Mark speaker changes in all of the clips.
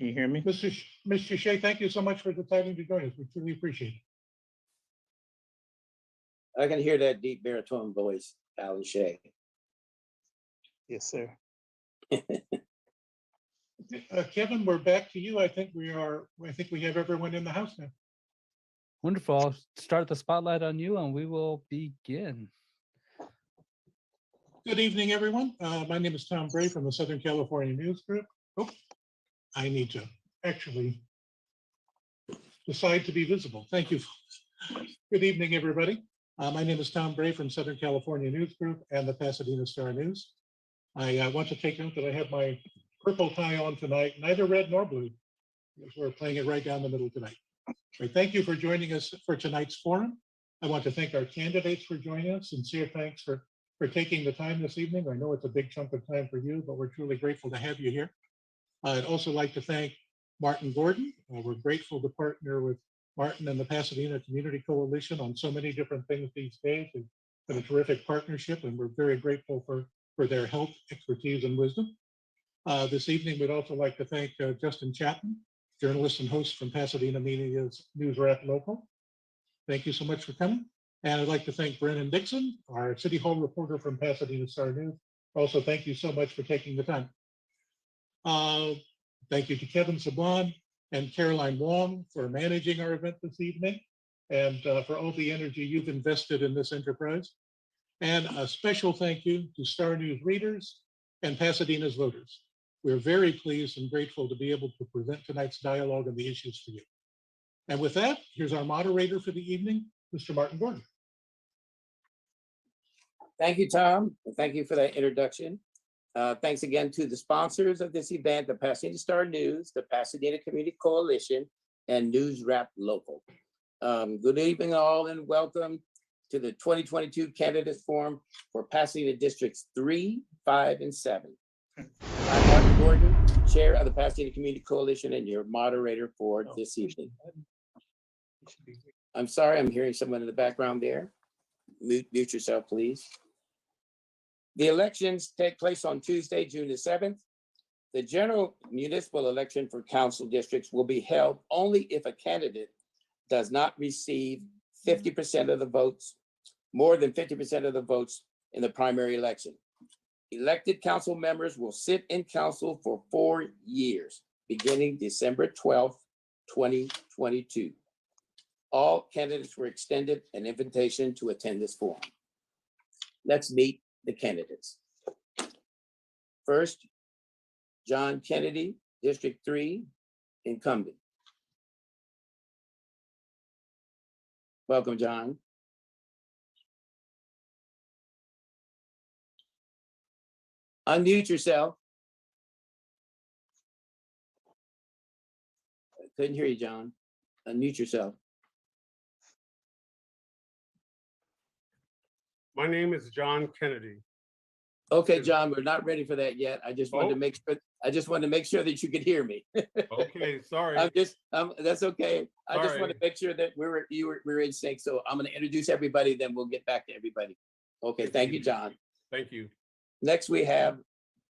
Speaker 1: Can you hear me?
Speaker 2: Mr. Shea, thank you so much for deciding to join us. We truly appreciate it.
Speaker 3: I can hear that deep baritone voice, Alan Shea.
Speaker 1: Yes, sir.
Speaker 2: Kevin, we're back to you. I think we have everyone in the house now.
Speaker 4: Wonderful. I'll start the spotlight on you and we will begin.
Speaker 2: Good evening, everyone. My name is Tom Bray from the Southern California News Group. Oh, I need to actually decide to be visible. Thank you. Good evening, everybody. My name is Tom Bray from Southern California News Group and the Pasadena Star-News. I want to take note that I have my purple tie on tonight, neither red nor blue, because we're playing it right down the middle tonight. Right, thank you for joining us for tonight's forum. I want to thank our candidates for joining us. Sincere thanks for taking the time this evening. I know it's a big chunk of time for you, but we're truly grateful to have you here. I'd also like to thank Martin Gordon. We're grateful to partner with Martin and the Pasadena Community Coalition on so many different things these days. It's been a terrific partnership, and we're very grateful for their help, expertise, and wisdom. This evening, we'd also like to thank Justin Chapman, journalist and host from PasadenaMedia's NewsRap Local. Thank you so much for coming. And I'd like to thank Brennon Dixson, our City Hall reporter from Pasadena Star-News. Also, thank you so much for taking the time. Thank you to Kevin Sablon and Caroline Wong for managing our event this evening and for all the energy you've invested in this enterprise. And a special thank you to Star-News readers and Pasadena's voters. We're very pleased and grateful to be able to present tonight's dialogue on the issues for you. And with that, here's our moderator for the evening, Mr. Martin Gordon.
Speaker 3: Thank you, Tom. And thank you for that introduction. Thanks again to the sponsors of this event, the Pasadena Star-News, the Pasadena Community Coalition, and NewsRap Local. Good evening all and welcome to the 2022 Candidates Forum for Pasadena Districts 3, 5, and 7. I'm Martin Gordon, Chair of the Pasadena Community Coalition and your moderator for this evening. I'm sorry, I'm hearing someone in the background there. Mute yourself, please. The elections take place on Tuesday, June the 7th. The general municipal election for council districts will be held only if a candidate does not receive 50% of the votes, more than 50% of the votes in the primary election. Elected council members will sit in council for 4 years, beginning December 12th, 2022. All candidates were extended an invitation to attend this forum. Let's meet the candidates. First, John Kennedy, District 3, Incumbent. Welcome, John. Unmute yourself. I couldn't hear you, John. Unmute yourself.
Speaker 5: My name is John Kennedy.
Speaker 3: Okay, John, we're not ready for that yet. I just wanted to make sure. I just wanted to make sure that you could hear me.
Speaker 5: Okay, sorry.
Speaker 3: That's okay. I just want to
Speaker 5: Sorry.
Speaker 3: make sure that we're in sync. So I'm going to introduce everybody, then we'll get back to everybody. Okay, thank you, John.
Speaker 5: Thank you.
Speaker 3: Next, we have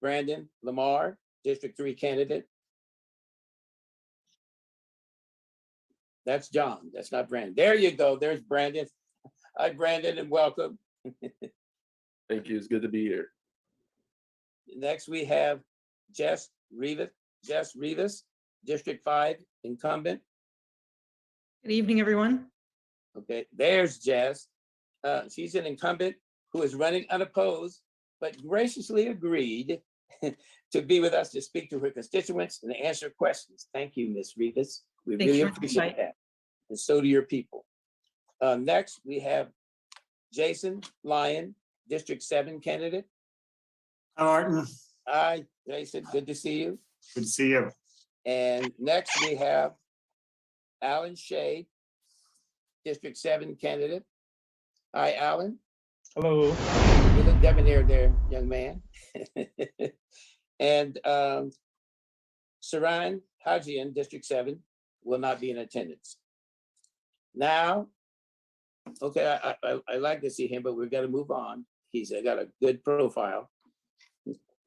Speaker 3: Brenda Lamar, District 3 candidate. That's John. That's not Brandon. There you go. There's Brandon. Hi, Brandon, and welcome.
Speaker 6: Thank you. It's good to be here.
Speaker 3: Next, we have Jess Rivas, District 5 incumbent.
Speaker 7: Good evening, everyone.
Speaker 3: Okay, there's Jess. She's an incumbent who is running unopposed, but graciously agreed to be with us to speak to her constituents and answer questions. Thank you, Ms. Rivas. We
Speaker 7: Thanks
Speaker 3: really
Speaker 7: for
Speaker 3: appreciate
Speaker 7: inviting.
Speaker 3: that. And so do your people. Next, we have Jason Lyon, District 7 candidate.
Speaker 8: Hi, Martin.
Speaker 3: Hi, Jason. Good to see you.
Speaker 8: Good to see you.
Speaker 3: And next, we have Alan Shea, District 7 candidate. Hi, Alan.
Speaker 1: Hello.
Speaker 3: You look debonair there, young man. And Ciaran Hadjian, District 7, will not be in attendance. Now, okay, I like to see him, but we've got to move on. He's got a good profile.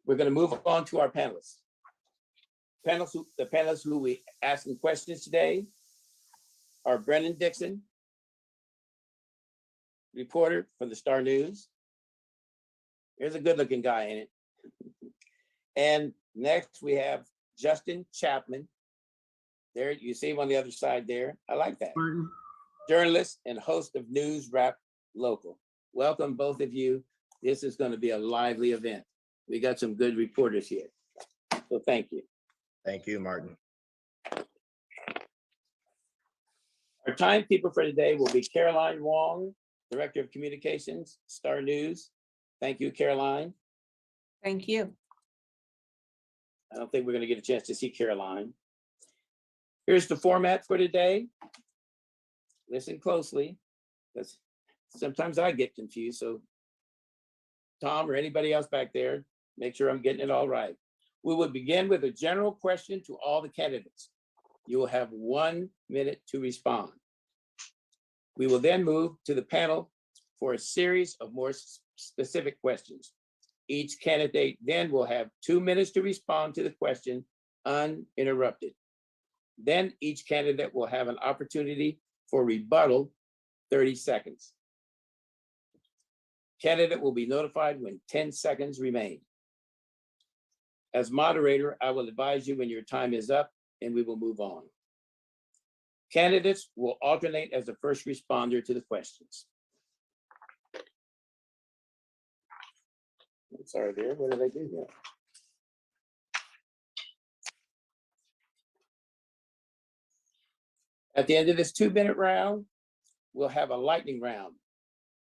Speaker 3: We're going to move on to our panelists. The panelists who we asking questions today are Brennon Dixson, reporter from the Star-News. Here's a good-looking guy in it. And next we have Justin Chapman. There, you see him on the other side there. I like that.
Speaker 8: Martin.
Speaker 3: Journalist and host of NewsRap Local. Welcome, both of you. This is going to be a lively event. We got some good reporters here. So thank you.
Speaker 9: Thank you, Martin.
Speaker 3: Our timekeeper for today will be Caroline Wong, Director of Communications, Star-News. Thank you, Caroline.
Speaker 7: Thank you.
Speaker 3: I don't think we're going to get a chance to see Caroline. Here's the format for today. Listen closely, because sometimes I get confused. So Tom or anybody else back there, make sure I'm getting it all right. We will begin with a general question to all the candidates. You will have 1 minute to respond. We will then move to the panel for a series of more specific questions. Each candidate then will have 2 minutes to respond to the question uninterrupted. Then each candidate will have an opportunity for rebuttal, 30 seconds. Candidate will be notified when 10 seconds remain. As moderator, I will advise you when your time is up and we will move on. Candidates will alternate as the first responder to the questions. I'm sorry there, what did I do here? At the end of this 2-minute round, we'll have a lightning round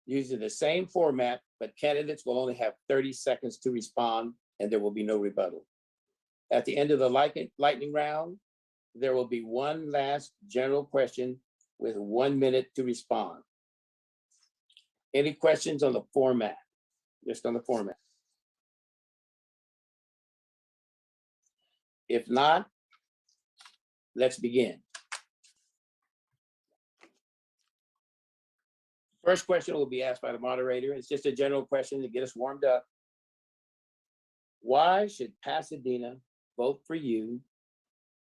Speaker 3: using the same format, but candidates will only have 30 seconds to respond and there will be no rebuttal. At the end of the lightning round, there will be one last general question with 1 minute to respond. Any questions on the format? Just on the format. If not, let's begin. First question will be asked by the moderator. It's just a general question to get us warmed up. Why should Pasadena vote for you?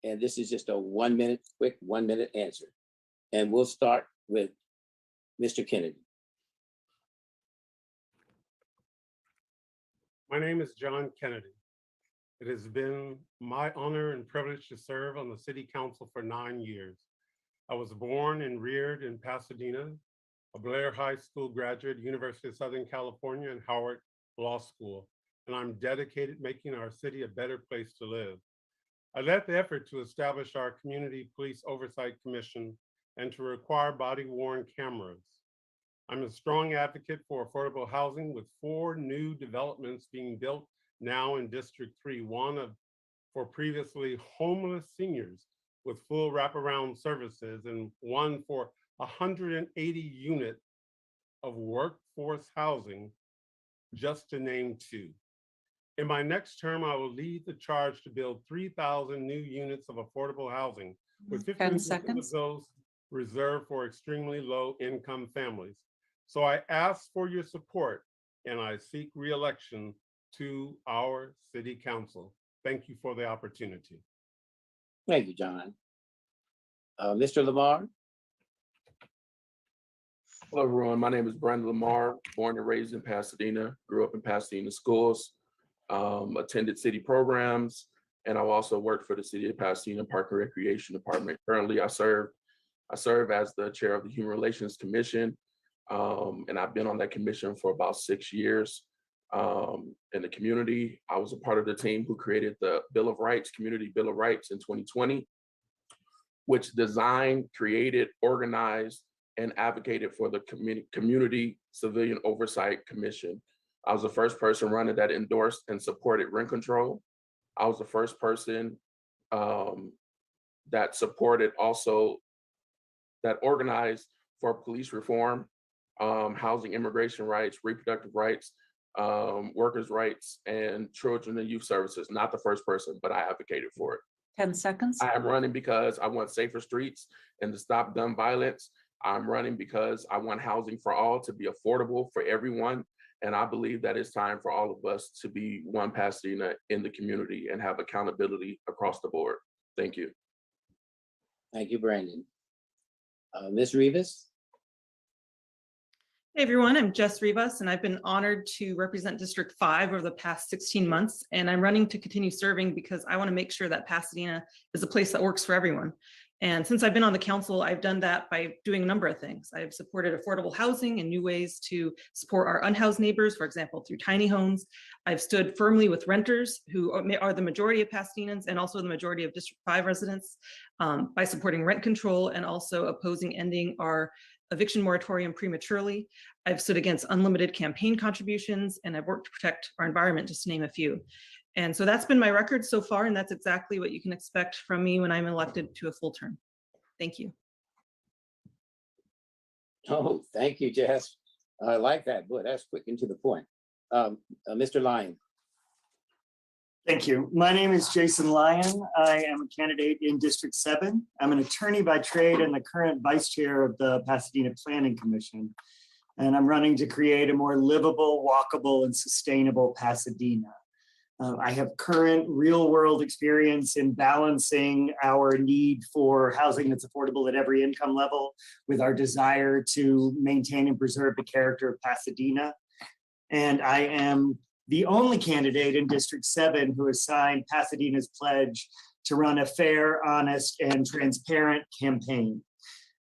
Speaker 3: And this is just a 1 minute, quick 1 minute answer. And we'll start with Mr. Kennedy.
Speaker 5: My name is John Kennedy. It has been my honor and privilege to serve on the City Council for 9 years. I was born and reared in Pasadena, a Blair High School graduate, University of Southern California and Howard Law School, and I'm dedicated to making our city a better place to live. I led the effort to establish our Community Police Oversight Commission and to require body-worn cameras. I'm a strong advocate for affordable housing with 4 new developments being built now in District 3, one for previously homeless seniors with full wraparound services and one for 180 units of workforce housing, just to name 2. In my next term, I will lead the charge to build 3,000 new units of affordable housing, with 15% of those reserved for extremely low income families. So I ask for your support and I seek re-election to our City Council. Thank you for the opportunity.
Speaker 3: Thank you, John. Mr. Lamar.
Speaker 6: Hello, everyone. My name is Brenda Lamar, born and raised in Pasadena, grew up in Pasadena schools, attended city programs, and I also worked for the City of Pasadena Park and Recreation Department. Currently, I serve as the chair of the Human Relations Commission, and I've been on that commission for about 6 years. In the community, I was a part of the team who created the Bill of Rights, Community Bill of Rights in 2020, which designed, created, organized, and advocated for the Community Civilian Oversight Commission. I was the first person running that endorsed and supported rent control. I was the first person that supported also, that organized for police reform, housing, immigration rights, reproductive rights, workers' rights, and children and youth services. Not the first person, but I advocated for it.
Speaker 7: 10 seconds.
Speaker 6: I am running because I want safer streets and to stop gun violence. I'm running because I want housing for all to be affordable for everyone And I believe that it's time for all of us to be one Pasadena in the community and have accountability across the board. Thank you.
Speaker 3: Thank you, Brandon. Ms. Rivas?
Speaker 9: Hey everyone, I'm Jess Rivas, and I've been honored to represent District 5 over the past 16 months, and I'm running to continue serving because I want to make sure that Pasadena is a place that works for everyone. And since I've been on the council, I've done that by doing a number of things. I've supported affordable housing and new ways to support our unhoused neighbors, for example, through tiny homes. I've stood firmly with renters who are the majority of Pasadenans and also the majority of District 5 residents by supporting rent control and also opposing ending our eviction moratorium prematurely. I've stood against unlimited campaign contributions, and I've worked to protect our environment, just to name a few. And so that's been my record so far, and that's exactly what you can expect from me when I'm elected to a full term. Thank you.
Speaker 3: Oh, thank you, Jess. I like that. Boy, that's quick and to the point. Mr. Lyon.
Speaker 8: Thank you. My name is Jason Lyon. I am a candidate in District 7. I'm an attorney by trade and the current vice chair of the Pasadena Planning Commission. And I'm running to create a more livable, walkable, and sustainable Pasadena. I have current real world experience in balancing our need for housing that's affordable at every income level with our desire to maintain and preserve the character of Pasadena. And I am the only candidate in District 7 who has signed Pasadena's pledge to run a fair, honest, and transparent campaign.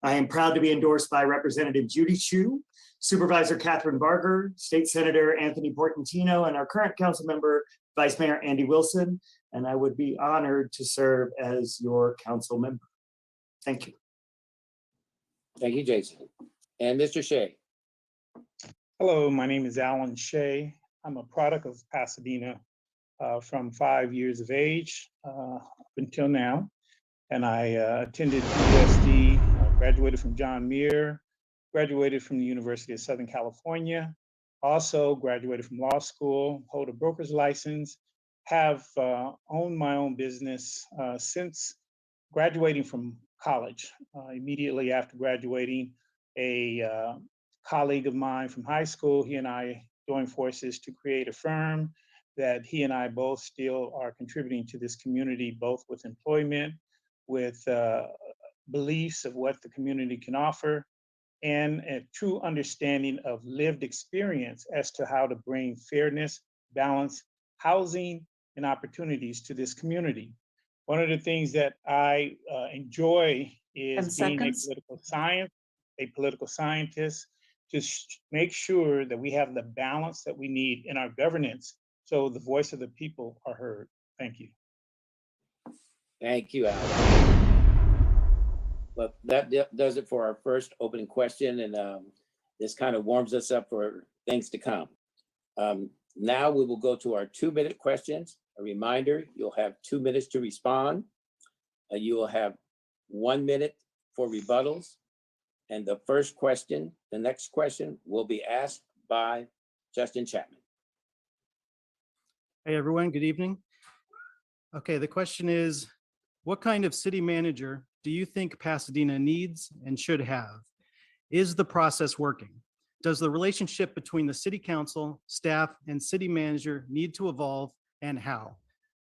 Speaker 8: I am proud to be endorsed by Representative Judy Chu, Supervisor Catherine Barger, State Senator Anthony Portantino, and our current council member, Vice Mayor Andy Wilson, and I would be honored to serve as your council member. Thank you.
Speaker 3: Thank you, Jason. And Mr. Shea.
Speaker 1: Hello, my name is Alan Shay. I'm a product of Pasadena from 5 years of age up until now. And I attended USD, graduated from John Muir, graduated from the University of Southern California, also graduated from law school, hold a broker's license, have owned my own business since graduating from college. Immediately after graduating, a colleague of mine from high school, he and I joined forces to create a firm that he and I both still are contributing to this community, both with employment, with beliefs of what the community can offer, and a true understanding of lived experience as to how to bring fairness, balance, housing, and opportunities to this community. One of the things that I enjoy is being a political scientist, to make sure that we have the balance that we need in our governance so the voice of the people are heard. Thank you.
Speaker 3: Thank you, Alan. Well, that does it for our first opening question, and this kind of warms us up for things to come. Now we will go to our 2-minute questions. A reminder, you'll have 2 minutes to respond. You will have 1 minute for rebuttals. And the next question will be asked by Justin Chapman.
Speaker 10: Hey everyone, good evening. Okay, the question is, what kind of city manager do you think Pasadena needs and should have? Is the process working? Does the relationship between the city council, staff, and city manager need to evolve, and how?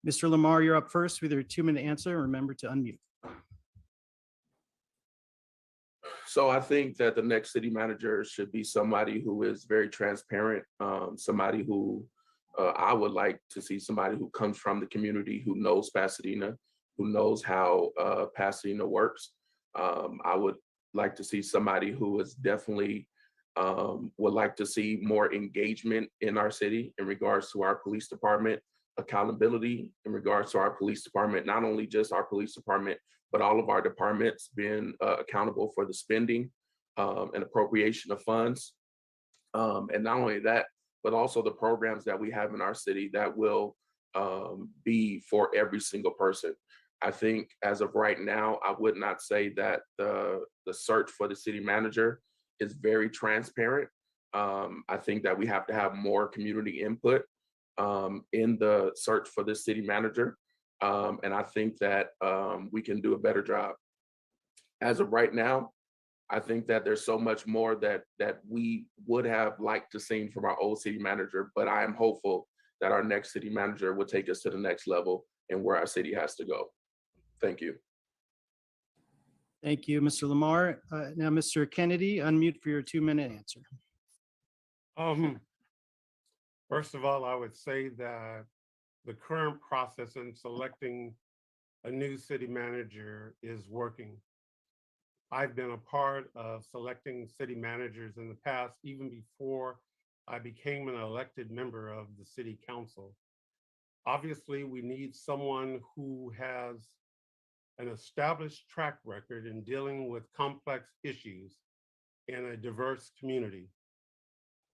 Speaker 10: Mr. Lamar, you're up first with your 2-minute answer. Remember to unmute.
Speaker 6: So I think that the next city manager should be somebody who is very transparent, somebody who I would like to see somebody who comes from the community, who knows Pasadena, who knows how Pasadena works. I would like to see somebody who is definitely would like to see more engagement in our city in regards to our police department, accountability in regards to our police department, not only just our police department, but all of our departments being accountable for the spending and appropriation of funds. And not only that, but also the programs that we have in our city that will be for every single person. I think as of right now, I would not say that the search for the city manager is very transparent. I think that we have to have more community input in the search for the city manager. And I think that we can do a better job. As of right now, I think that there's so much more that we would have liked to see from our old city manager, but I am hopeful that our next city manager will take us to the next level and where our city has to go. Thank you.
Speaker 10: Thank you, Mr. Lamar. Now, Mr. Kennedy, unmute for your 2-minute answer.
Speaker 5: First of all, I would say that the current process in selecting a new city manager is working. I've been a part of selecting city managers in the past, even before I became an elected member of the city council. Obviously, we need someone who has an established track record in dealing with complex issues in a diverse community.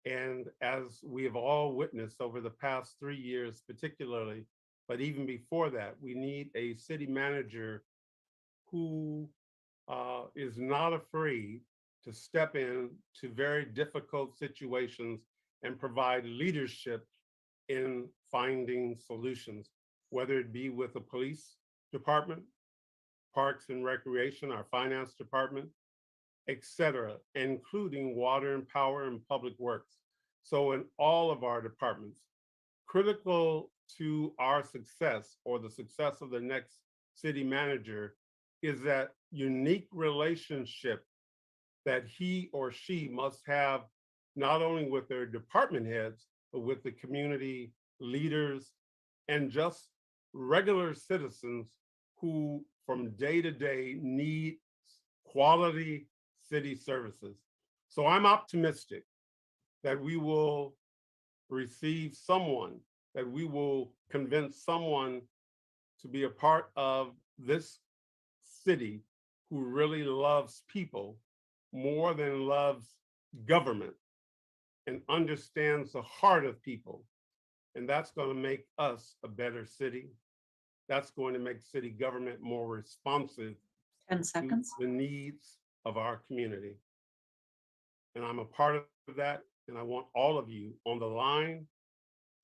Speaker 5: And as we have all witnessed over the past 3 years, particularly, but even before that, we need a city manager who is not afraid to step in to very difficult situations and provide leadership in finding solutions, whether it be with the police department, parks and recreation, our finance department, etc., including water and power and public works. So in all of our departments, critical to our success or the success of the next city manager is that unique relationship that he or she must have not only with their department heads, but with the community leaders and just regular citizens who from day to day need quality city services. So I'm optimistic that we will receive someone, that we will convince someone to be a part of this city who really loves people more than loves government and understands the heart of people. And that's going to make us a better city. That's going to make city government more responsive
Speaker 7: 10 seconds.
Speaker 5: to the needs of our community. And I'm a part of that. And I want all of you on the line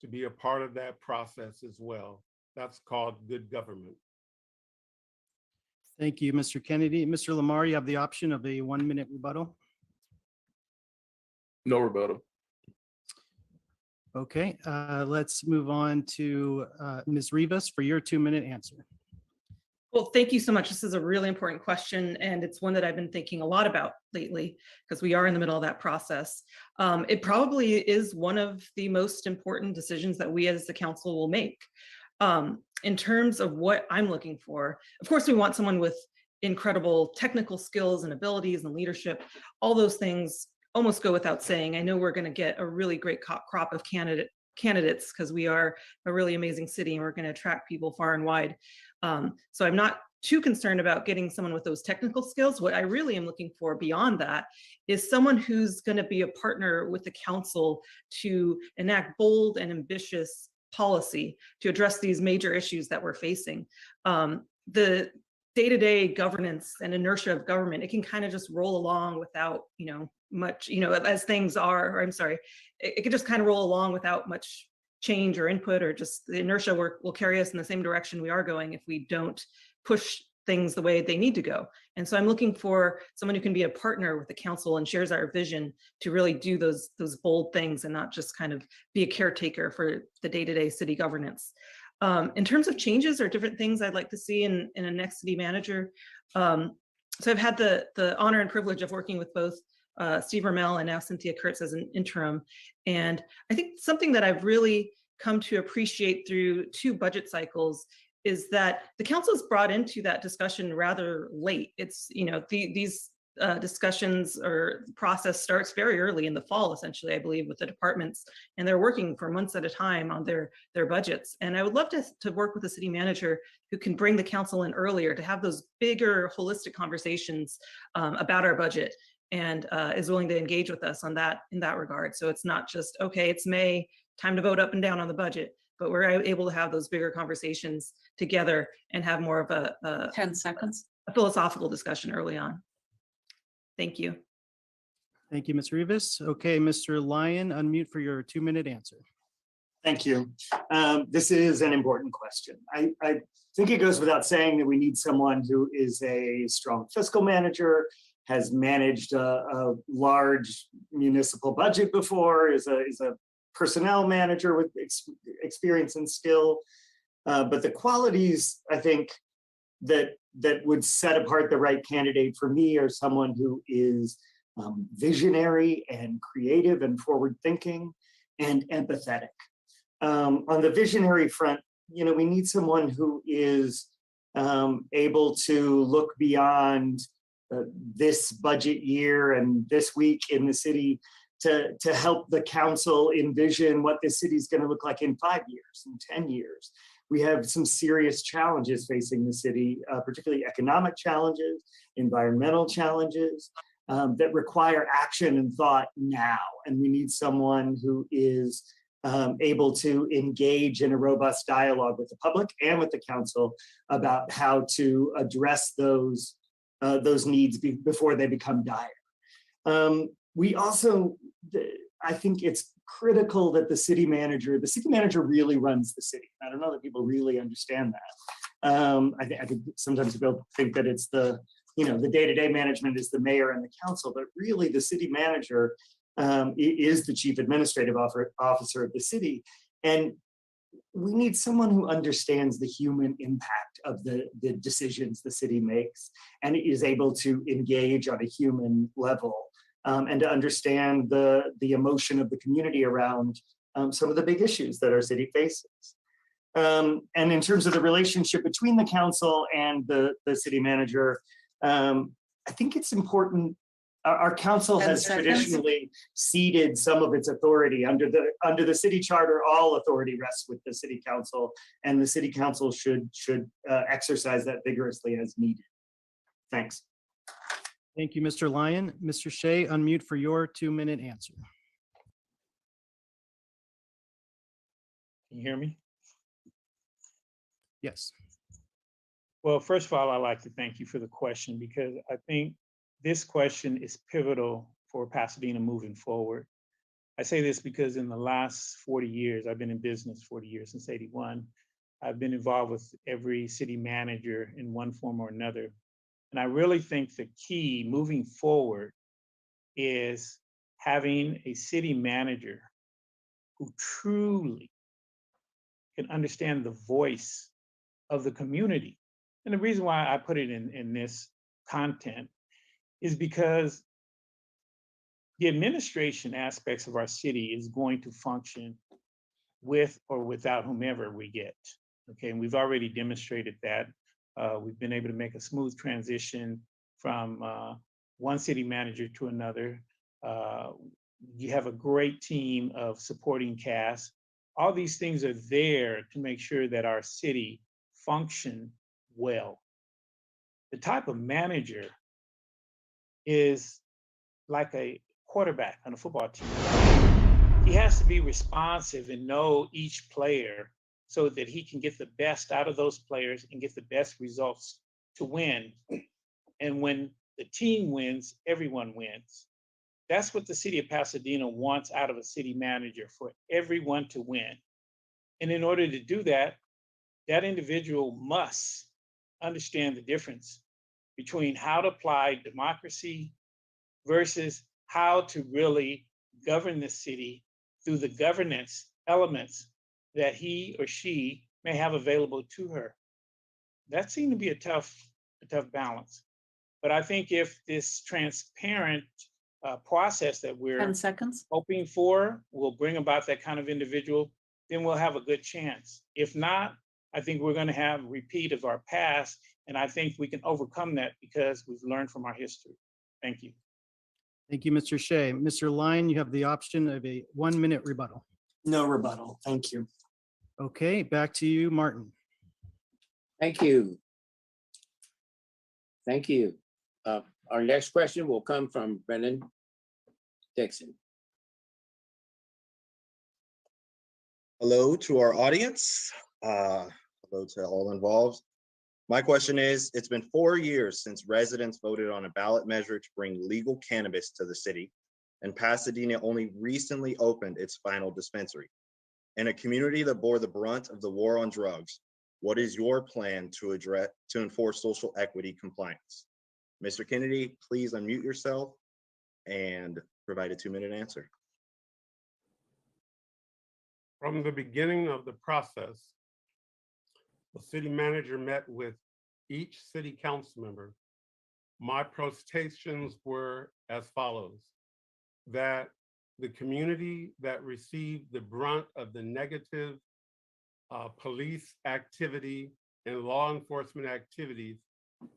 Speaker 5: to be a part of that process as well. That's called good government.
Speaker 10: Thank you, Mr. Kennedy. Mr. Lamar, you have the option of a 1-minute rebuttal.
Speaker 6: No rebuttal.
Speaker 10: Okay, let's move on to Ms. Rivas for your 2-minute answer.
Speaker 9: Well, thank you so much. This is a really important question, and it's one that I've been thinking a lot about lately because we are in the middle of that process. It probably is one of the most important decisions that we as the council will make. In terms of what I'm looking for, of course, we want someone with incredible technical skills and abilities and leadership. All those things almost go without saying. I know we're going to get a really great crop of candidates because we are a really amazing city and we're going to attract people far and wide. So I'm not too concerned about getting someone with those technical skills. What I really am looking for beyond that is someone who's going to be a partner with the council to enact bold and ambitious policy to address these major issues that we're facing. The day-to-day governance and inertia of government, it can kind of just roll along without, much, as things are, or I'm sorry, it can just kind of roll along without much change or input, or just the inertia will carry us in the same direction we are going if we don't push things the way they need to go. And so I'm looking for someone who can be a partner with the council and shares our vision to really do those bold things and not just kind of be a caretaker for the day-to-day city governance. In terms of changes or different things I'd like to see in a next city manager. So I've had the honor and privilege of working with both Steve Ramel and now Cynthia Kurtz as an interim. And I think something that I've really come to appreciate through 2 budget cycles is that the council is brought into that discussion rather late. It's, these discussions or process starts very early in the fall, essentially, I believe, with the departments, and they're working for months at a time on their budgets. And I would love to work with a city manager who can bring the council in earlier to have those bigger holistic conversations about our budget, and is willing to engage with us on that in that regard. So it's not just, okay, it's May, time to vote up and down on the budget, but we're able to have those bigger conversations together and have more of a
Speaker 7: 10 seconds.
Speaker 9: A philosophical discussion early on. Thank you.
Speaker 10: Thank you, Ms. Rivas. Okay, Mr. Lyon, unmute for your 2-minute answer.
Speaker 8: Thank you. This is an important question. I think it goes without saying that we need someone who is a strong fiscal manager, has managed a large municipal budget before, is a personnel manager with experience and skill. But the qualities, I think, that would set apart the right candidate for me are someone who is visionary and creative and forward-thinking and empathetic. On the visionary front, you know, we need someone who is able to look beyond this budget year and this week in the city to help the council envision what this city is going to look like in 5 years and 10 years. We have some serious challenges facing the city, particularly economic challenges, environmental challenges that require action and thought now. And we need someone who is able to engage in a robust dialogue with the public and with the council about how to address those needs before they become dire. We also, I think it's critical that the city manager really runs the city. I don't know that people really understand that. I think sometimes people think that it's the day-to-day management is the mayor and the council, but really the city manager is the chief administrative officer of the city. And we need someone who understands the human impact of the decisions the city makes and is able to engage on a human level and to understand the emotion of the community around some of the big issues that our city faces. And in terms of the relationship between the council and the city manager, I think it's important. Our council has traditionally ceded some of its authority under the city charter. All authority rests with the city council, and the city council should exercise that vigorously as needed. Thanks.
Speaker 10: Thank you, Mr. Lyon. Mr. Shea, unmute for your 2-minute answer.
Speaker 1: Can you hear me?
Speaker 10: Yes.
Speaker 1: Well, first of all, I'd like to thank you for the question, because I think this question is pivotal for Pasadena moving forward. I say this because in the last 40 years, I've been in business 40 years, since '81. I've been involved with every city manager in one form or another. And I really think the key moving forward is having a city manager who truly can understand the voice of the community. And the reason why I put it in this content is because the administration aspects of our city is going to function with or without whomever we get. Okay, and we've already demonstrated that. We've been able to make a smooth transition from one city manager to another. You have a great team of supporting cast. All these things are there to make sure that our city function well. The type of manager is like a quarterback on a football team. He has to be responsive and know each player so that he can get the best out of those players and get the best results to win. And when the team wins, everyone wins. That's what the city of Pasadena wants out of a city manager, for everyone to win. And in order to do that, that individual must understand the difference between how to apply democracy versus how to really govern the city through the governance elements that he or she may have available to her. That seemed to be a tough balance. But I think if this transparent process that we're
Speaker 7: 10 seconds.
Speaker 1: hoping for will bring about that kind of individual, then we'll have a good chance. If not, I think we're going to have a repeat of our past, and I think we can overcome that because we've learned from our history. Thank you.
Speaker 10: Thank you, Mr. Shea. Mr. Lyon, you have the option of a 1-minute rebuttal.
Speaker 8: No rebuttal. Thank you.
Speaker 10: Okay, back to you, Martin.
Speaker 3: Thank you. Thank you. Our next question will come from Brennon Dixson.
Speaker 11: Hello to our audience. Hello to all involved. My question is, it's been 4 years since residents voted on a ballot measure to bring legal cannabis to the city, and Pasadena only recently opened its final dispensary. In a community that bore the brunt of the war on drugs, what is your plan to enforce social equity compliance? Mr. Kennedy, please unmute yourself and provide a 2-minute answer.
Speaker 5: From the beginning of the process, the city manager met with each city council member. My protestations were as follows: that the community that received the brunt of the negative police activity and law enforcement activities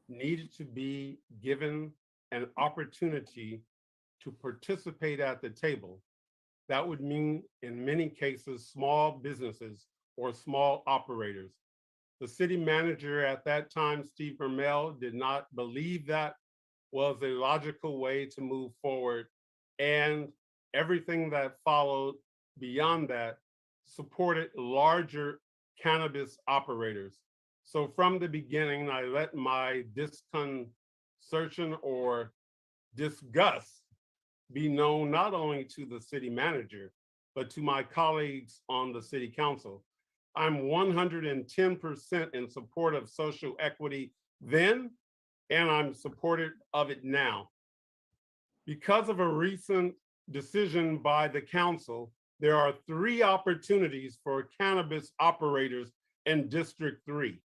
Speaker 5: needed to be given an opportunity to participate at the table. That would mean, in many cases, small businesses or small operators. The city manager at that time, Steve Vermel, did not believe that was a logical way to move forward, and everything that followed beyond that supported larger cannabis operators. So from the beginning, I let my disconcertion or disgust be known not only to the city manager, but to my colleagues on the city council. I'm 110% in support of social equity then, and I'm supportive of it now. Because of a recent decision by the council, there are 3 opportunities for cannabis operators in District 3.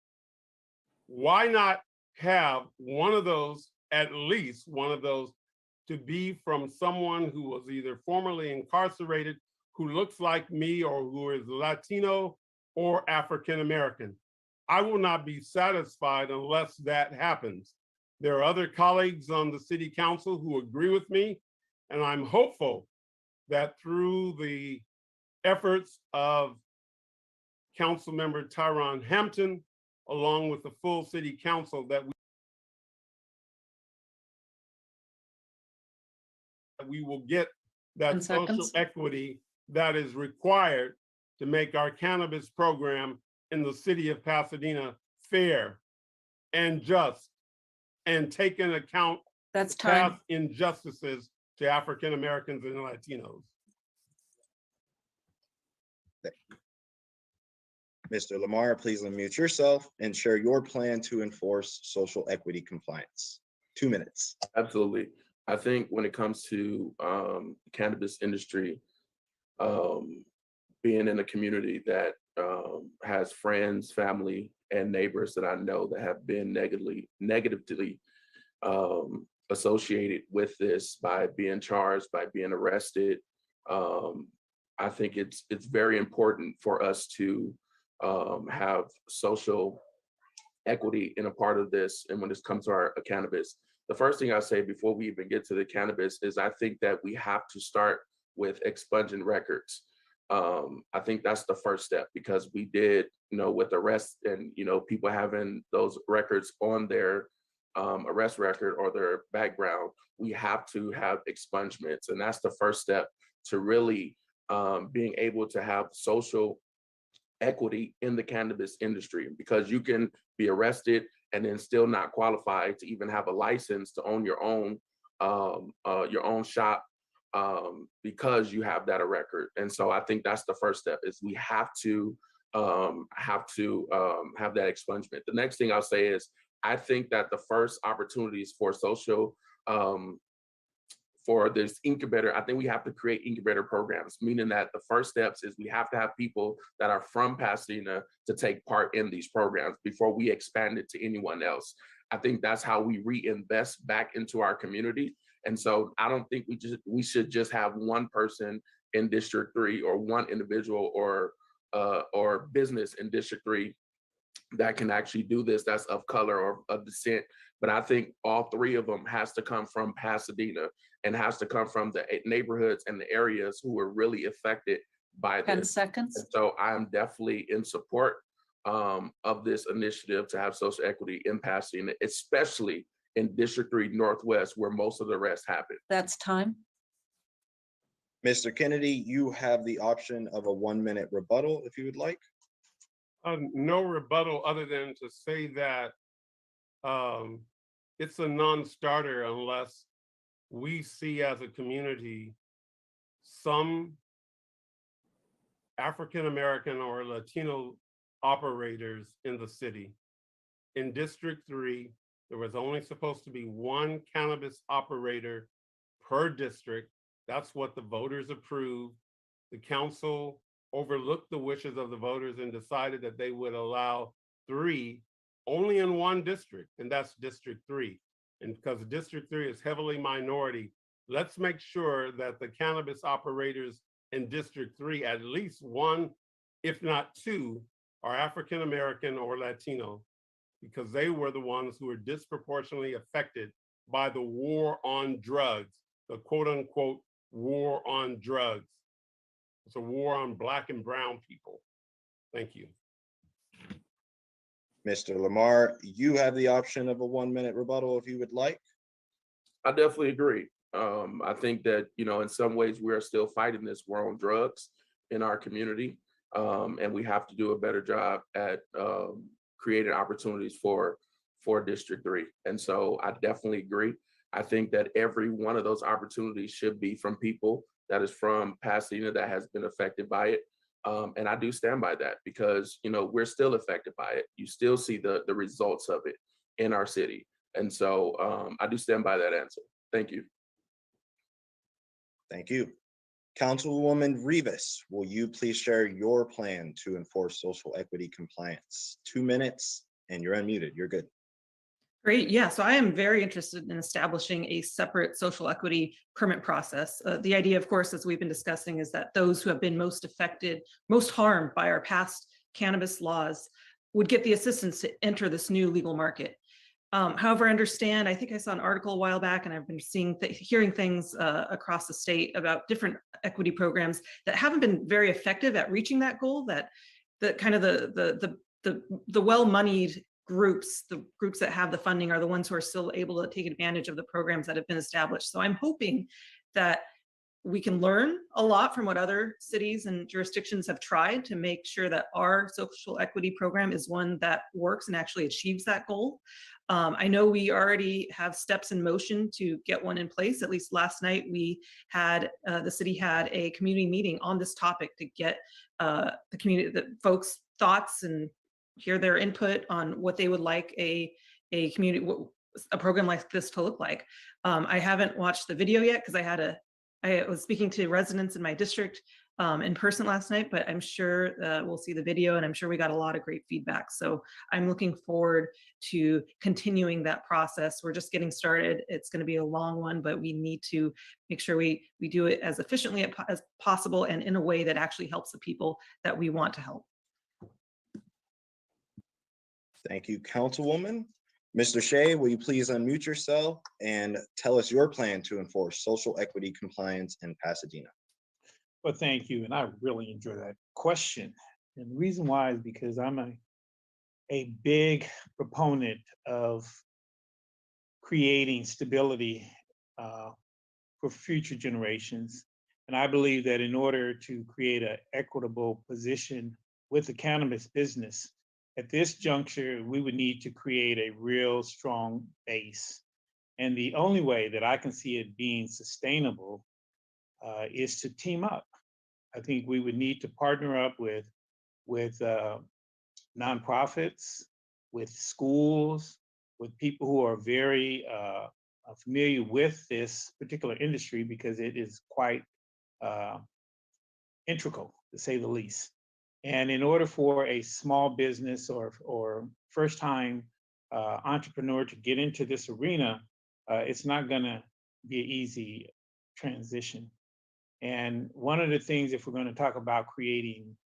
Speaker 5: Why not have one of those, at least one of those, to be from someone who was either formerly incarcerated, who looks like me, or who is Latino or African American? I will not be satisfied unless that happens. There are other colleagues on the city council who agree with me, and I'm hopeful that through the efforts of Councilmember Ciaran Hadjian, along with the full city council, that we will get that
Speaker 7: 10
Speaker 5: social
Speaker 7: seconds.
Speaker 5: equity that is required to make our cannabis program in the city of Pasadena fair and just, and take into account
Speaker 7: That's
Speaker 5: past
Speaker 7: time.
Speaker 5: injustices to African Americans and Latinos.
Speaker 11: Mr. Lamar, please unmute yourself and share your plan to enforce social equity compliance. 2 minutes.
Speaker 6: Absolutely. I think when it comes to cannabis industry, being in a community that has friends, family, and neighbors that I know that have been negatively associated with this by being charged, by being arrested, I think it's very important for us to have social equity in a part of this. And when it comes to our cannabis, the first thing I say before we even get to the cannabis is I think that we have to start with expunging records. I think that's the first step, because we did, with arrests and, people having those records on their arrest record or their background, we have to have expungements. And that's the first step to really being able to have social equity in the cannabis industry, because you can be arrested and then still not qualified to even have a license to own your own shop because you have that record. And so I think that's the first step, is we have to have that expungement. The next thing I'll say is I think that the first opportunities for social for this incubator, I think we have to create incubator programs, meaning that the first steps is we have to have people that are from Pasadena to take part in these programs before we expand it to anyone else. I think that's how we reinvest back into our community. And so I don't think we should just have one person in District 3 or one individual or business in District 3 that can actually do this, that's of color or of descent. But I think all 3 of them has to come from Pasadena and has to come from the neighborhoods and the areas who were really affected by
Speaker 7: 10
Speaker 6: this.
Speaker 7: seconds.
Speaker 6: And so I'm definitely in support of this initiative to have social equity in Pasadena, especially in District 3 Northwest, where most of the rest happen.
Speaker 7: That's time.
Speaker 11: Mr. Kennedy, you have the option of a 1-minute rebuttal if you would like.
Speaker 5: No rebuttal other than to say that it's a non-starter unless we see as a community some African American or Latino operators in the city. In District 3, there was only supposed to be one cannabis operator per district. That's what the voters approved. The council overlooked the wishes of the voters and decided that they would allow 3 only in one district, and that's District 3. And because District 3 is heavily minority, let's make sure that the cannabis operators in District 3, at least 1, if not 2, are African American or Latino, because they were the ones who were disproportionately affected by the war on drugs, the quote unquote war on drugs. It's a war on Black and brown people. Thank you.
Speaker 11: Mr. Lamar, you have the option of a 1-minute rebuttal if you would like.
Speaker 6: I definitely agree. I think that, in some ways we're still fighting this war on drugs in our community. And we have to do a better job at creating opportunities for District 3. And so I definitely agree. I think that every one of those opportunities should be from people that is from Pasadena that has been affected by it. And I do stand by that because, we're still affected by it. You still see the results of it in our city. And so I do stand by that answer. Thank you.
Speaker 11: Thank you. Councilwoman Rivas, will you please share your plan to enforce social equity compliance? 2 minutes and you're unmuted. You're good.
Speaker 9: Great. Yeah. So I am very interested in establishing a separate social equity permit process. The idea, of course, as we've been discussing, is that those who have been most affected, most harmed by our past cannabis laws would get the assistance to enter this new legal market. However, I understand, I think I saw an article a while back, and I've been hearing things across the state about different equity programs that haven't been very effective at reaching that goal, that kind of the well-moneyed groups, the groups that have the funding are the ones who are still able to take advantage of the programs that have been established. So I'm hoping that we can learn a lot from what other cities and jurisdictions have tried to make sure that our social equity program is one that works and actually achieves that goal. I know we already have steps in motion to get one in place. At least last night, we had the city had a community meeting on this topic to get the community, the folks' thoughts and hear their input on what they would like a program like this to look like. I haven't watched the video yet because I was speaking to residents in my district in person last night, but I'm sure we'll see the video, and I'm sure we got a lot of great feedback. So I'm looking forward to continuing that process. We're just getting started. It's going to be a long one, but we need to make sure we do it as efficiently as possible and in a way that actually helps the people that we want to help.
Speaker 11: Thank you, Councilwoman. Mr. Shea, will you please unmute yourself and tell us your plan to enforce social equity compliance in Pasadena?
Speaker 1: Well, thank you. And I really enjoy that question. And the reason why is because I'm a big proponent of creating stability for future generations. And I believe that in order to create an equitable position with the cannabis business, at this juncture, we would need to create a real strong base. And the only way that I can see it being sustainable is to team up. I think we would need to partner up with nonprofits, with schools, with people who are very familiar with this particular industry, because it is quite integral, to say the least. And in order for a small business or first-time entrepreneur to get into this arena, it's not going to be an easy transition. And one of the things, if we're going to talk about creating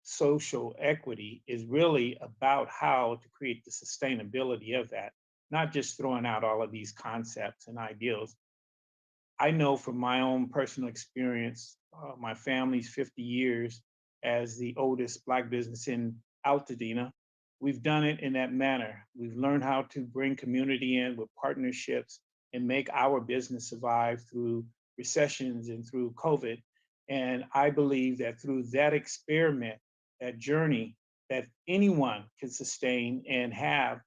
Speaker 1: social equity, is really about how to create the sustainability of that, not just throwing out all of these concepts and ideals. I know from my own personal experience, my family's 50 years as the oldest Black business in Altadena, we've done it in that manner. We've learned how to bring community in with partnerships and make our business survive through recessions and through COVID. And I believe that through that experiment, that journey, that anyone can sustain and have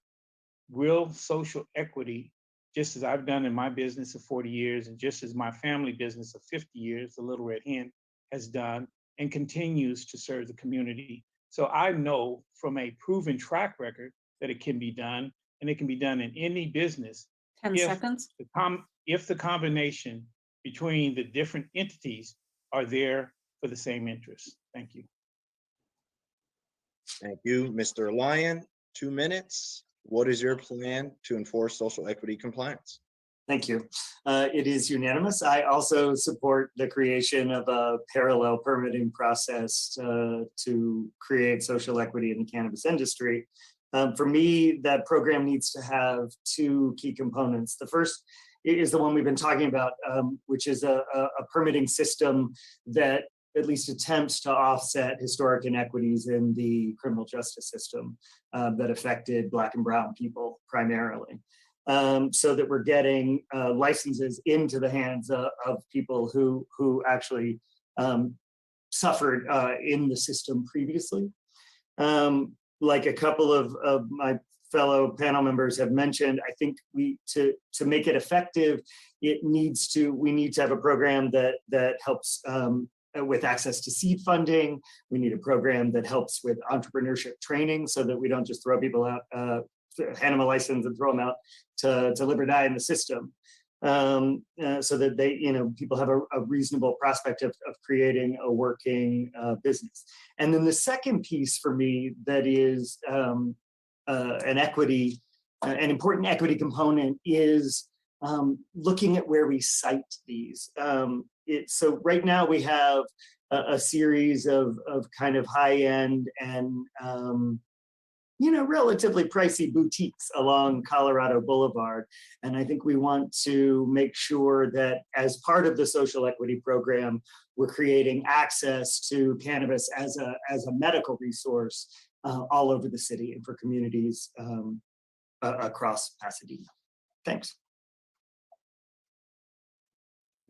Speaker 1: real social equity, just as I've done in my business of 40 years, and just as my family business of 50 years, the Little Red Hen, has done and continues to serve the community. So I know from a proven track record that it can be done. and it can be done in any business
Speaker 7: 10
Speaker 1: if
Speaker 7: seconds.
Speaker 1: if the combination between the different entities are there for the same interest. Thank you.
Speaker 11: Thank you, Mr. Lyon. 2 minutes. What is your plan to enforce social equity compliance?
Speaker 8: Thank you. It is unanimous. I also support the creation of a parallel permitting process to create social equity in the cannabis industry. For me, that program needs to have two key components. The first is the one we've been talking about, which is a permitting system that at least attempts to offset historic inequities in the criminal justice system that affected Black and Brown people primarily. So that we're getting licenses into the hands of people who actually suffered in the system previously. Like a couple of my fellow panel members have mentioned, I think to make it effective, we need to have a program that helps with access to seed funding. We need a program that helps with entrepreneurship training so that we don't just throw people out, hand them a license and throw them out to live or die in the system. So that they, people have a reasonable prospect of creating a working business. And then the second piece for me that is an important equity component is looking at where we site these. So right now we have a series of kind of high-end and relatively pricey boutiques along Colorado Boulevard. And I think we want to make sure that as part of the social equity program, we're creating access to cannabis as a medical resource all over the city and for communities across Pasadena. Thanks.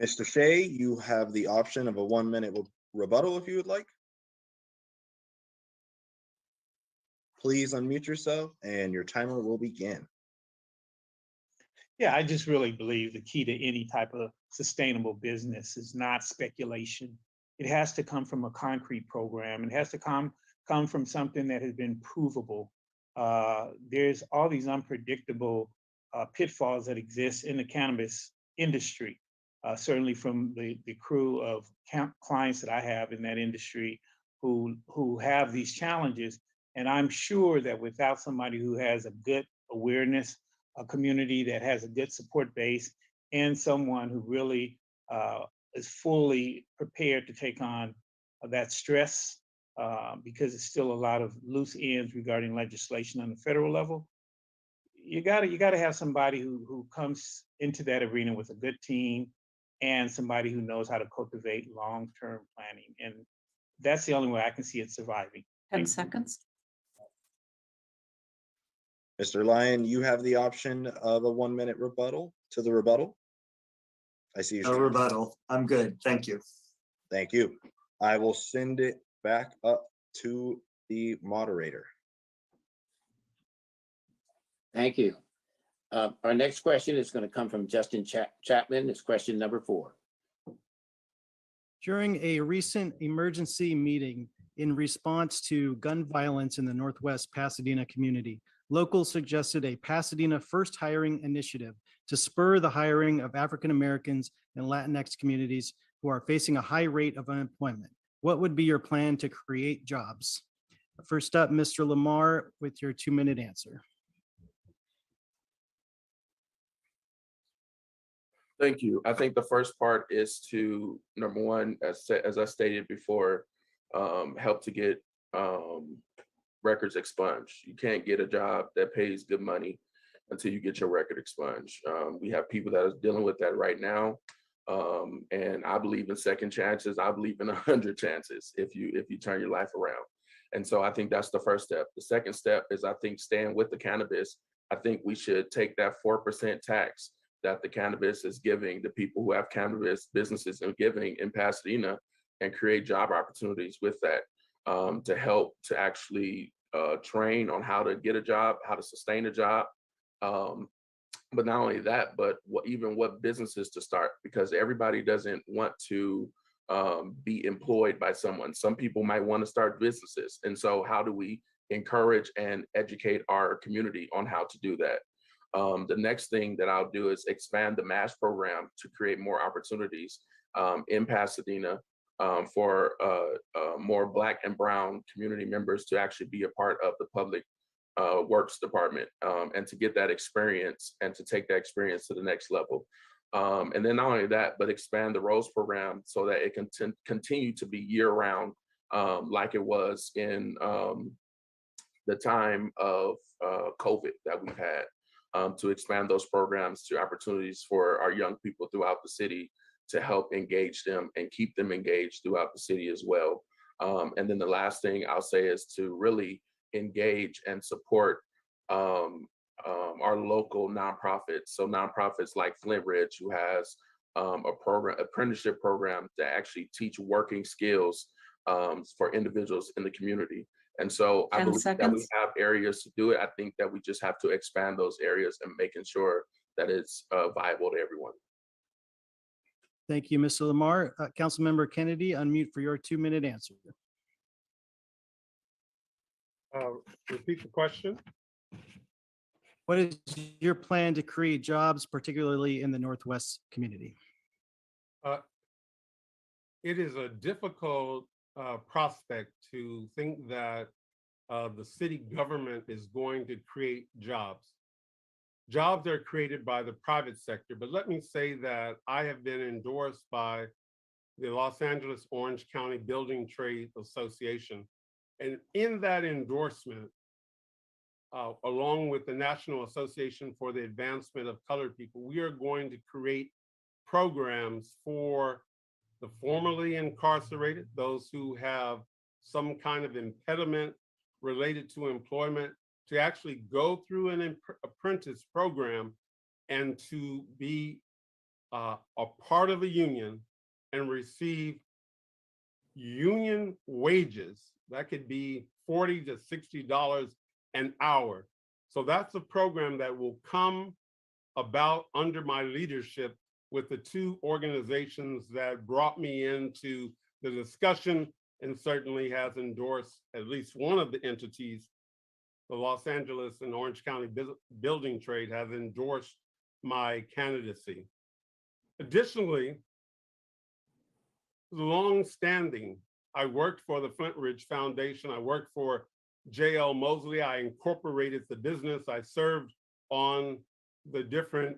Speaker 11: Mr. Shea, you have the option of a 1-minute rebuttal if you would like. Please unmute yourself and your timer will begin.
Speaker 1: Yeah, I just really believe the key to any type of sustainable business is not speculation. It has to come from a concrete program. It has to come from something that has been provable. There's all these unpredictable pitfalls that exist in the cannabis industry. Certainly from the crew of clients that I have in that industry who have these challenges. And I'm sure that without somebody who has a good awareness, a community that has a good support base, and someone who really is fully prepared to take on that stress, because it's still a lot of loose ends regarding legislation on the federal level, you gotta have somebody who comes into that arena with a good team and somebody who knows how to cultivate long-term planning. And that's the only way I can see it surviving.
Speaker 7: 10 seconds.
Speaker 11: Mr. Lyon, you have the option of a 1-minute rebuttal to the rebuttal. I see you.
Speaker 8: No rebuttal. I'm good. Thank you.
Speaker 11: Thank you. I will send it back up to the moderator.
Speaker 3: Thank you. Our next question is going to come from Justin Chapman. It's question number 4.
Speaker 10: During a recent emergency meeting in response to gun violence in the Northwest Pasadena community, locals suggested a Pasadena First Hiring Initiative to spur the hiring of African Americans and Latinx communities who are facing a high rate of unemployment. What would be your plan to create jobs? First up, Mr. Lamar, with your 2-minute answer.
Speaker 6: Thank you. I think the first part is to, number one, as I stated before, help to get records expunged. You can't get a job that pays good money until you get your record expunged. We have people that are dealing with that right now. And I believe in second chances. I believe in 100 chances if you turn your life around. And so I think that's the first step. The second step is, I think, staying with the cannabis. I think we should take that 4% tax that the cannabis is giving the people who have cannabis businesses and giving in Pasadena and create job opportunities with that, to help to actually train on how to get a job, how to sustain a job. But not only that, but what businesses to start, because everybody doesn't want to be employed by someone. Some people might want to start businesses. And so how do we encourage and educate our community on how to do that. The next thing that I'll do is expand the MASH program to create more opportunities in Pasadena for more Black and Brown community members to actually be a part of the public works department and to get that experience and to take that experience to the next level. And then not only that, but expand the Rose program so that it can continue to be year round like it was in the time of COVID that we've had. To expand those programs to opportunities for our young people throughout the city to help engage them and keep them engaged throughout the city as well. And then the last thing I'll say is to really engage and support our local nonprofits. So nonprofits like Flint Ridge, who has a program, apprenticeship program that actually teach working skills for individuals in the community. And so I
Speaker 7: 10
Speaker 6: believe that we
Speaker 7: seconds.
Speaker 6: have areas to do it. I think that we just have to expand those areas and making sure that it's viable to everyone.
Speaker 10: Thank you, Mr. Lamar. Councilmember Kennedy, unmute for your 2-minute answer.
Speaker 5: Repeat the question.
Speaker 10: What is your plan to create jobs, particularly in the Northwest community?
Speaker 5: It is a difficult prospect to think that the city government is going to create jobs. Jobs are created by the private sector, but let me say that I have been endorsed by the Los Angeles Orange County Building Trade Association. And in that endorsement, along with the National Association for the Advancement of Colored People, we are going to create programs for the formerly incarcerated, those who have some kind of impediment related to employment, to actually go through an apprentice program and to be a part of a union and receive union wages. That could be $40 to $60 an hour. So that's a program that will come about under my leadership with the two organizations that brought me into the discussion and certainly has endorsed at least one of the entities. The Los Angeles and Orange County Building Trade has endorsed my candidacy. Additionally, long-standing, I worked for the Flint Ridge Foundation. I worked for J.L. Mosley. I incorporated the business. I served on the different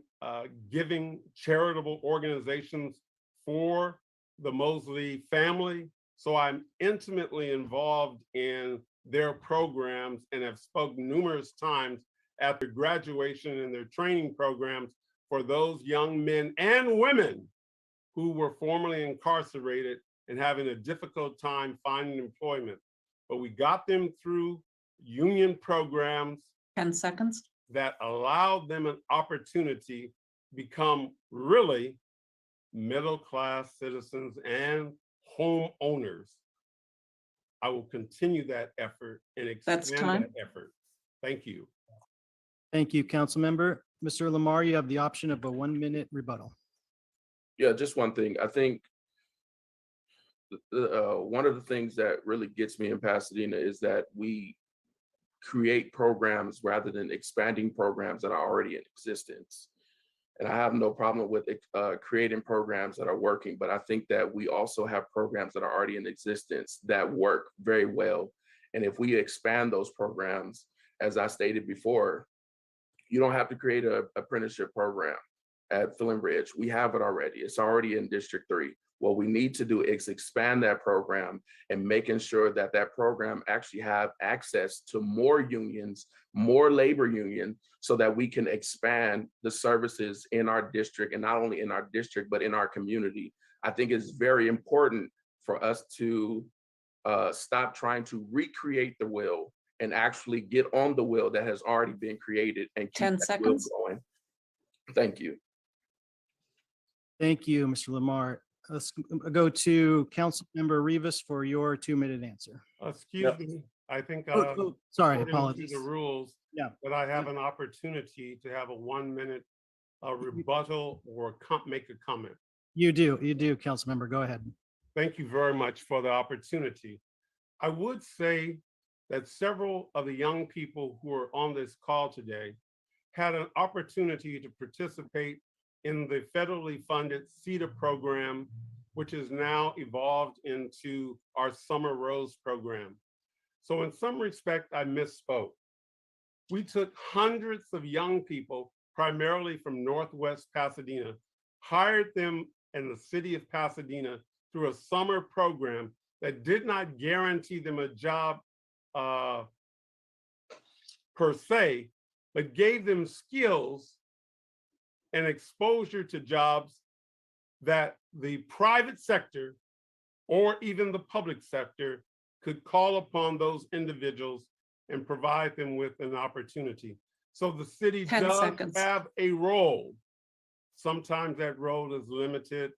Speaker 5: giving charitable organizations for the Mosley family. So I'm intimately involved in their programs and have spoken numerous times at the graduation and their training programs for those young men and women who were formerly incarcerated and having a difficult time finding employment. But we got them through union programs
Speaker 7: 10 seconds.
Speaker 5: that allowed them an opportunity to become really middle-class citizens and homeowners. I will continue that effort and expand that effort. Thank you.
Speaker 10: Thank you, Councilmember. Mr. Lamar, you have the option of a 1-minute rebuttal.
Speaker 6: Yeah, just one thing. I think one of the things that really gets me in Pasadena is that we create programs rather than expanding programs that are already in existence. And I have no problem with creating programs that are working, but I think that we also have programs that are already in existence that work very well. And if we expand those programs, as I stated before, you don't have to create an apprenticeship program at Flint Ridge. We have it already. It's already in District 3. What we need to do is expand that program and making sure that that program actually have access to more unions, more labor union, so that we can expand the services in our district, and not only in our district, but in our community. I think it's very important for us to stop trying to recreate the wheel and actually get on the wheel that has already been created and keep
Speaker 7: 10
Speaker 6: that wheel
Speaker 7: seconds.
Speaker 6: going. Thank you.
Speaker 10: Thank you, Mr. Lamar. Let's go to Councilmember Rivas for your 2-minute answer.
Speaker 5: Excuse me, I think
Speaker 10: Sorry,
Speaker 5: according to
Speaker 10: apologies.
Speaker 5: the rules,
Speaker 10: Yeah.
Speaker 5: that I have an opportunity to have a 1-minute rebuttal or make a comment.
Speaker 10: You do, Councilmember. Go ahead.
Speaker 5: Thank you very much for the opportunity. I would say that several of the young people who are on this call today had an opportunity to participate in the federally funded CETA program, which has now evolved into our Summer Rose program. So in some respect, I misspoke. We took hundreds of young people, primarily from Northwest Pasadena, hired them in the city of Pasadena through a summer program that did not guarantee them a job per se, but gave them skills and exposure to jobs that the private sector or even the public sector could call upon those individuals and provide them with an opportunity. So the city
Speaker 7: 10
Speaker 5: does
Speaker 7: seconds.
Speaker 5: have a role. Sometimes that role is limited,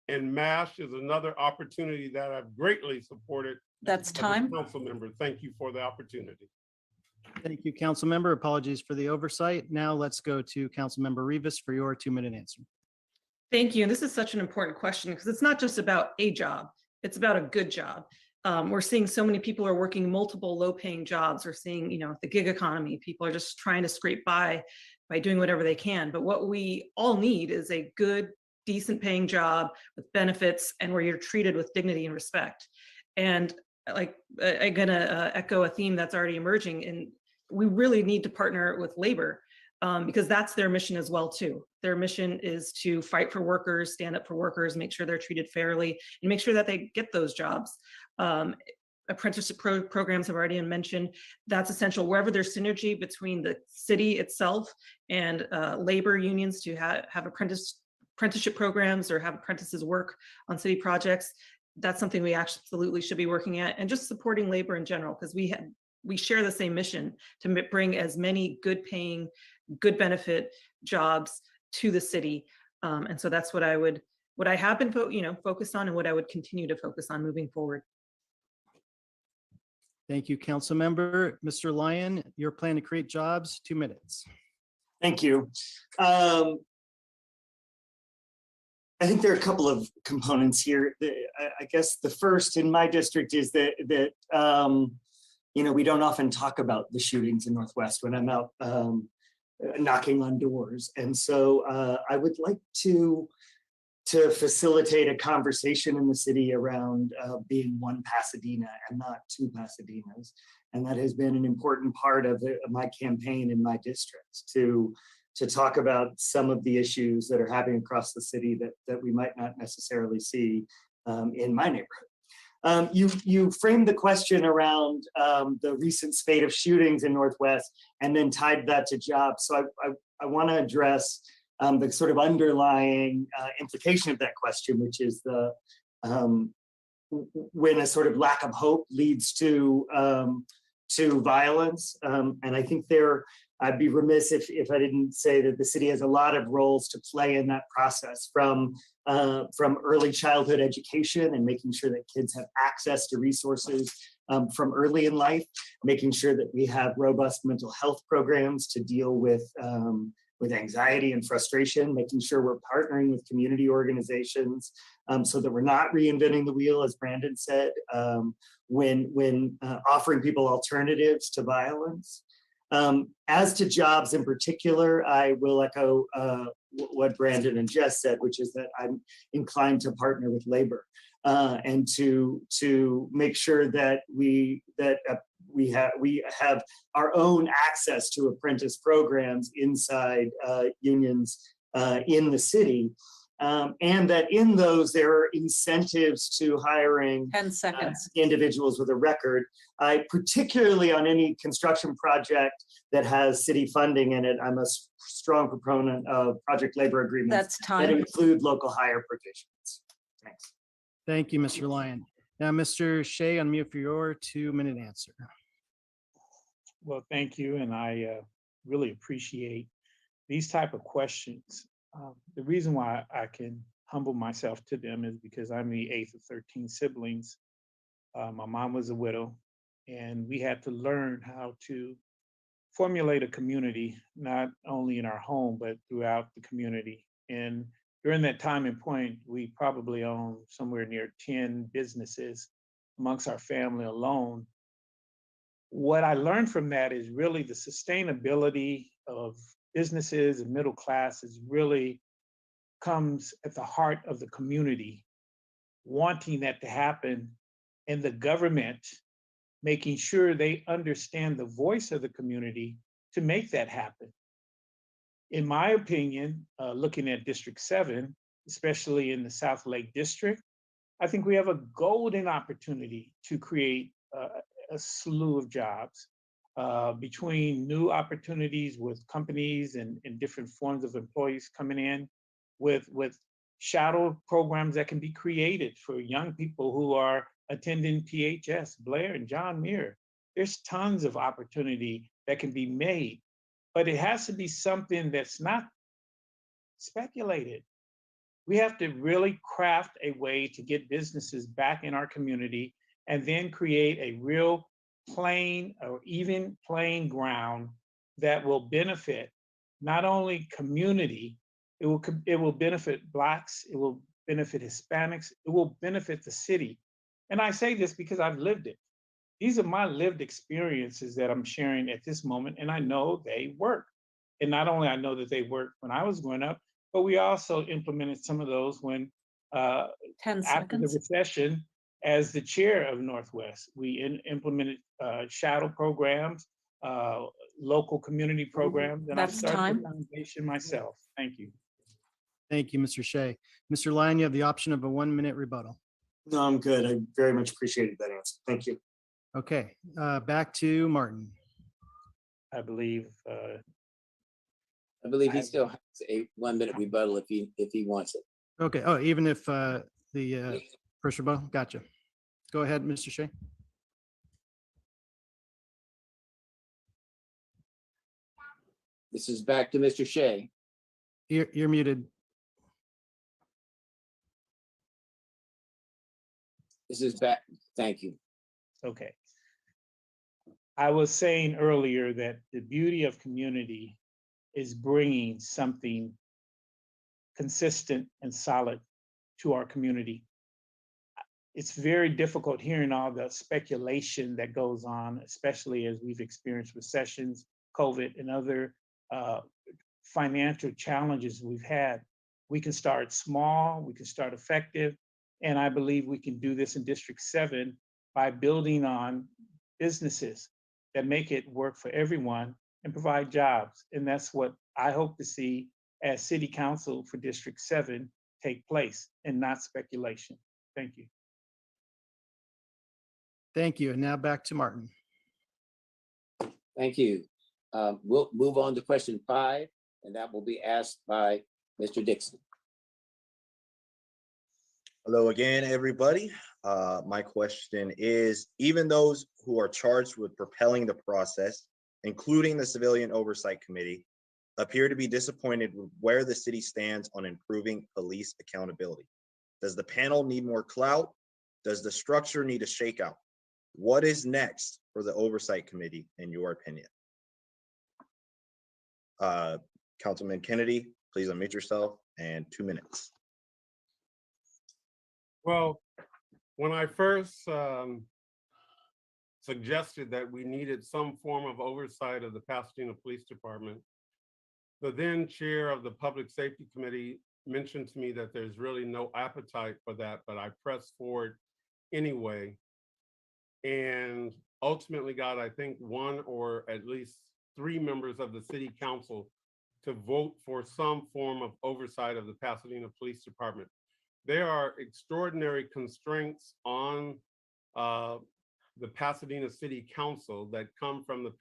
Speaker 5: and MASH is another opportunity that I've greatly supported.
Speaker 7: That's
Speaker 5: as a
Speaker 7: time.
Speaker 5: council member. Thank you for the opportunity.
Speaker 10: Thank you, council member. Apologies for the oversight. Now let's go to council member Rivas for your 2-minute answer.
Speaker 9: Thank you. And this is such an important question because it's not just about a job, it's about a good job. We're seeing so many people are working multiple low-paying jobs. We're seeing, the gig economy. People are just trying to scrape by doing whatever they can. But what we all need is a good, decent paying job with benefits and where you're treated with dignity and respect. And I'm gonna echo a theme that's already emerging, and we really need to partner with labor because that's their mission as well too. Their mission is to fight for workers, stand up for workers, make sure they're treated fairly, and make sure that they get those jobs. Apprenticeship programs have already been mentioned. That's essential wherever there's synergy between the city itself and labor unions to have apprenticeship programs or have apprentices work on city projects. That's something we absolutely should be working at, and just supporting labor in general, because we share the same mission to bring as many good paying, good benefit jobs to the city. And so that's what I have been focused on and what I would continue to focus on moving forward.
Speaker 10: Thank you, council member. Mr. Lyon, your plan to create jobs, 2 minutes.
Speaker 8: Thank you. I think there are a couple of components here. I guess the first in my district is that we don't often talk about the shootings in Northwest when I'm out knocking on doors. And so I would like to facilitate a conversation in the city around being one Pasadena and not two Pasadenas. And that has been an important part of my campaign in my district to talk about some of the issues that are happening across the city that we might not necessarily see in my neighborhood. You framed the question around the recent spate of shootings in Northwest and then tied that to jobs. So I want to address the sort of underlying implication of that question, which is when a sort of lack of hope leads to violence. And I think I'd be remiss if I didn't say that the city has a lot of roles to play in that process, from early childhood education and making sure that kids have access to resources from early in life, making sure that we have robust mental health programs to deal with anxiety and frustration, making sure we're partnering with community organizations so that we're not reinventing the wheel, as Brandon said, when offering people alternatives to violence. As to jobs in particular, I will echo what Brandon and Jess said, which is that I'm inclined to partner with labor and to make sure that we have our own access to apprentice programs inside unions in the city, and that in those there are incentives to hiring
Speaker 7: 10 seconds.
Speaker 8: individuals with a record. Particularly on any construction project that has city funding in it, I'm a strong proponent of project labor agreements
Speaker 7: That's time.
Speaker 8: that include local hire provisions. Thanks.
Speaker 10: Thank you, Mr. Lyon. Now, Mr. Shea, unmute for your 2-minute answer.
Speaker 1: Well, thank you, and I really appreciate these type of questions. The reason why I can humble myself to them is because I'm the 8th of 13 siblings. My mom was a widow, and we had to learn how to formulate a community, not only in our home, but throughout the community. And during that time and point, we probably owned somewhere near 10 businesses amongst our family alone. what I learned from that is really the sustainability of businesses and middle class is really comes at the heart of the community, wanting that to happen, and the government making sure they understand the voice of the community to make that happen. In my opinion, looking at District 7, especially in the South Lake District, I think we have a golden opportunity to create a slew of jobs between new opportunities with companies and different forms of employees coming in, with shadow programs that can be created for young people who are attending PHS, Blair and John Muir. There's tons of opportunity that can be made, but it has to be something that's not speculated. We have to really craft a way to get businesses back in our community and then create a real plain or even playing ground that will benefit not only community, it will benefit Blacks, it will benefit Hispanics, it will benefit the city. And I say this because I've lived it. These are my lived experiences that I'm sharing at this moment, and I know they work. And not only I know that they worked when I was growing up, but we also implemented some of those when
Speaker 7: 10
Speaker 1: after the
Speaker 7: seconds.
Speaker 1: recession, as the chair of Northwest, we implemented shadow programs, local community programs, and I
Speaker 7: That's
Speaker 1: started
Speaker 7: time.
Speaker 1: the foundation myself. Thank you.
Speaker 10: Thank you, Mr. Shea. Mr. Lyon, you have the option of a 1-minute rebuttal.
Speaker 8: No, I'm good. I very much appreciated that answer. Thank you.
Speaker 10: Okay, back to Martin.
Speaker 1: I believe
Speaker 3: he still has a 1-minute rebuttal if he wants it.
Speaker 10: Okay, oh, even if the first rebuttal, gotcha. Go ahead, Mr. Shea.
Speaker 3: This is back to Mr. Shea.
Speaker 10: You're muted.
Speaker 3: This is back. Thank you.
Speaker 1: okay. I was saying earlier that the beauty of community is bringing something consistent and solid to our community. It's very difficult hearing all the speculation that goes on, especially as we've experienced recessions, COVID, and other financial challenges we've had. We can start small, we can start effective, and I believe we can do this in District 7 by building on businesses that make it work for everyone and provide jobs. And that's what I hope to see as City Council for District 7 take place, and not speculation. Thank you.
Speaker 10: Thank you. And now back to Martin.
Speaker 3: Thank you. We'll move on to question 5, and that will be asked by Mr. Dixon.
Speaker 11: Hello again, everybody. My question is, even those who are charged with propelling the process, including the Civilian Oversight Committee, appear to be disappointed with where the city stands on improving police accountability. Does the panel need more clout? Does the structure need a shakeout? What is next for the Oversight Committee, in your opinion? Councilman Kennedy, please unmute yourself, and 2 minutes.
Speaker 5: Well, when I first suggested that we needed some form of oversight of the Pasadena Police Department, the then chair of the Public Safety Committee mentioned to me that there's really no appetite for that, but I pressed forward anyway. And ultimately got, I think, 1 or at least 3 members of the City Council to vote for some form of oversight of the Pasadena Police Department. There are extraordinary constraints on the Pasadena City Council that come from the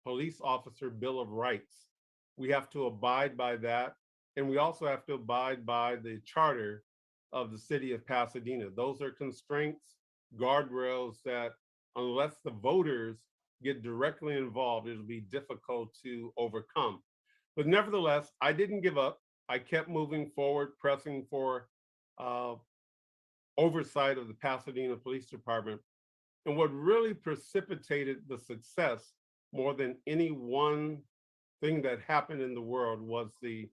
Speaker 5: Police Officer Bill of Rights. We have to abide by that. And we also have to abide by the charter of the city of Pasadena. Those are constraints, guardrails that unless the voters get directly involved, it'll be difficult to overcome. But nevertheless, I didn't give up. I kept moving forward, pressing for oversight of the Pasadena Police Department. And what really precipitated the success more than any one thing that happened in the world was the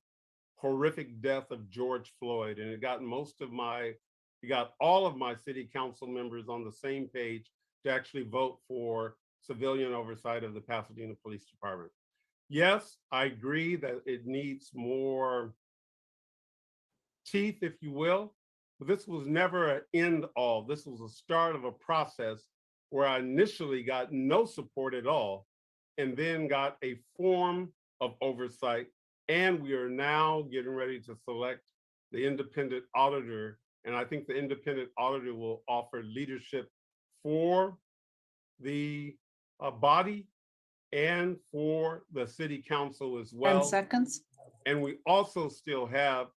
Speaker 5: horrific death of George Floyd. And it got all of my city council members on the same page to actually vote for civilian oversight of the Pasadena Police Department. Yes, I agree that it needs more teeth, if you will, but this was never an end all. This was a start of a process where I initially got no support at all and then got a form of oversight. And we are now getting ready to select the independent auditor. And I think the independent auditor will offer leadership for the body and for the city council as
Speaker 7: 10
Speaker 5: well.
Speaker 7: seconds.
Speaker 5: And we also still have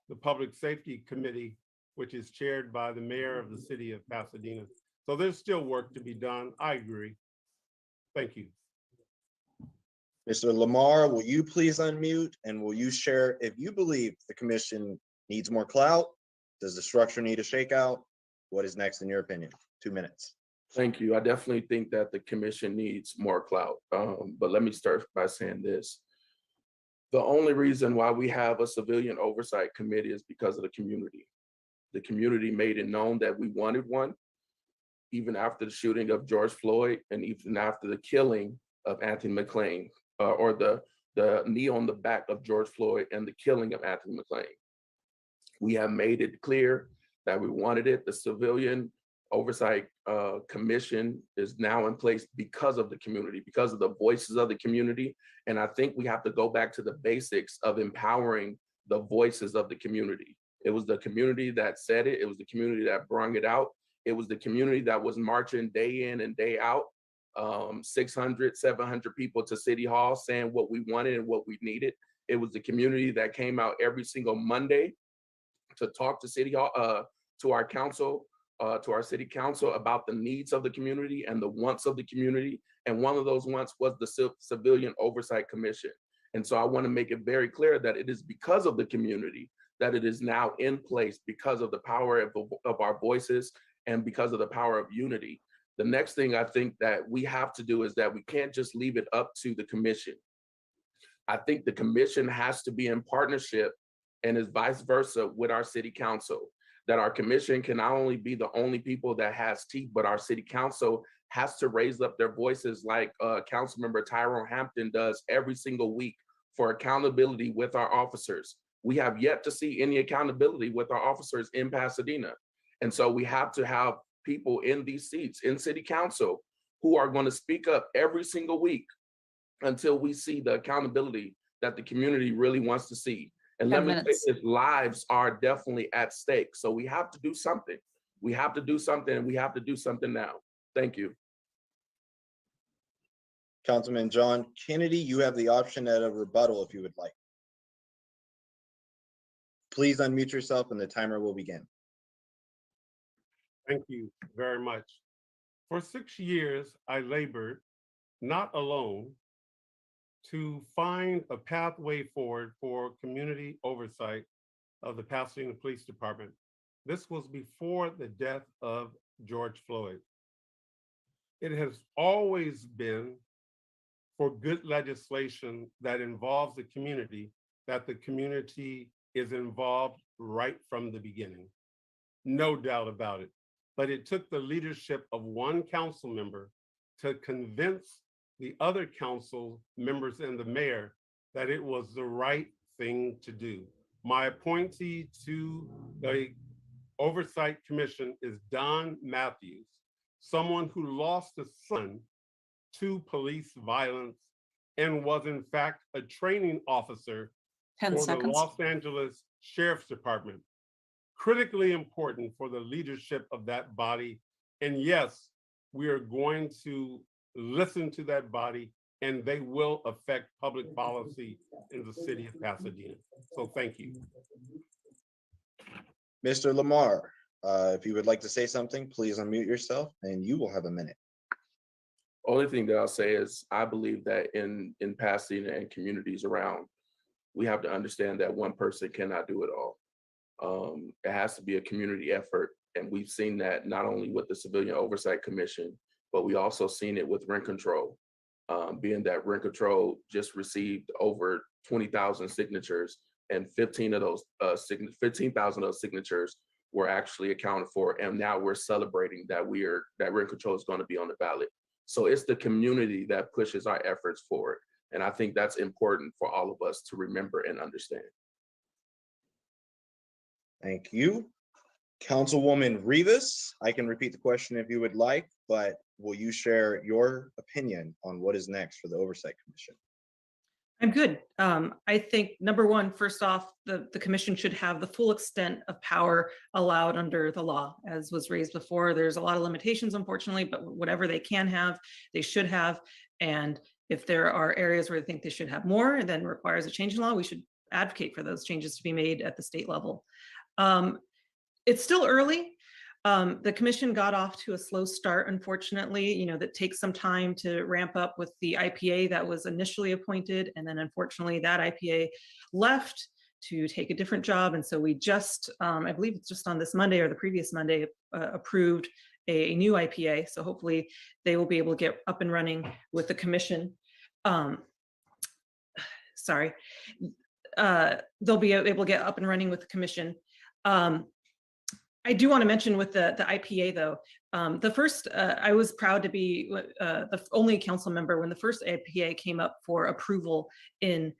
Speaker 5: the Public Safety Committee, which is chaired by the mayor of the city of Pasadena. So there's still work to be done. I agree. Thank you.
Speaker 11: Mr. Lamar, will you please unmute and will you share if you believe the commission needs more clout? Does the structure need a shakeout? What is next in your opinion? 2 minutes.
Speaker 6: Thank you. I definitely think that the commission needs more clout. But let me start by saying this. The only reason why we have a civilian oversight committee is because of the community. The community made it known that we wanted one, even after the shooting of George Floyd and even after the killing of Anthony McClain, or the knee on the back of George Floyd and the killing of Anthony McClain. We have made it clear that we wanted it. The Civilian Oversight Commission is now in place because of the community, because of the voices of the community. And I think we have to go back to the basics of empowering the voices of the community. It was the community that said it. It was the community that brought it out. It was the community that was marching day in and day out, 600, 700 people to City Hall saying what we wanted and what we needed. It was the community that came out every single Monday to talk to City Hall, to our council, to our city council about the needs of the community and the wants of the community. And one of those wants was the Civilian Oversight Commission. And so I want to make it very clear that it is because of the community that it is now in place, because of the power of our voices and because of the power of unity. The next thing I think that we have to do is that we can't just leave it up to the commission. I think the commission has to be in partnership and is vice versa with our city council. That our commission can not only be the only people that has teeth, but our city council has to raise up their voices like Councilmember Tyrone Hampton does every single week for accountability with our officers. We have yet to see any accountability with our officers in Pasadena. And so we have to have people in these seats in city council who are going to speak up every single week until we see the accountability that the community really wants to see. And let me say this, lives are definitely at stake. So we have to do something. We have to do something, and we have to do something now. Thank you.
Speaker 11: Councilman John Kennedy, you have the option at a rebuttal if you would like. Please unmute yourself and the timer will begin.
Speaker 5: Thank you very much. For 6 years, I labored, not alone, to find a pathway forward for community oversight of the Pasadena Police Department. This was before the death of George Floyd. It has always been for good legislation that involves the community, that the community is involved right from the beginning. No doubt about it. But it took the leadership of one council member to convince the other council members and the mayor that it was the right thing to do. My appointee to the Oversight Commission is Don Matthews, someone who lost a son to police violence and was in fact a training officer
Speaker 7: 10
Speaker 5: for
Speaker 7: seconds.
Speaker 5: the Los Angeles Sheriff's Department. Critically important for the leadership of that body. And yes, we are going to listen to that body and they will affect public policy in the city of Pasadena. So thank you.
Speaker 11: Mr. Lamar, if you would like to say something, please unmute yourself and you will have a minute.
Speaker 6: Only thing that I'll say is I believe that in Pasadena and communities around, we have to understand that one person cannot do it all. It has to be a community effort. And we've seen that not only with the Civilian Oversight Commission, but we also seen it with rent control, being that rent control just received over 20,000 signatures and 15,000 of those signatures were actually accounted for. And now we're celebrating that rent control is going to be on the ballot. So it's the community that pushes our efforts forward. And I think that's important for all of us to remember and understand.
Speaker 11: Thank you. Councilwoman Rivas, I can repeat the question if you would like, but will you share your opinion on what is next for the Oversight Commission?
Speaker 9: I'm good. I think number one, first off, the commission should have the full extent of power allowed under the law. As was raised before, there's a lot of limitations, unfortunately, but whatever they can have, they should have. And if there are areas where they think they should have more, then requires a change in law, we should advocate for those changes to be made at the state level. It's still early. The commission got off to a slow start, unfortunately. You know, that takes some time to ramp up with the IPA that was initially appointed. And then unfortunately that IPA left to take a different job. And so we just, I believe it's just on this Monday or the previous Monday, approved a new IPA. So hopefully they will be able to get up and running with the commission. Sorry. They'll be able to get up and running with the commission. I do want to mention with the IPA though, the first, I was proud to be the only council member when the first IPA came up for approval in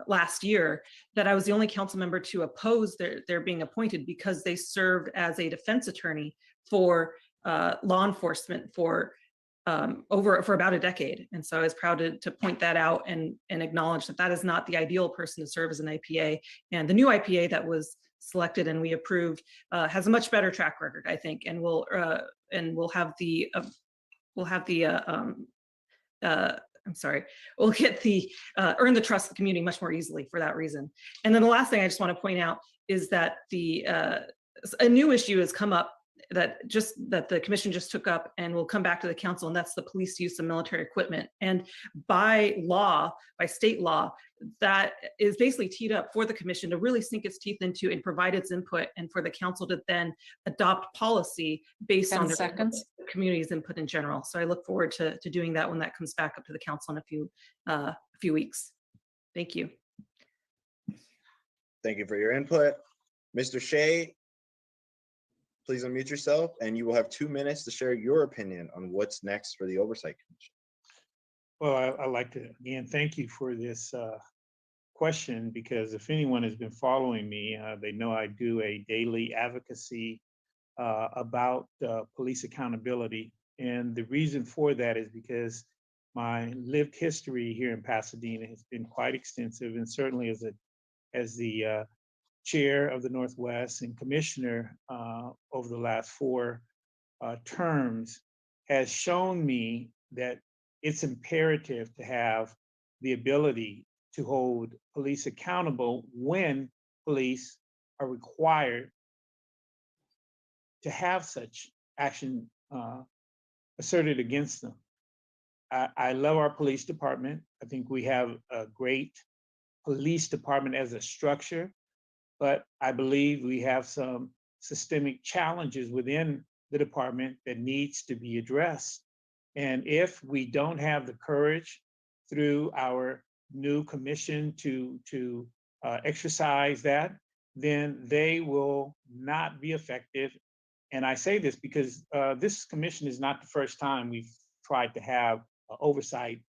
Speaker 9: last year, that I was the only council member to oppose their being appointed because they served as a defense attorney for law enforcement for about a decade. And so I was proud to point that out and acknowledge that that is not the ideal person to serve as an IPA. And the new IPA that was selected and we approved has a much better track record, I think, and we'll have the we'll get the earn the trust of the community much more easily for that reason. And then the last thing I just want to point out is that a new issue has come up that the commission just took up and will come back to the council, and that's the police use of military equipment. And by law, by state law, that is basically teed up for the commission to really sink its teeth into and provide its input, and for the council to then adopt policy based on the community's input in general. So I look forward to doing that when that comes back up to the council in a few weeks. Thank you.
Speaker 11: Thank you for your input. Mr. Shea, please unmute yourself and you will have 2 minutes to share your opinion on what's next for the Oversight Commission.
Speaker 1: Well, I'd like to, again, thank you for this question, because if anyone has been following me, they know I do a daily advocacy about police accountability. And the reason for that is because my lived history here in Pasadena has been quite extensive, and certainly as the chair of the Northwest and commissioner over the last 4 terms has shown me that it's imperative to have the ability to hold police accountable when police are required to have such action asserted against them. I love our police department. I think we have a great police department as a structure, but I believe we have some systemic challenges within the department that needs to be addressed. And if we don't have the courage through our new commission to exercise that, then they will not be effective. And I say this because this commission is not the first time we've tried to have an oversight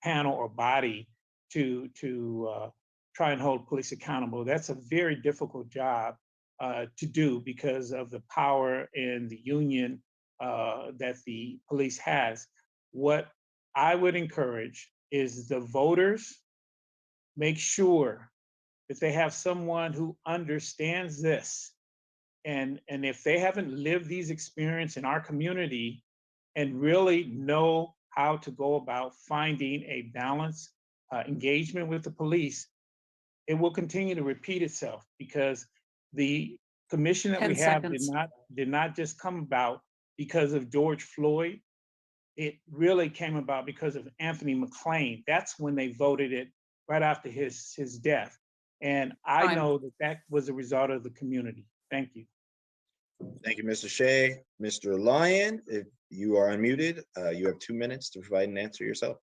Speaker 1: panel or body to try and hold police accountable. That's a very difficult job to do because of the power and the union that the police has. What I would encourage is the voters make sure that they have someone who understands this. And if they haven't lived these experiences in our community and really know how to go about finding a balanced engagement with the police, it will continue to repeat itself, because the commission that we have did not just come about because of George Floyd. It really came about because of Anthony McClain. That's when they voted it, right after his death. And I know that was a result of the community. Thank you.
Speaker 11: Thank you, Mr. Shea. Mr. Lyon, if you are unmuted, you have 2 minutes to provide an answer yourself.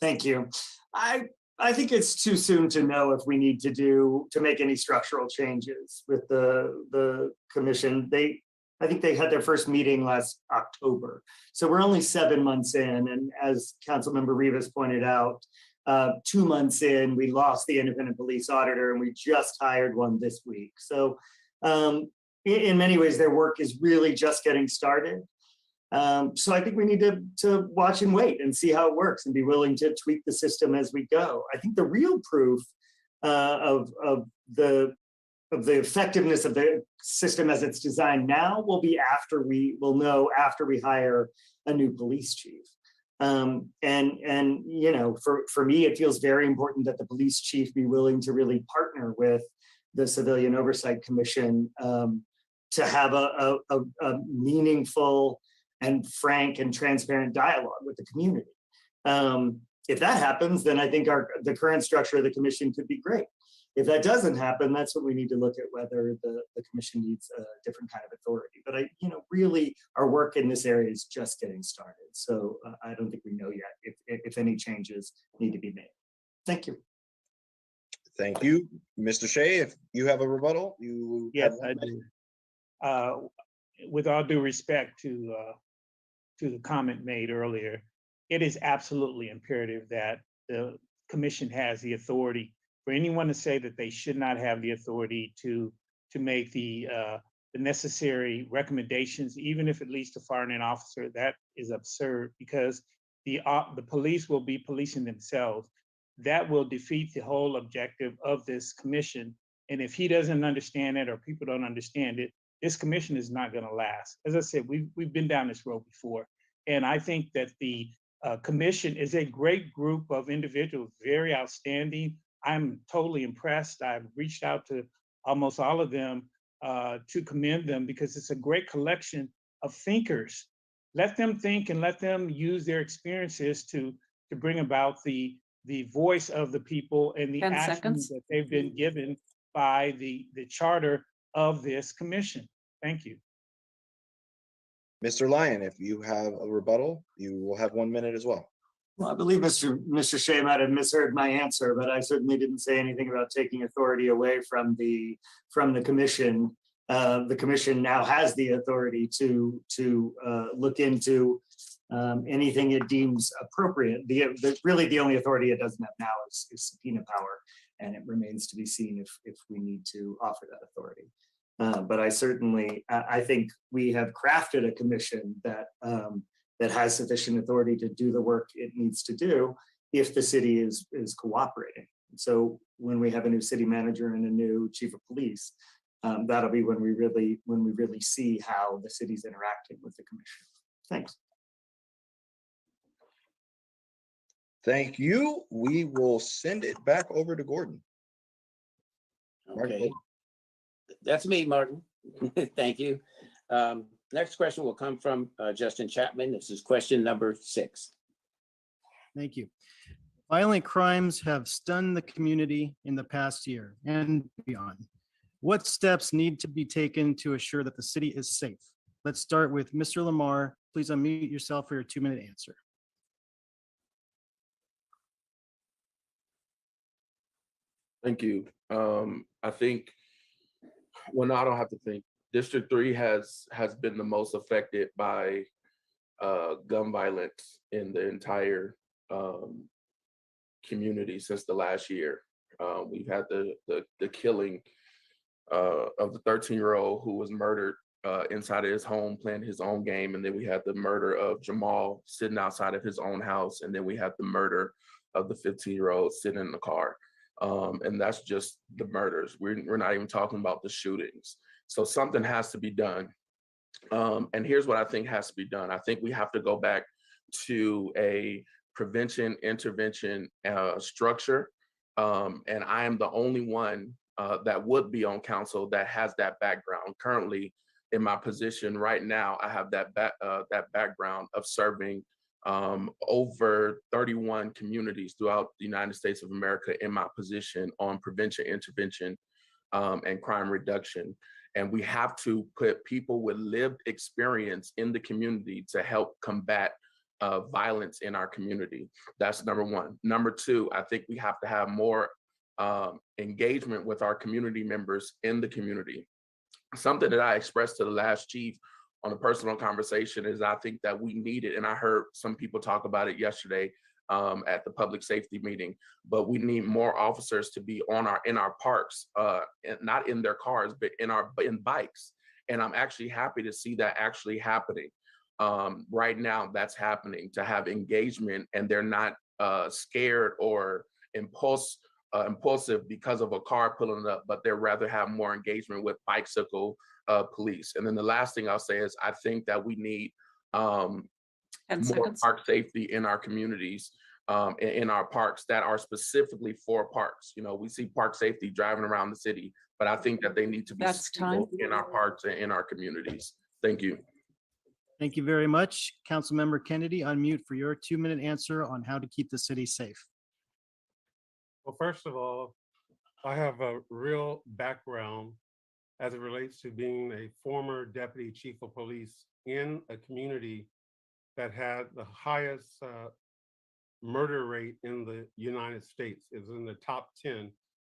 Speaker 8: Thank you. I think it's too soon to know if we need to make any structural changes with the commission. I think they had their first meeting last October. So we're only 7 months in. And as Councilmember Rivas pointed out, 2 months in, we lost the independent police auditor and we just hired one this week. So in many ways, their work is really just getting started. So I think we need to watch and wait and see how it works and be willing to tweak the system as we go. I think the real proof of the effectiveness of the system as it's designed now will be we'll know after we hire a new police chief. And you know, for me, it feels very important that the police chief be willing to really partner with the Civilian Oversight Commission to have a meaningful and frank and transparent dialogue with the community. If that happens, then I think the current structure of the commission could be great. If that doesn't happen, that's what we need to look at, whether the commission needs a different kind of authority. But really, our work in this area is just getting started. So I don't think we know yet if any changes need to be made. Thank you.
Speaker 11: Thank you. Mr. Shea, if you have a rebuttal, you
Speaker 1: Yes,
Speaker 11: have
Speaker 1: I do. With all due respect to the comment made earlier, it is absolutely imperative that the commission has the authority. For anyone to say that they should not have the authority to make the necessary recommendations, even if it leads to firing an officer, that is absurd, because the police will be policing themselves. That will defeat the whole objective of this commission. And if he doesn't understand it or people don't understand it, this commission is not going to last. As I said, we've been down this road before. And I think that the commission is a great group of individuals, very outstanding. I'm totally impressed. I've reached out to almost all of them to commend them, because it's a great collection of thinkers. Let them think and let them use their experiences to bring about the voice of the people and the
Speaker 7: 10
Speaker 1: actions
Speaker 7: seconds.
Speaker 1: that they've been given by the charter of this commission. Thank you.
Speaker 11: Mr. Lyon, if you have a rebuttal, you will have 1 minute as well.
Speaker 8: Well, I believe Mr. Shea might have misheard my answer, but I certainly didn't say anything about taking authority away from the commission. The commission now has the authority to look into anything it deems appropriate. Really, the only authority it doesn't have now is subpoena power, and it remains to be seen if we need to offer that authority. But I think we have crafted a commission that has sufficient authority to do the work it needs to do if the city is cooperating. So when we have a new city manager and a new chief of police, that'll be when we really see how the city's interacting with the commission. Thanks.
Speaker 11: Thank you. We will send it back over to Gordon.
Speaker 3: Okay. That's me, Martin. Thank you. Next question will come from Justin Chapman. This is question number 6.
Speaker 10: Thank you. Violent crimes have stunned the community in the past year and beyond. What steps need to be taken to assure that the city is safe? Let's start with Mr. Lamar. Please unmute yourself for your 2-minute answer.
Speaker 6: Thank you. I think, well, no, I don't have to think. District 3 has been the most affected by gun violence in the entire community since the last year. We've had the killing of the 13-year-old who was murdered inside of his home playing his own game, and then we had the murder of Jamal sitting outside of his own house, and then we had the murder of the 15-year-old sitting in the car. And that's just the murders. We're not even talking about the shootings. So something has to be done. And here's what I think has to be done. I think we have to go back to a prevention intervention structure. And I am the only one that would be on council that has that background. Currently, in my position right now, I have that background of serving over 31 communities throughout the United States of America in my position on prevention, intervention, and crime reduction. And we have to put people with lived experience in the community to help combat violence in our community. That's number one. Number two, I think we have to have more engagement with our community members in the community. something that I expressed to the last chief on a personal conversation is I think that we need it, and I heard some people talk about it yesterday at the public safety meeting, but we need more officers to be in our parks, and not in their cars, but in bikes. And I'm actually happy to see that actually happening. Right now, that's happening, to have engagement, and they're not scared or impulsive because of a car pulling up, but they'd rather have more engagement with bicycle police. And then the last thing I'll say is I think that we need
Speaker 7: 10
Speaker 6: more
Speaker 7: seconds.
Speaker 6: park safety in our communities, in our parks that are specifically for parks. You know, we see park safety driving around the city, but I think that they need to be
Speaker 7: That's time.
Speaker 6: in our parks and in our communities. Thank you.
Speaker 10: Thank you very much. Councilmember Kennedy, unmute for your 2-minute answer on how to keep the city safe.
Speaker 5: Well, first of all, I have a real background as it relates to being a former deputy chief of police in a community that had the highest murder rate in the United States. It was in the top 10,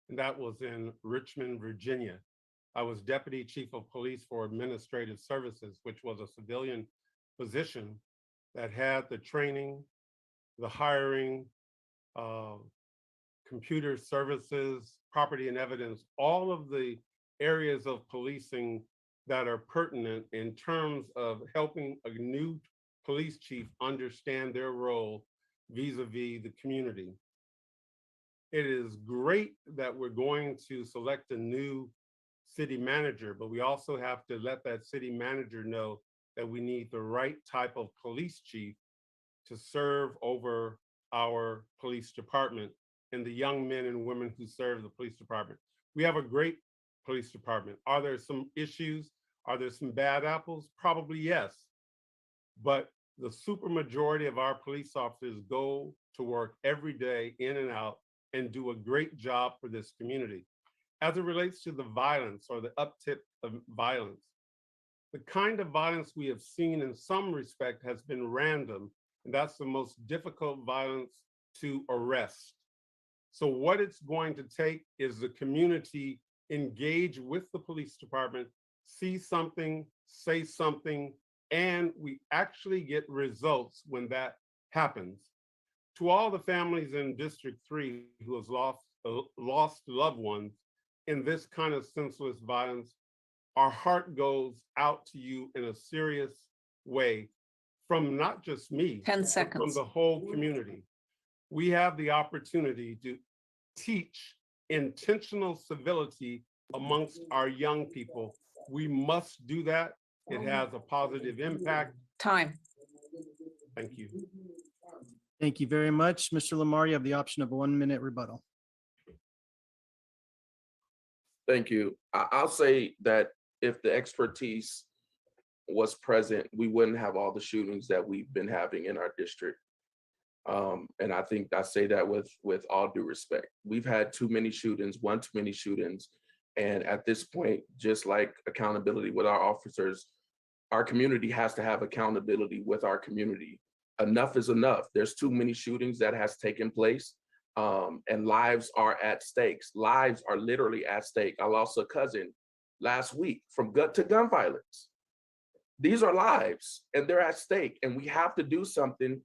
Speaker 5: and that was in Richmond, Virginia. I was deputy chief of police for administrative services, which was a civilian position that had the training, the hiring, computer services, property and evidence, all of the areas of policing that are pertinent in terms of helping a new police chief understand their role vis-a-vis the community. It is great that we're going to select a new city manager, but we also have to let that city manager know that we need the right type of police chief to serve over our police department and the young men and women who serve the police department. We have a great police department. Are there some issues? Are there some bad apples? Probably yes. But the supermajority of our police officers go to work every day in and out and do a great job for this community. As it relates to the violence or the uptick of violence, the kind of violence we have seen in some respect has been random, and that's the most difficult violence to arrest. So what it's going to take is the community engage with the police department, see something, say something, and we actually get results when that happens. To all the families in District 3 who has lost loved ones in this kind of senseless violence, our heart goes out to you in a serious way from not just me,
Speaker 7: 10
Speaker 5: but
Speaker 7: seconds.
Speaker 5: from the whole community. We have the opportunity to teach intentional civility amongst our young people. We must do that. It has a positive impact.
Speaker 7: Time.
Speaker 5: Thank you.
Speaker 10: Thank you very much. Mr. Lamar, you have the option of a 1-minute rebuttal.
Speaker 6: Thank you. I'll say that if the expertise was present, we wouldn't have all the shootings that we've been having in our district. And I think I say that with all due respect. We've had too many shootings, one too many shootings. And at this point, just like accountability with our officers, our community has to have accountability with our community. Enough is enough. There's too many shootings that has taken place, and lives are at stake. Lives are literally at stake. I lost a cousin last week from gun violence. These are lives and they're at stake, and we have to do something,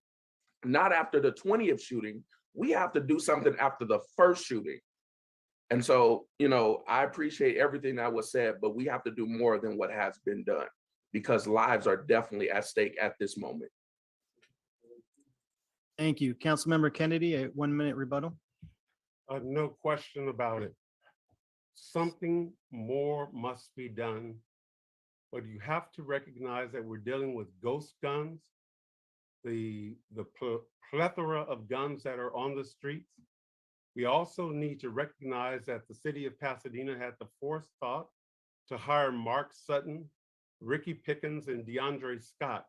Speaker 6: not after the 20th shooting. We have to do something after the first shooting. And so, you know, I appreciate everything that was said, but we have to do more than what has been done, because lives are definitely at stake at this moment.
Speaker 10: Thank you. Councilmember Kennedy, a 1-minute rebuttal.
Speaker 5: No question about it. Something more must be done, but you have to recognize that we're dealing with ghost guns, the plethora of guns that are on the streets. We also need to recognize that the city of Pasadena had the forethought to hire Mark Sutton, Ricky Pickens, and DeAndre Scott,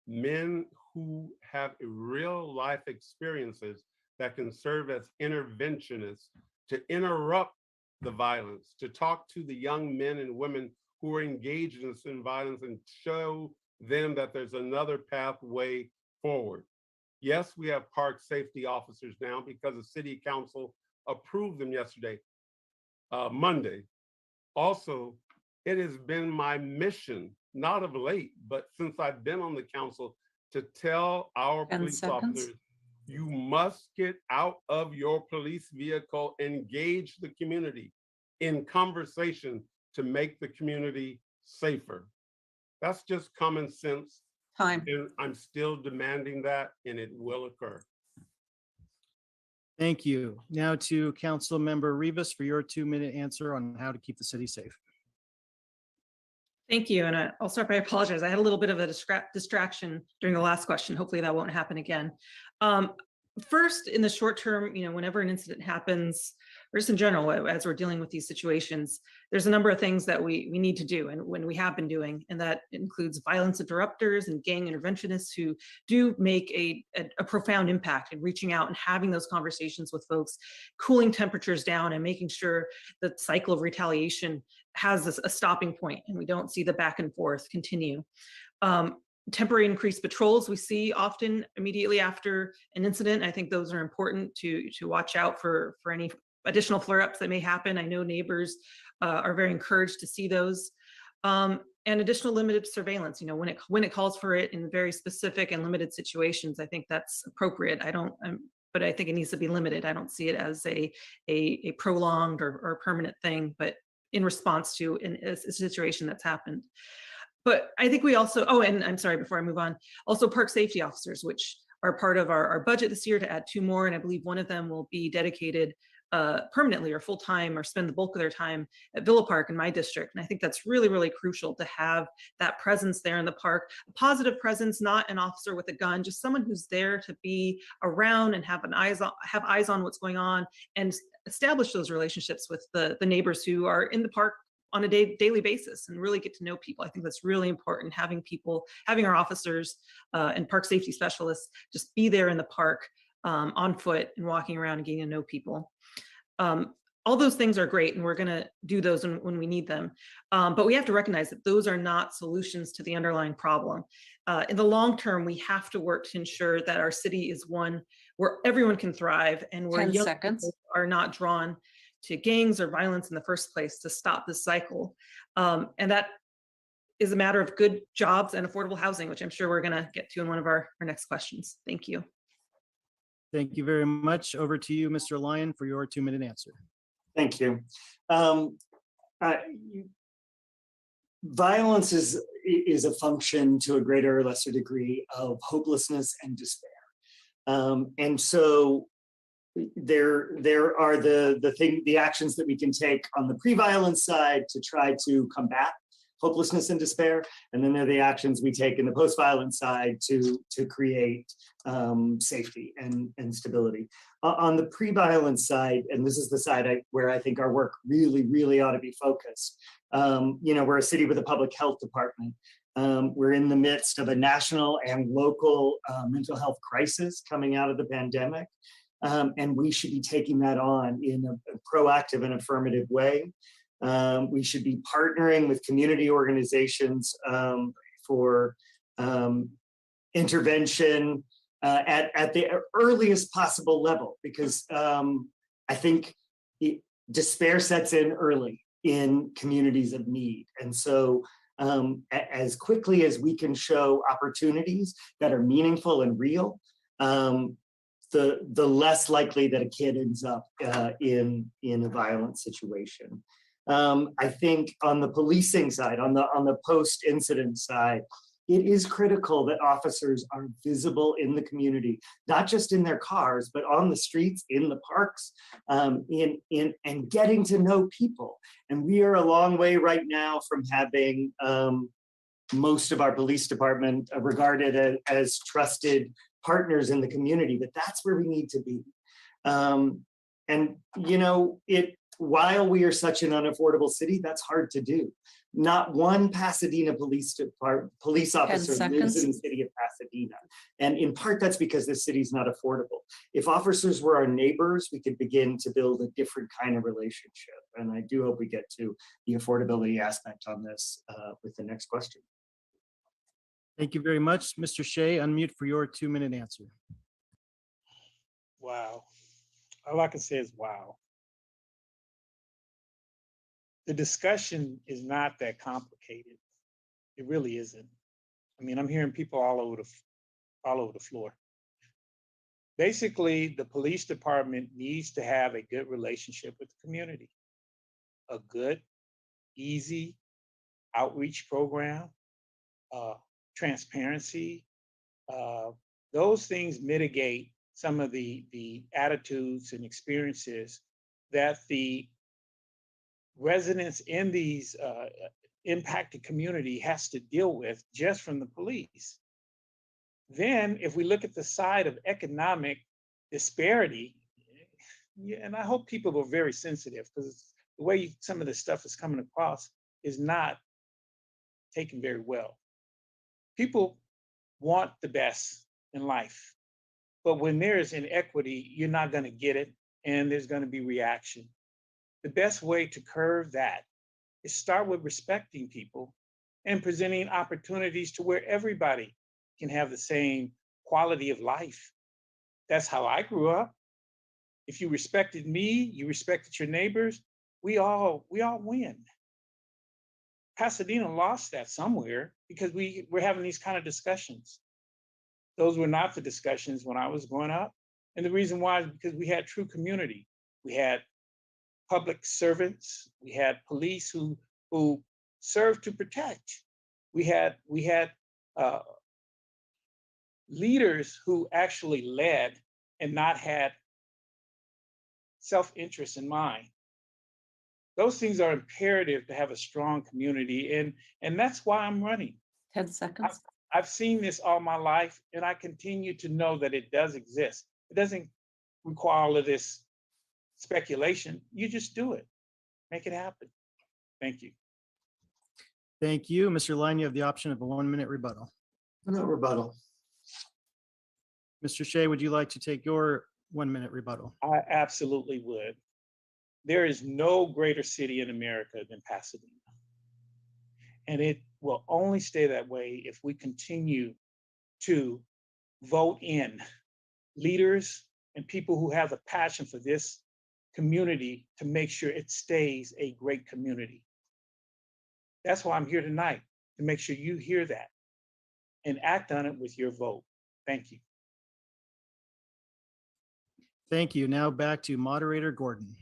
Speaker 5: men who have real life experiences that can serve as interventionists to interrupt the violence, to talk to the young men and women who are engaged in this violence and show them that there's another pathway forward. Yes, we have park safety officers now because the city council approved them yesterday, Monday. Also, It has been my mission, not of late, but since I've been on the council, to tell our
Speaker 7: 10
Speaker 5: police
Speaker 7: seconds.
Speaker 5: officers, you must get out of your police vehicle, engage the community in conversation to make the community safer. That's just common sense.
Speaker 7: Time.
Speaker 5: And I'm still demanding that, and it will occur.
Speaker 10: Thank you. Now to Council Member Rivas for your 2-minute answer on how to keep the city safe.
Speaker 9: Thank you. And I'll start by apologize. I had a little bit of a distraction during the last question. Hopefully that won't happen again. First, in the short term, whenever an incident happens, or just in general, as we're dealing with these situations, there's a number of things that we need to do, and when we have been doing, and that includes violence interrupters and gang interventionists who do make a profound impact in reaching out and having those conversations with folks, cooling temperatures down and making sure the cycle of retaliation has a stopping point and we don't see the back and forth continue. Temporary increased patrols we see often immediately after an incident. I think those are important to watch out for any additional flare-ups that may happen. I know neighbors are very encouraged to see those. And additional limited surveillance, when it calls for it in very specific and limited situations, I think that's appropriate. But I think it needs to be limited. I don't see it as a prolonged or permanent thing, but in response to a situation that's happened. But I think we also, and I'm sorry, before I move on, also park safety officers, which are part of our budget this year to add 2 more. And I believe one of them will be dedicated permanently or full-time or spend the bulk of their time at Villa Park in my district. And I think that's really, really crucial to have that presence there in the park, a positive presence, not an officer with a gun, just someone who's there to be around and have eyes on what's going on and establish those relationships with the neighbors who are in the park on a daily basis and really get to know people. I think that's really important, having our officers and park safety specialists just be there in the park on foot and walking around and getting to know people. All those things are great, and we're going to do those when we need them. But we have to recognize that those are not solutions to the underlying problem. In the long term, we have to work to ensure that our city is one where everyone can thrive and where
Speaker 7: 10
Speaker 9: young
Speaker 7: seconds.
Speaker 9: people are not drawn to gangs or violence in the first place to stop this cycle. And that is a matter of good jobs and affordable housing, which I'm sure we're going to get to in one of our next questions. Thank you.
Speaker 10: Thank you very much. Over to you, Mr. Lyon, for your 2-minute answer.
Speaker 8: Thank you. Violence is a function to a greater or lesser degree of hopelessness and despair. And so there are the actions that we can take on the pre-violence side to try to combat hopelessness and despair, and then there are the actions we take in the post-violence side to create safety and stability. On the pre-violence side, and this is the side where I think our work really ought to be focused. We're a city with a public health department. We're in the midst of a national and local mental health crisis coming out of the pandemic. And we should be taking that on in a proactive and affirmative way. We should be partnering with community organizations for intervention at the earliest possible level, because I think despair sets in early in communities of need. And so as quickly as we can show opportunities that are meaningful and real, the less likely that a kid ends up in a violent situation. I think on the policing side, on the post-incident side, it is critical that officers are visible in the community, not just in their cars, but on the streets, in the parks, and getting to know people. And we are a long way right now from having most of our police department regarded as trusted partners in the community, but that's where we need to be. While we are such an unaffordable city, that's hard to do. Not one Pasadena police officer lives in the city of Pasadena. And in part, that's because this city is not affordable. If officers were our neighbors, we could begin to build a different kind of relationship. And I do hope we get to the affordability aspect on this with the next question.
Speaker 10: Thank you very much. Mr. Shea, unmute for your 2-minute answer.
Speaker 1: Wow. All I can say is wow. the discussion is not that complicated. It really isn't. I mean, I'm hearing people all over the floor. Basically, the police department needs to have a good relationship with the community. A good, easy outreach program, transparency. Those things mitigate some of the attitudes and experiences that the residents in these impacted community has to deal with just from the police. Then if we look at the side of economic disparity, yeah, and I hope people are very sensitive, because the way some of this stuff is coming across is not taken very well. People want the best in life, but when there is inequity, you're not going to get it, and there's going to be reaction. The best way to curb that is start with respecting people and presenting opportunities to where everybody can have the same quality of life. That's how I grew up. If you respected me, you respected your neighbors, we all win. Pasadena lost that somewhere because we're having these kind of discussions. Those were not the discussions when I was growing up. And the reason why is because we had true community. We had public servants, we had police who served to protect. We had leaders who actually led and not had self-interest in mind. Those things are imperative to have a strong community, and that's why I'm running.
Speaker 7: 10 seconds.
Speaker 1: I've seen this all my life, and I continue to know that it does exist. It doesn't require all of this speculation. You just do it. Make it happen. Thank you.
Speaker 10: Thank you. Mr. Lyon, you have the option of a 1-minute rebuttal.
Speaker 8: No rebuttal.
Speaker 10: Mr. Shea, would you like to take your 1-minute rebuttal?
Speaker 1: I absolutely would. There is no greater city in America than Pasadena. And it will only stay that way if we continue to vote in leaders and people who have a passion for this community to make sure it stays a great community. That's why I'm here tonight, to make sure you hear that and act on it with your vote. Thank you.
Speaker 10: Thank you. Now back to Moderator Gordon.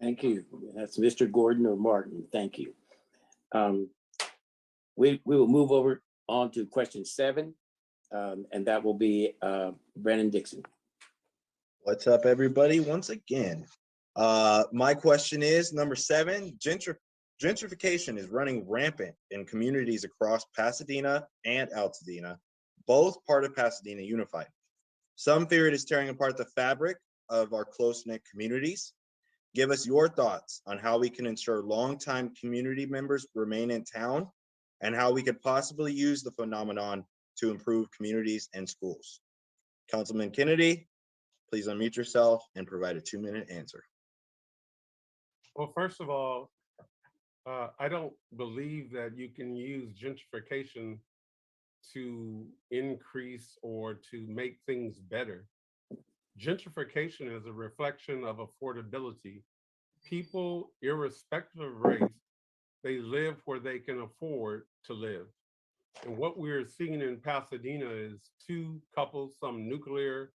Speaker 3: Thank you. That's Mr. Gordon or Martin. Thank you. We will move over on to question 7, and that will be Brennon Dixson.
Speaker 11: What's up, everybody? Once again, my question is number 7. Gentrification is running rampant in communities across Pasadena and Altadena, both part of Pasadena Unified. Some fear it is tearing apart the fabric of our close-knit communities. Give us your thoughts on how we can ensure longtime community members remain in town and how we could possibly use the phenomenon to improve communities and schools. Councilman Kennedy, please unmute yourself and provide a 2-minute answer.
Speaker 5: Well, first of all, I don't believe that you can use gentrification to increase or to make things better. Gentrification is a reflection of affordability. People, irrespective of race, they live where they can afford to live. And what we're seeing in Pasadena is 2 couples, some nuclear,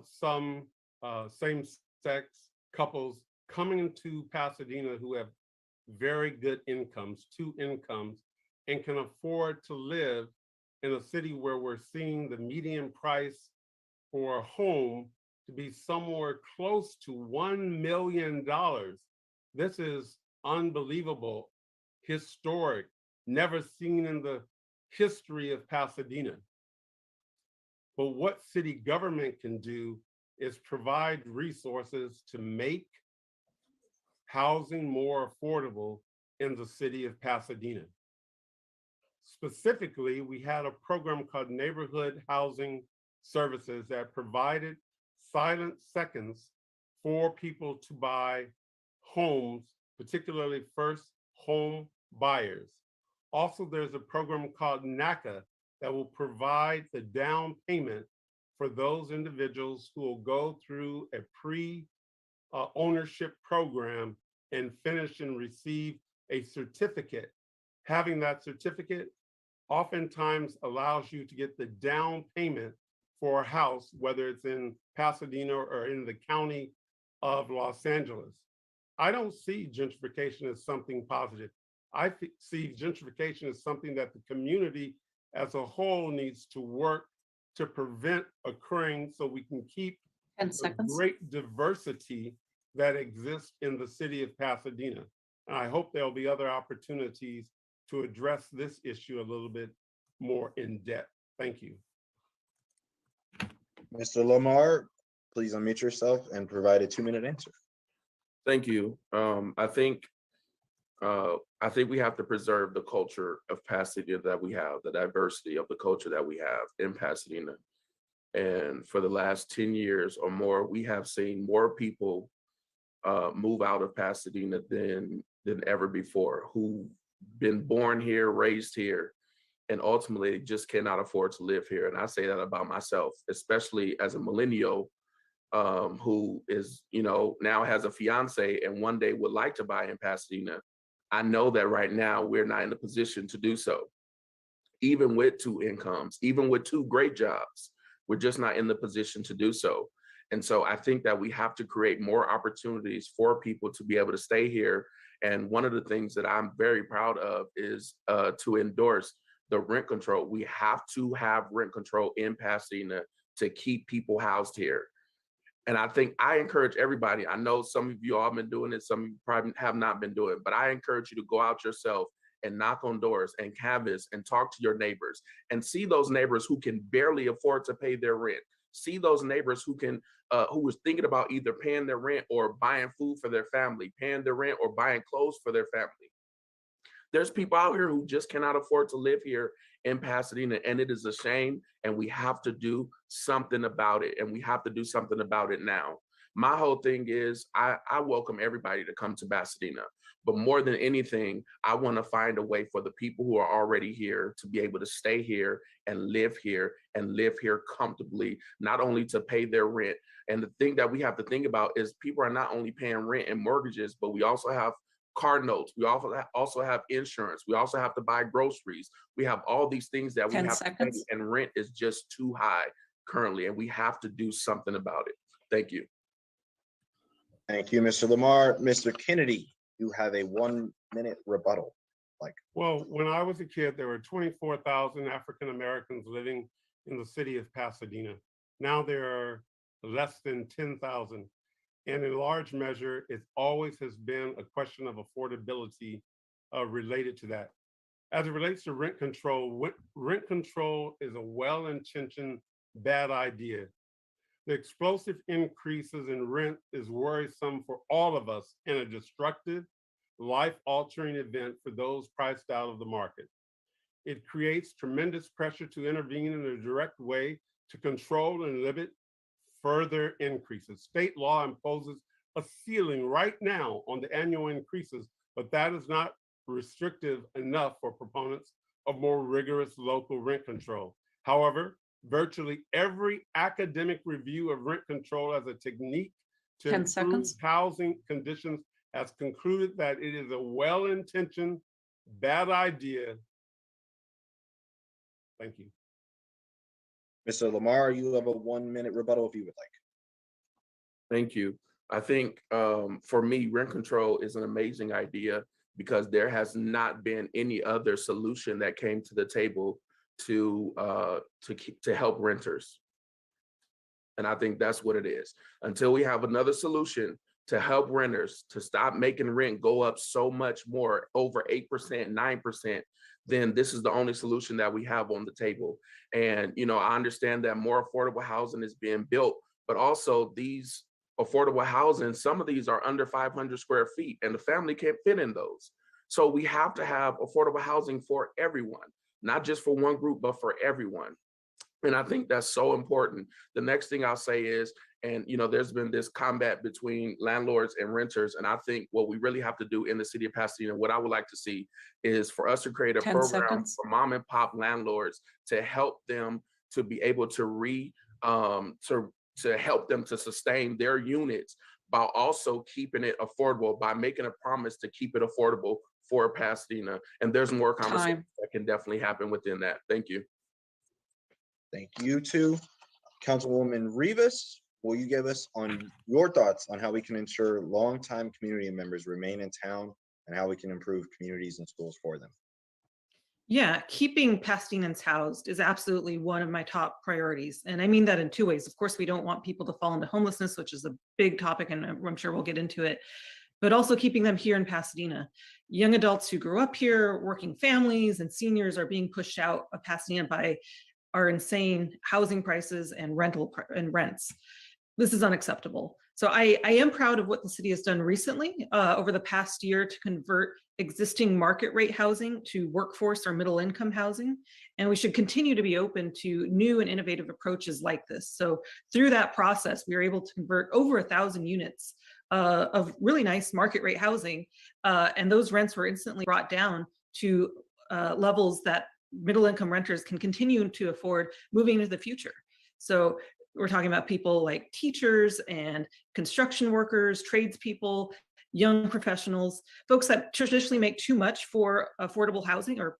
Speaker 5: some same-sex couples coming into Pasadena who have very good incomes, 2 incomes, and can afford to live in a city where we're seeing the median price for a home to be somewhere close to $1 million. This is unbelievable, historic, never seen in the history of Pasadena. But what city government can do is provide resources to make housing more affordable in the city of Pasadena. Specifically, we had a program called Neighborhood Housing Services that provided silent seconds for people to buy homes, particularly first home buyers. Also, there's a program called NACA that will provide the down payment for those individuals who will go through a ownership program and finish and receive a certificate. Having that certificate oftentimes allows you to get the down payment for a house, whether it's in Pasadena or in the county of Los Angeles. I don't see gentrification as something positive. I see gentrification as something that the community as a whole needs to work to prevent occurring so we can keep
Speaker 7: 10
Speaker 5: the
Speaker 7: seconds.
Speaker 5: great diversity that exists in the city of Pasadena. And I hope there'll be other opportunities to address this issue a little bit more in depth. Thank you.
Speaker 11: Mr. Lamar, please unmute yourself and provide a 2-minute answer.
Speaker 6: Thank you. I think we have to preserve the culture of Pasadena that we have, the diversity of the culture that we have in Pasadena. And for the last 10 years or more, we have seen more people move out of Pasadena than ever before, who've been born here, raised here, and ultimately just cannot afford to live here. And I say that about myself, especially as a millennial who is, now has a fiance and one day would like to buy in Pasadena. I know that right now we're not in a position to do so. Even with 2 incomes, even with 2 great jobs, we're just not in the position to do so. And so I think that we have to create more opportunities for people to be able to stay here. And one of the things that I'm very proud of is to endorse the rent control. We have to have rent control in Pasadena to keep people housed here. And I think I encourage everybody, I know some of you all have been doing it, some of you probably have not been doing it, but I encourage you to go out yourself and knock on doors and canvass and talk to your neighbors and see those neighbors who can barely afford to pay their rent. See those neighbors who was thinking about either paying their rent or buying food for their family, paying their rent or buying clothes for their family. There's people out here who just cannot afford to live here in Pasadena, and it is a shame, and we have to do something about it, and we have to do something about it now. My whole thing is I welcome everybody to come to Pasadena, but more than anything, I want to find a way for the people who are already here to be able to stay here and live here comfortably, not only to pay their rent. And the thing that we have to think about is people are not only paying rent and mortgages, but we also have car notes. We also have insurance. We also have to buy groceries. We have all these things that we
Speaker 7: 10
Speaker 6: have
Speaker 7: seconds.
Speaker 6: to pay, and rent is just too high currently, and we have to do something about it. Thank you.
Speaker 11: Thank you, Mr. Lamar. Mr. Kennedy, you have a 1-minute rebuttal.
Speaker 5: Well, when I was a kid, there were 24,000 African Americans living in the city of Pasadena. Now there are less than 10,000. And in large measure, it always has been a question of affordability related to that. As it relates to rent control is a well-intentioned bad idea. The explosive increases in rent is worrisome for all of us and a destructive, life-altering event for those priced out of the market. It creates tremendous pressure to intervene in a direct way to control and limit further increases. State law imposes a ceiling right now on the annual increases, but that is not restrictive enough for proponents of more rigorous local rent control. However, virtually every academic review of rent control as a technique to
Speaker 7: 10
Speaker 5: improve
Speaker 7: seconds.
Speaker 5: housing conditions has concluded that it is a well-intentioned bad idea. Thank you.
Speaker 11: Mr. Lamar, you have a 1-minute rebuttal if you would like.
Speaker 6: Thank you. I think for me, rent control is an amazing idea because there has not been any other solution that came to the table to help renters. And I think that's what it is. Until we have another solution to help renters to stop making rent go up so much more, over 8%, 9%, then this is the only solution that we have on the table. And, I understand that more affordable housing is being built, but also these affordable housing, some of these are under 500 square feet and the family can't fit in those. So we have to have affordable housing for everyone, not just for one group, but for everyone. And I think that's so important. The next thing I'll say is, and there's been this combat between landlords and renters. And I think what we really have to do in the city of Pasadena, what I would like to see is for us to create a
Speaker 7: 10
Speaker 6: program
Speaker 7: seconds.
Speaker 6: for mom and pop landlords to help them to be able to to help them to sustain their units while also keeping it affordable by making a promise to keep it affordable for Pasadena. And there's more conversation that can definitely happen within that. Thank you.
Speaker 11: Thank you too. Councilwoman Rivas, will you give us on your thoughts on how we can ensure longtime community members remain in town and how we can improve communities and schools for them?
Speaker 9: Yeah, keeping Pasadenans housed is absolutely one of my top priorities. And I mean that in two ways. Of course, we don't want people to fall into homelessness, which is a big topic, and I'm sure we'll get into it, but also keeping them here in Pasadena. Young adults who grew up here, working families, and seniors are being pushed out of Pasadena by our insane housing prices and rents. This is unacceptable. So I am proud of what the city has done recently over the past year to convert existing market rate housing to workforce or middle income housing. And we should continue to be open to new and innovative approaches like this. So through that process, we were able to convert over 1,000 units of really nice market rate housing. And those rents were instantly brought down to levels that middle income renters can continue to afford moving into the future. So we're talking about people like teachers and construction workers, tradespeople, young professionals, folks that traditionally make too much for affordable housing or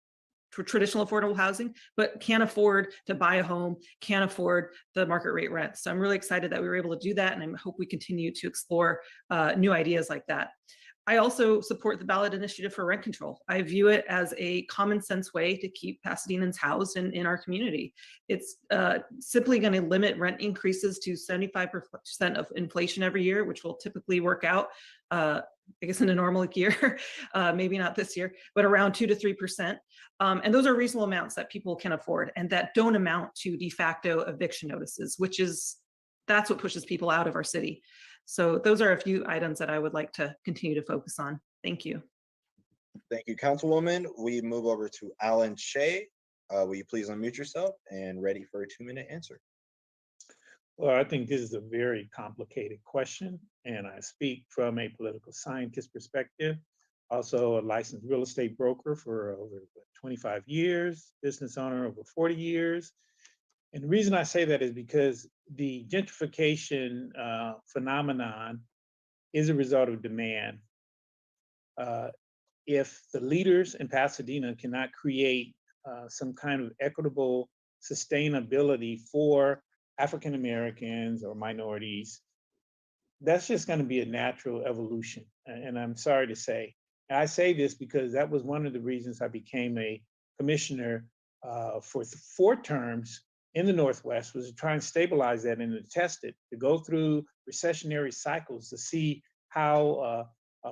Speaker 9: for traditional affordable housing, but can't afford to buy a home, can't afford the market rate rent. So I'm really excited that we were able to do that, and I hope we continue to explore new ideas like that. I also support the ballot initiative for rent control. I view it as a common sense way to keep Pasadenans housed in our community. It's simply going to limit rent increases to 75% of inflation every year, which will typically work out, I guess in a normal year, maybe not this year, but around 2 to 3%. And those are reasonable amounts that people can afford and that don't amount to de facto eviction notices, that's what pushes people out of our city. So those are a few items that I would like to continue to focus on. Thank you.
Speaker 11: Thank you, Councilwoman. We move over to Alan Shea. Will you please unmute yourself and ready for a 2-minute answer?
Speaker 1: Well, I think this is a very complicated question, and I speak from a political scientist perspective, also a licensed real estate broker for over 25 years, business owner over 40 years. And the reason I say that is because the gentrification phenomenon is a result of demand. If the leaders in Pasadena cannot create some kind of equitable sustainability for African Americans or minorities, that's just going to be a natural evolution. And I'm sorry to say. And I say this because that was one of the reasons I became a commissioner for 4 terms in the Northwest, was to try and stabilize that and to test it, to go through recessionary cycles to see how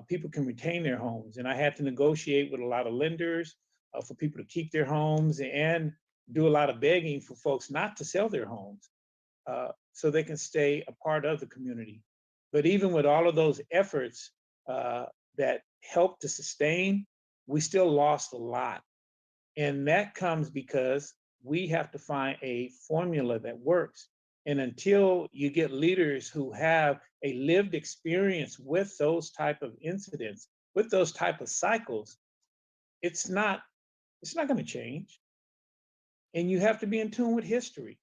Speaker 1: people can retain their homes. And I had to negotiate with a lot of lenders for people to keep their homes and do a lot of begging for folks not to sell their homes so they can stay a part of the community. But even with all of those efforts that helped to sustain, we still lost a lot. And that comes because we have to find a formula that works. And until you get leaders who have a lived experience with those type of incidents, with those type of cycles, it's not going to change. And you have to be in tune with history.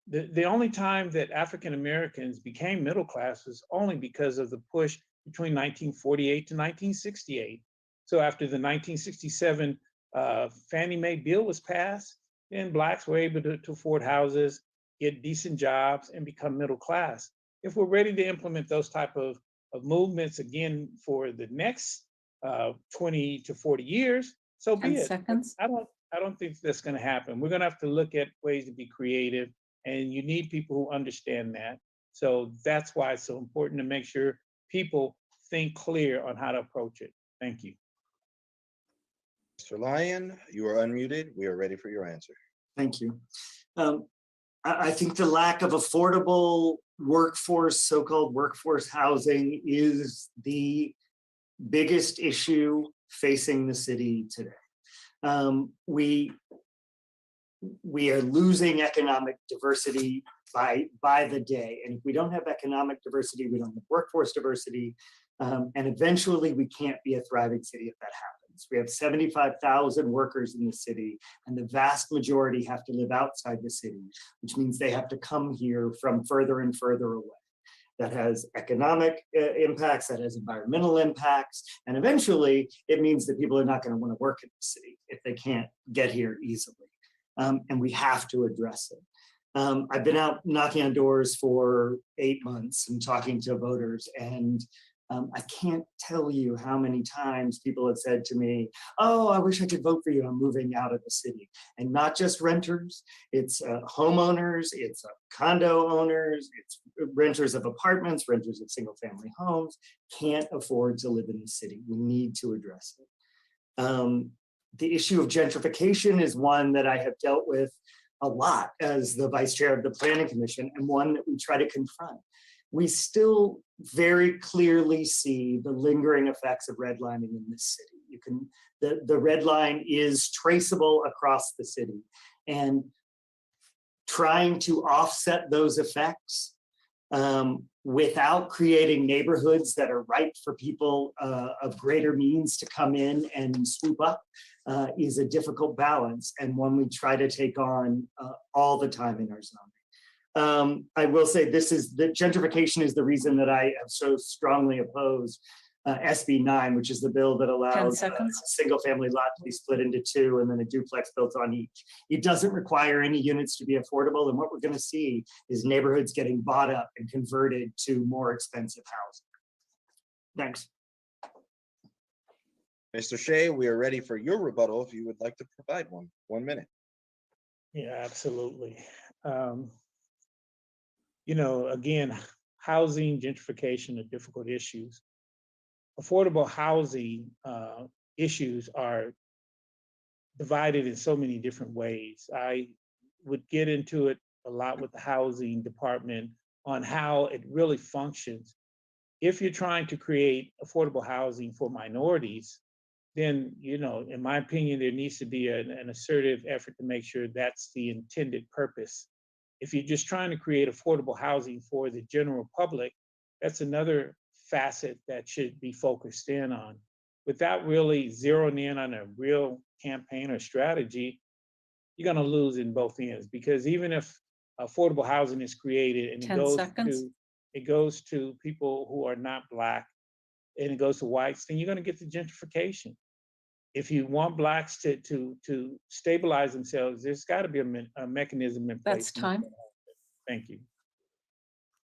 Speaker 1: The only time that African Americans became middle class was only because of the push between 1948 to 1968. So after the 1967 Fannie Mae bill was passed, then Blacks were able to afford houses, get decent jobs, and become middle class. If we're ready to implement those type of movements again for the next 20 to 40 years, so be it.
Speaker 7: Seconds.
Speaker 1: I don't think that's going to happen. We're going to have to look at ways to be creative, and you need people who understand that. So that's why it's so important to make sure people think clear on how to approach it. Thank you.
Speaker 11: Mr. Lyon, you are unmuted. We are ready for your answer.
Speaker 8: Thank you. I think the lack of affordable workforce, so-called workforce housing, is the biggest issue facing the city today. We are losing economic diversity by the day. And if we don't have economic diversity, we don't have workforce diversity. And eventually we can't be a thriving city if that happens. We have 75,000 workers in the city, and the vast majority have to live outside the city, which means they have to come here from further and further away. that has economic impacts, that has environmental impacts. And eventually it means that people are not going to want to work in the city if they can't get here easily. And we have to address it. I've been out knocking on doors for 8 months and talking to voters, and I can't tell you how many times people have said to me, oh, I wish I could vote for you. I'm moving out of the city. And not just renters, it's homeowners, it's condo owners, it's renters of apartments, renters of single family homes, can't afford to live in the city. We need to address it. The issue of gentrification is one that I have dealt with a lot as the vice chair of the Planning Commission, and one that we try to confront. We still very clearly see the lingering effects of redlining in this city. The red line is traceable across the city, and trying to offset those effects without creating neighborhoods that are ripe for people of greater means to come in and swoop up is a difficult balance, and one we try to take on all the time in our zoning. I will say that gentrification is the reason that I have so strongly opposed SB 9, which is the bill that allows a single family lot to be split into two and then a duplex built on each. It doesn't require any units to be affordable, and what we're going to see is neighborhoods getting bought up and converted to more expensive housing. Thanks.
Speaker 11: Mr. Shea, we are ready for your rebuttal if you would like to provide one. 1 minute.
Speaker 1: Yeah, absolutely. You know, again, housing, gentrification are difficult issues. Affordable housing issues are divided in so many different ways. I would get into it a lot with the housing department on how it really functions. If you're trying to create affordable housing for minorities, then, you know, in my opinion, there needs to be an assertive effort to make sure that's the intended purpose. If you're just trying to create affordable housing for the general public, that's another facet that should be focused in on. Without really zeroing in on a real campaign or strategy, you're going to lose in both ends, because even if affordable housing is created and it goes to people who are not Black and it goes to whites, then you're going to get the gentrification. If you want Blacks to stabilize themselves, there's got to be a mechanism in place.
Speaker 7: That's time.
Speaker 1: Thank you.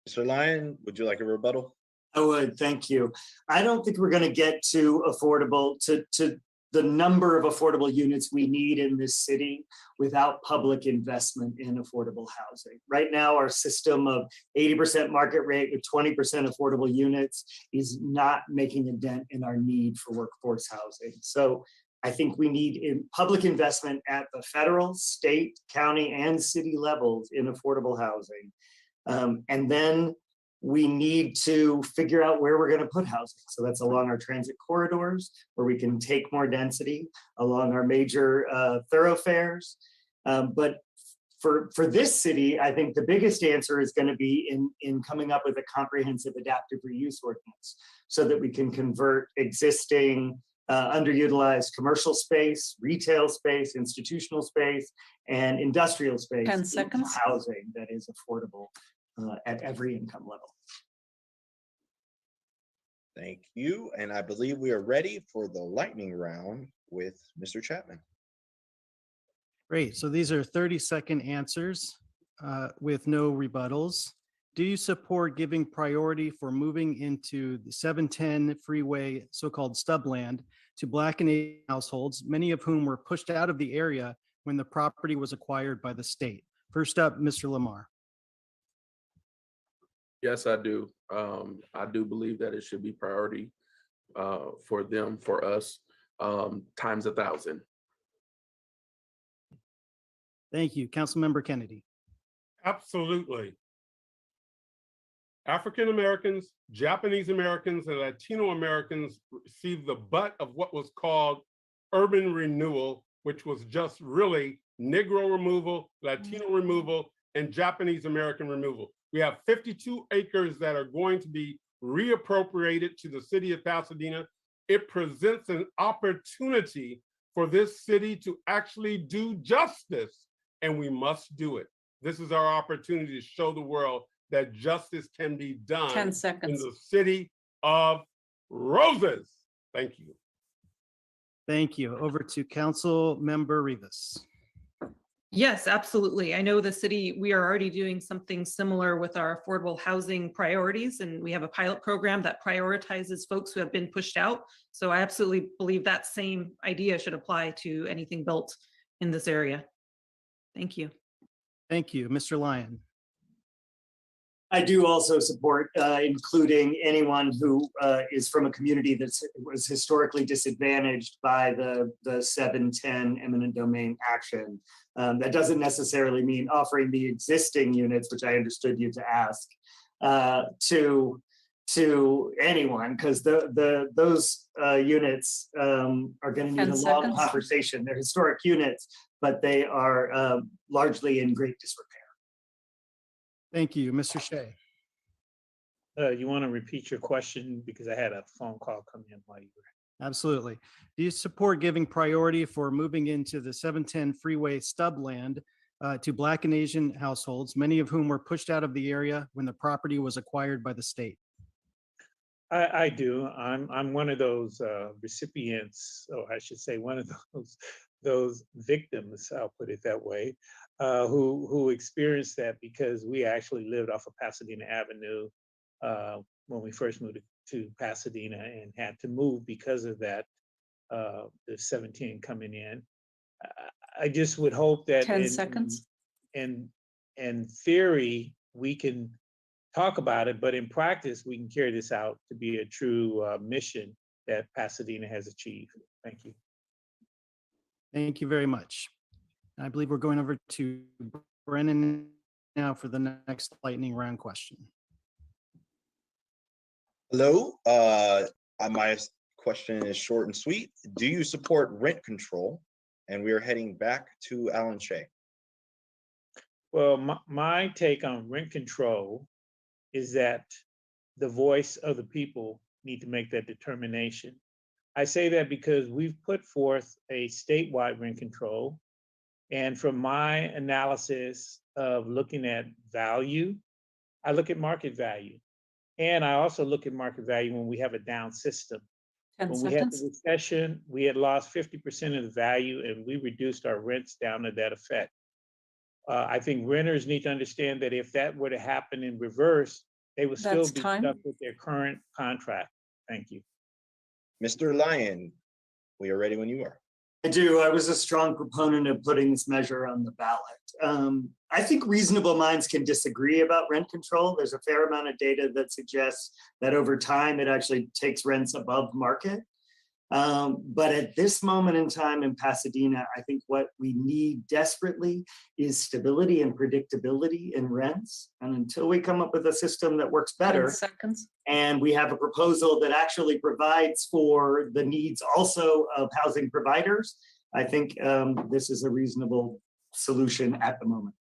Speaker 11: Mr. Lyon, would you like a rebuttal?
Speaker 8: I would, thank you. I don't think we're going to get to affordable, to the number of affordable units we need in this city without public investment in affordable housing. Right now, our system of 80% market rate with 20% affordable units is not making a dent in our need for workforce housing. So I think we need public investment at the federal, state, county, and city levels in affordable housing. And then we need to figure out where we're going to put housing. So that's along our transit corridors, where we can take more density, along our major thoroughfares. But for this city, I think the biggest answer is going to be in coming up with a comprehensive adaptive reuse ordinance, so that we can convert existing underutilized commercial space, retail space, institutional space, and industrial space
Speaker 7: 10 seconds.
Speaker 8: into housing that is affordable at every income level.
Speaker 11: Thank you. And I believe we are ready for the lightning round with Mr. Chapman.
Speaker 10: Great. So these are 30-second answers with no rebuttals. Do you support giving priority for moving into the 710 freeway, so-called stub land, to Blackening households, many of whom were pushed out of the area when the property was acquired by the state? First up, Mr. Lamar.
Speaker 6: Yes, I do. I do believe that it should be priority for them, for us, times 1,000.
Speaker 10: Thank you. Councilmember Kennedy.
Speaker 5: Absolutely. African Americans, Japanese Americans, and Latino Americans received the butt of what was called urban renewal, which was just really Negro removal, Latino removal, and Japanese American removal. We have 52 acres that are going to be reappropriated to the city of Pasadena. It presents an opportunity for this city to actually do justice, and we must do it. This is our opportunity to show the world that justice can be done
Speaker 7: 10
Speaker 5: in
Speaker 7: seconds.
Speaker 5: the city of roses. Thank you.
Speaker 10: Thank you. Over to Council Member Rivas.
Speaker 9: Yes, absolutely. I know the city, we are already doing something similar with our affordable housing priorities, and we have a pilot program that prioritizes folks who have been pushed out. So I absolutely believe that same idea should apply to anything built in this area. Thank you.
Speaker 10: Thank you. Mr. Lyon.
Speaker 8: I do also support including anyone who is from a community that was historically disadvantaged by the 710 eminent domain action. That doesn't necessarily mean offering the existing units, which I understood you to ask, to anyone, because those units are going to need
Speaker 7: 10
Speaker 8: a long
Speaker 7: seconds.
Speaker 8: conversation. They're historic units, but they are largely in great disrepair.
Speaker 10: Thank you. Mr. Shea.
Speaker 1: You want to repeat your question because I had a phone call come in while you were.
Speaker 10: Absolutely. Do you support giving priority for moving into the 710 Freeway Stub land to Black and Asian households, many of whom were pushed out of the area when the property was acquired by the state?
Speaker 1: I do. I'm one of those recipients, or I should say, one of those victims. I'll put it that way, who experienced that because we actually lived off of Pasadena Avenue when we first moved to Pasadena and had to move because of that. The 17 coming in. I just would hope that
Speaker 7: 10 seconds.
Speaker 1: In theory, we can talk about it, but in practice, we can carry this out to be a true mission that Pasadena has achieved. Thank you.
Speaker 10: Thank you very much. I believe we're going over to Brennan now for the next lightning round question.
Speaker 11: Hello, my question is short and sweet. Do you support rent control? And we are heading back to Alan Shea.
Speaker 1: Well, my take on rent control is that the voice of the people need to make that determination. I say that because we've put forth a statewide rent control. And from my analysis of looking at value, I look at market value. And I also look at market value when we have a down system.
Speaker 7: 10
Speaker 1: When we had
Speaker 7: seconds.
Speaker 1: the recession, we had lost 50% of the value and we reduced our rents down to that effect. I think renters need to understand that if that were to happen in reverse, they would still
Speaker 7: That's
Speaker 1: be
Speaker 7: time.
Speaker 1: stuck with their current contract. Thank you.
Speaker 11: Mr. Lyon, we are ready when you are.
Speaker 8: I do. I was a strong proponent of putting this measure on the ballot. I think reasonable minds can disagree about rent control. There's a fair amount of data that suggests that over time, it actually takes rents above market. But at this moment in time in Pasadena, I think what we need desperately is stability and predictability in rents. And until we come up with a system that works
Speaker 7: 10
Speaker 8: better,
Speaker 7: seconds.
Speaker 8: and we have a proposal that actually provides for the needs also of housing providers, I think this is a reasonable solution at the moment.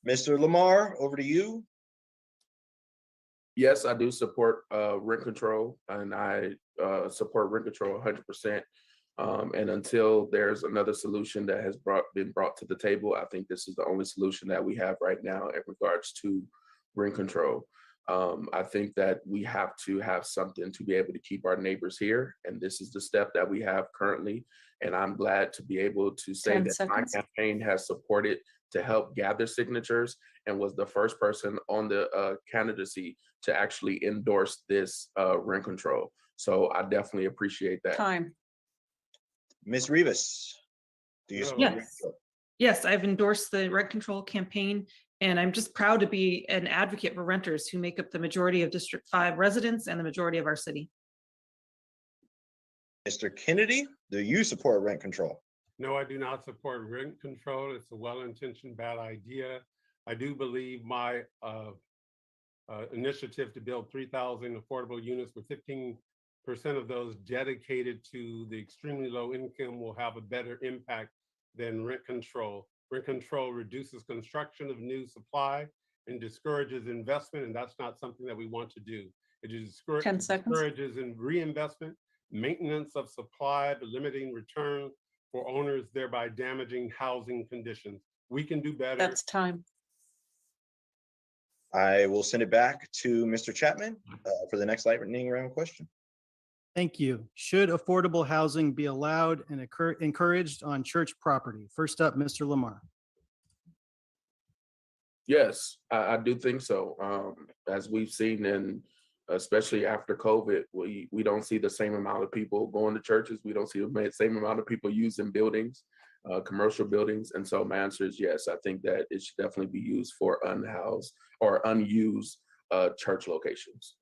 Speaker 11: Mr. Lamar, over to you.
Speaker 6: Yes, I do support rent control, and I support rent control 100%. And until there's another solution that has been brought to the table, I think this is the only solution that we have right now in regards to rent control. I think that we have to have something to be able to keep our neighbors here, and this is the step that we have currently. And I'm glad to be able to say
Speaker 7: 10
Speaker 6: that
Speaker 7: seconds.
Speaker 6: my campaign has supported to help gather signatures and was the first person on the candidacy to actually endorse this rent control. So I definitely appreciate that.
Speaker 7: Time.
Speaker 11: Ms. Rivas, do you support rent
Speaker 9: Yes.
Speaker 11: control?
Speaker 9: Yes, I've endorsed the rent control campaign, and I'm just proud to be an advocate for renters who make up the majority of District 5 residents and the majority of our city.
Speaker 11: Mr. Kennedy, do you support rent control?
Speaker 5: No, I do not support rent control. It's a well-intentioned bad idea. I do believe my initiative to build 3,000 affordable units with 15% of those dedicated to the extremely low income will have a better impact than rent control. Rent control reduces construction of new supply and discourages investment, and that's not something that we want to do. It
Speaker 7: 10 seconds.
Speaker 5: discourages in reinvestment, maintenance of supply, but limiting return for owners, thereby damaging housing conditions. We can do better.
Speaker 7: That's time.
Speaker 11: I will send it back to Mr. Chapman for the next lightning round question.
Speaker 10: Thank you. Should affordable housing be allowed and encouraged on church property? First up, Mr. Lamar.
Speaker 6: Yes, I do think so. As we've seen, and especially after COVID, we don't see the same amount of people going to churches. We don't see the same amount of people using buildings, commercial buildings. And so my answer is yes. I think that it should definitely be used for unhoused or unused church locations.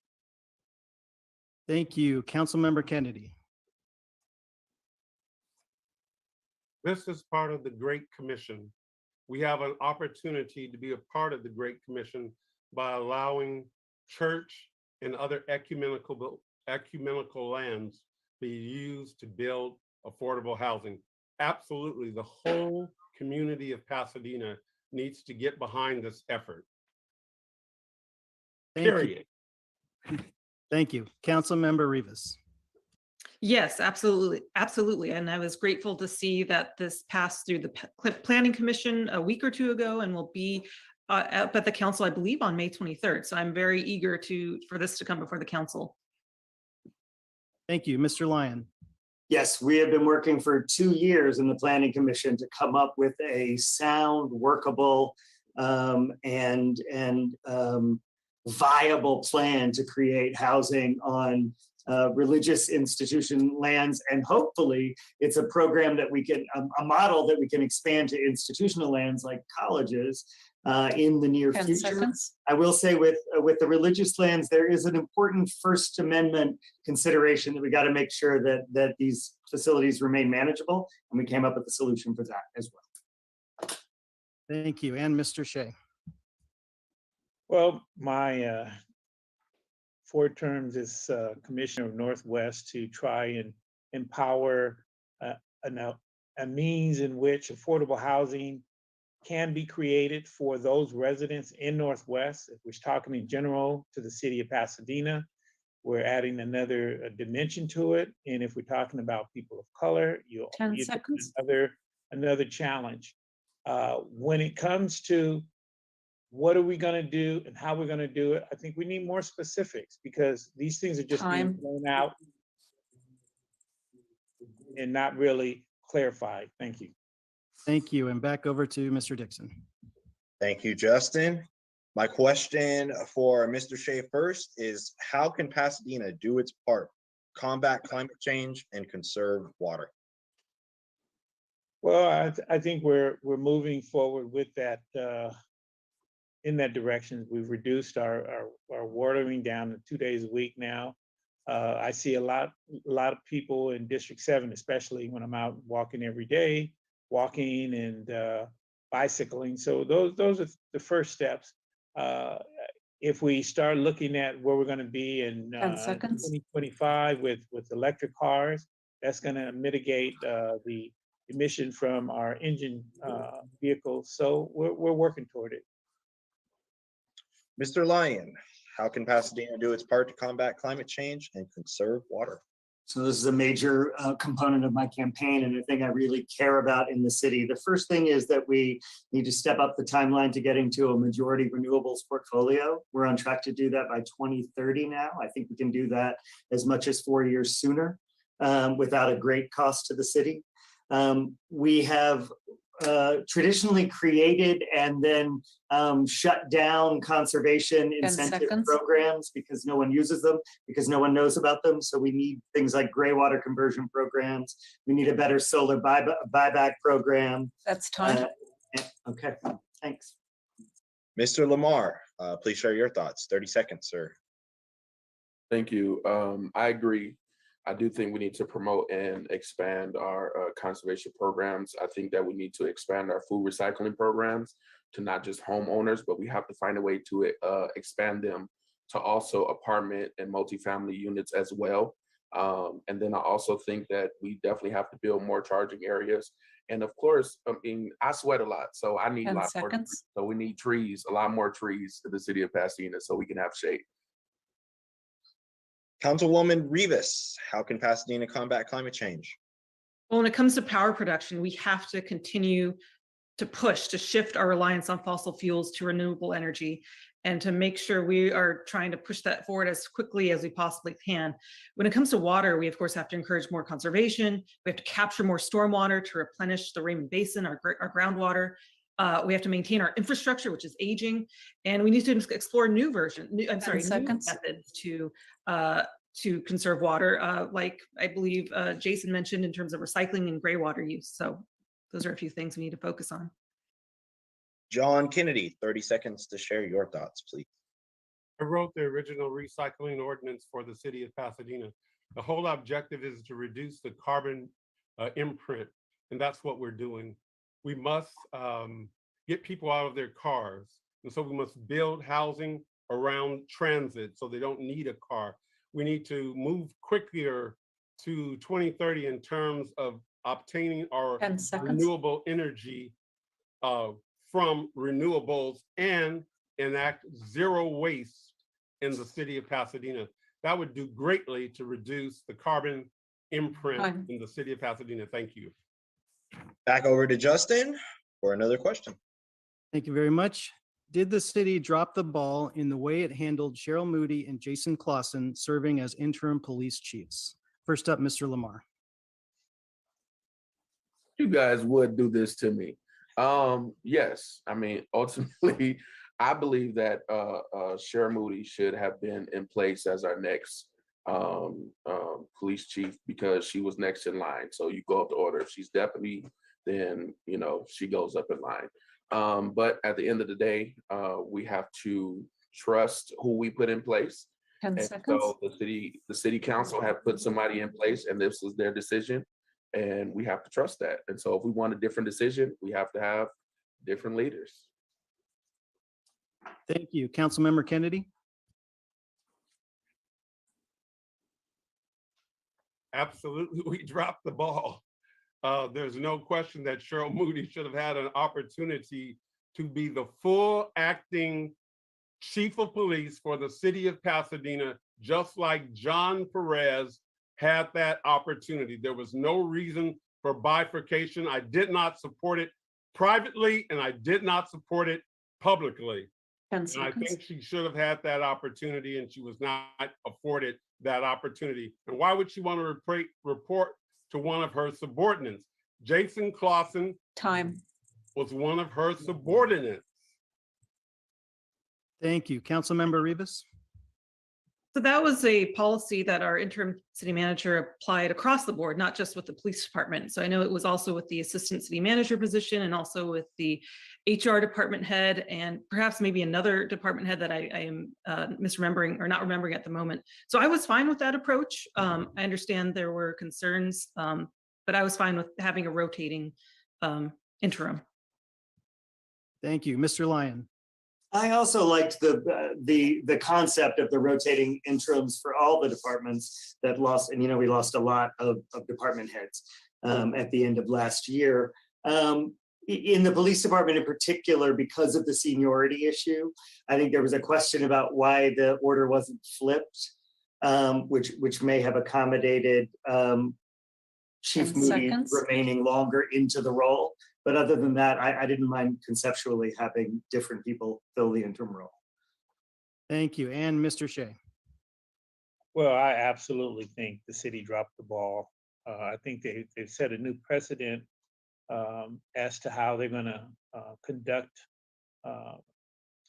Speaker 10: Thank you. Councilmember Kennedy.
Speaker 5: This is part of the Great Commission. We have an opportunity to be a part of the Great Commission by allowing church and other ecumenical lands be used to build affordable housing. Absolutely, the whole community of Pasadena needs to get behind this effort. Period.
Speaker 10: Thank you. Councilmember Rivas.
Speaker 9: Yes, absolutely, absolutely. And I was grateful to see that this passed through the Planning Commission a week or two ago and will be up at the council, I believe, on May 23rd. So I'm very eager for this to come before the council.
Speaker 10: Thank you. Mr. Lyon.
Speaker 8: Yes, we have been working for 2 years in the Planning Commission to come up with a sound, workable, and viable plan to create housing on religious institution lands. And hopefully it's a program that we can, a model that we can expand to institutional lands like colleges in the near
Speaker 7: 10
Speaker 8: future.
Speaker 7: seconds.
Speaker 8: I will say with the religious lands, there is an important First Amendment consideration that we got to make sure that these facilities remain manageable. And we came up with a solution for that as well.
Speaker 10: Thank you. And Mr. Shea.
Speaker 1: Well, my 4 terms as Commissioner of Northwest to try and empower a means in which affordable housing can be created for those residents in Northwest. If we're talking in general to the city of Pasadena, we're adding another dimension to it. And if we're talking about people of color,
Speaker 7: 10 seconds.
Speaker 1: Another challenge. When it comes to what are we going to do and how we're going to do it, I think we need more specifics because these things are just being thrown out and not really clarified. Thank you.
Speaker 10: Thank you. And back over to Mr. Dixon.
Speaker 11: Thank you, Justin. My question for Mr. Shea first is, how can Pasadena do its part, combat climate change and conserve water?
Speaker 1: Well, I think we're moving forward with that in that direction. We've reduced our watering down to 2 days a week now. I see a lot of people in District 7, especially when I'm out walking every day, walking and bicycling. So those are the first steps. If we start looking at where we're going to be in 2025 with electric cars, that's going to mitigate the emission from our engine vehicles. So we're working toward it.
Speaker 11: Mr. Lyon, how can Pasadena do its part to combat climate change and conserve water?
Speaker 8: So this is a major component of my campaign and a thing I really care about in the city. The first thing is that we need to step up the timeline to getting to a majority renewables portfolio. We're on track to do that by 2030 now. I think we can do that as much as 4 years sooner without a great cost to the city. We have traditionally created and then shut down conservation incentive programs because no one uses them, because no one knows about them. So we need things like gray water conversion programs. We need a better solar buyback program.
Speaker 7: That's time.
Speaker 8: Okay, thanks.
Speaker 11: Mr. Lamar, please share your thoughts. 30 seconds, sir.
Speaker 6: Thank you. I agree. I do think we need to promote and expand our conservation programs. I think that we need to expand our food recycling programs to not just homeowners, but we have to find a way to expand them to also apartment and multifamily units as well. And then I also think that we definitely have to build more charging areas. And of course, I mean, I sweat a lot, so I need a lot more trees. So we need trees, a lot more trees in the city of Pasadena so we can have shade.
Speaker 11: Councilwoman Rivas, how can Pasadena combat climate change?
Speaker 9: Well, when it comes to power production, we have to continue to push to shift our reliance on fossil fuels to renewable energy. and to make sure we are trying to push that forward as quickly as we possibly can. When it comes to water, we of course have to encourage more conservation. We have to capture more stormwater to replenish the Raymond Basin, our groundwater. We have to maintain our infrastructure, which is aging, and we need to explore new methods to conserve water, like I believe Jason mentioned in terms of recycling and gray water use. So those are a few things we need to focus on.
Speaker 11: John Kennedy, 30 seconds to share your thoughts, please.
Speaker 5: I wrote the original recycling ordinance for the city of Pasadena. The whole objective is to reduce the carbon imprint, and that's what we're doing. We must get people out of their cars, and so we must build housing around transit so they don't need a car. We need to move quicker to 2030 in terms of obtaining our renewable energy from renewables and enact zero waste in the city of Pasadena. That would do greatly to reduce the carbon imprint in the city of Pasadena. Thank you.
Speaker 11: Back over to Justin for another question.
Speaker 10: Thank you very much. Did the city drop the ball in the way it handled Cheryl Moody and Jason Clausen serving as interim police chiefs? First up, Mr. Lamar.
Speaker 6: You guys would do this to me. Yes, I mean, ultimately, I believe that Cheryl Moody should have been in place as our next police chief because she was next in line. So you go up the order. If she's deputy, then she goes up in line. But at the end of the day, we have to trust who we put in place.
Speaker 7: 10
Speaker 6: and
Speaker 7: seconds.
Speaker 6: So the city council have put somebody in place, and this was their decision. And we have to trust that. And so if we want a different decision, we have to have different leaders.
Speaker 10: Thank you. Councilmember Kennedy.
Speaker 5: Absolutely, we dropped the ball. There's no question that Cheryl Moody should have had an opportunity to be the full acting chief of police for the city of Pasadena, just like John Perez had that opportunity. There was no reason for bifurcation. I did not support it privately, and I did not support it publicly.
Speaker 7: 10
Speaker 5: And I
Speaker 7: seconds.
Speaker 5: think she should have had that opportunity, and she was not afforded that opportunity. And why would she want to report to one of her subordinates? Jason Clausen was one of her subordinates.
Speaker 10: Thank you. Councilmember Rivas.
Speaker 9: So that was a policy that our interim city manager applied across the board, not just with the police department. So I know it was also with the assistant city manager position and also with the HR department head and perhaps maybe another department head that I am misremembering or not remembering at the moment. So I was fine with that approach. I understand there were concerns, but I was fine with having a rotating interim.
Speaker 10: Thank you. Mr. Lyon.
Speaker 8: I also liked the concept of the rotating interims for all the departments that lost, and we lost a lot of department heads at the end of last year. In the police department in particular, because of the seniority issue, I think there was a question about why the order wasn't flipped, which may have accommodated Chief Moody remaining longer into the role. But other than that, I didn't mind conceptually having different people fill the interim role.
Speaker 10: Thank you. And Mr. Shea.
Speaker 1: Well, I absolutely think the city dropped the ball. I think they've set a new precedent as to how they're going to conduct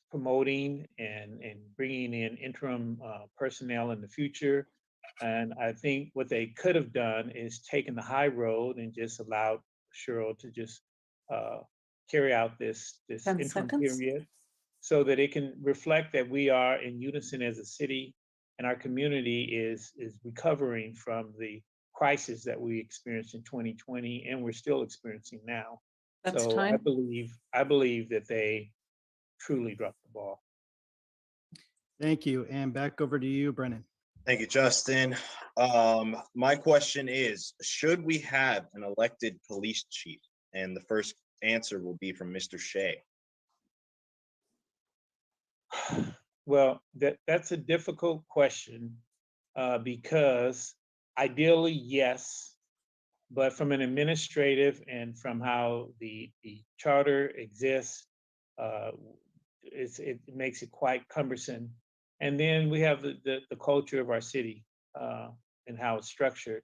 Speaker 1: promoting and bringing in interim personnel in the future. And I think what they could have done is taken the high road and just allowed Cheryl to just carry out this interim period so that it can reflect that we are in unison as a city and our community is recovering from the crisis that we experienced in 2020 and we're still experiencing now.
Speaker 7: That's
Speaker 1: so
Speaker 7: time.
Speaker 1: I believe that they truly dropped the ball.
Speaker 10: Thank you. And back over to you, Brennan.
Speaker 11: Thank you, Justin. My question is, should we have an elected police chief? And the first answer will be from Mr. Shea.
Speaker 1: Well, that's a difficult question because ideally, yes, but from an administrative and from how the charter exists, it makes it quite cumbersome. And then we have the culture of our city and how it's structured.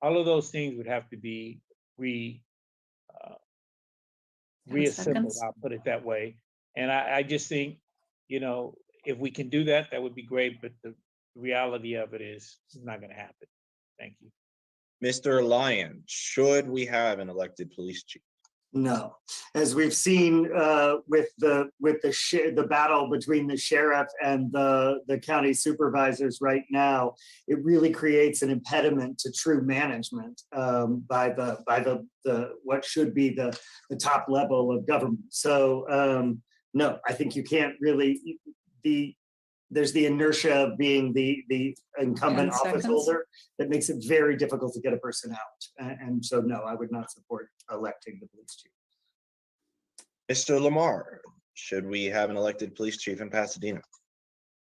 Speaker 1: All of those things would have to be reassembled,
Speaker 7: seconds.
Speaker 1: I'll put it that way. And I just think, you know, if we can do that, that would be great, but the reality of it is it's not gonna happen. Thank you.
Speaker 11: Mr. Lyon, should we have an elected police chief?
Speaker 8: No, as we've seen with the battle between the sheriff and the county supervisors right now, it really creates an impediment to true management by the what should be the top level of government. So no, I think you can't really there's the inertia of being the incumbent
Speaker 7: 10
Speaker 8: office
Speaker 7: seconds.
Speaker 8: holder that makes it very difficult to get a person out. And so, no, I would not support electing the police chief.
Speaker 11: Mr. Lamar, should we have an elected police chief in Pasadena?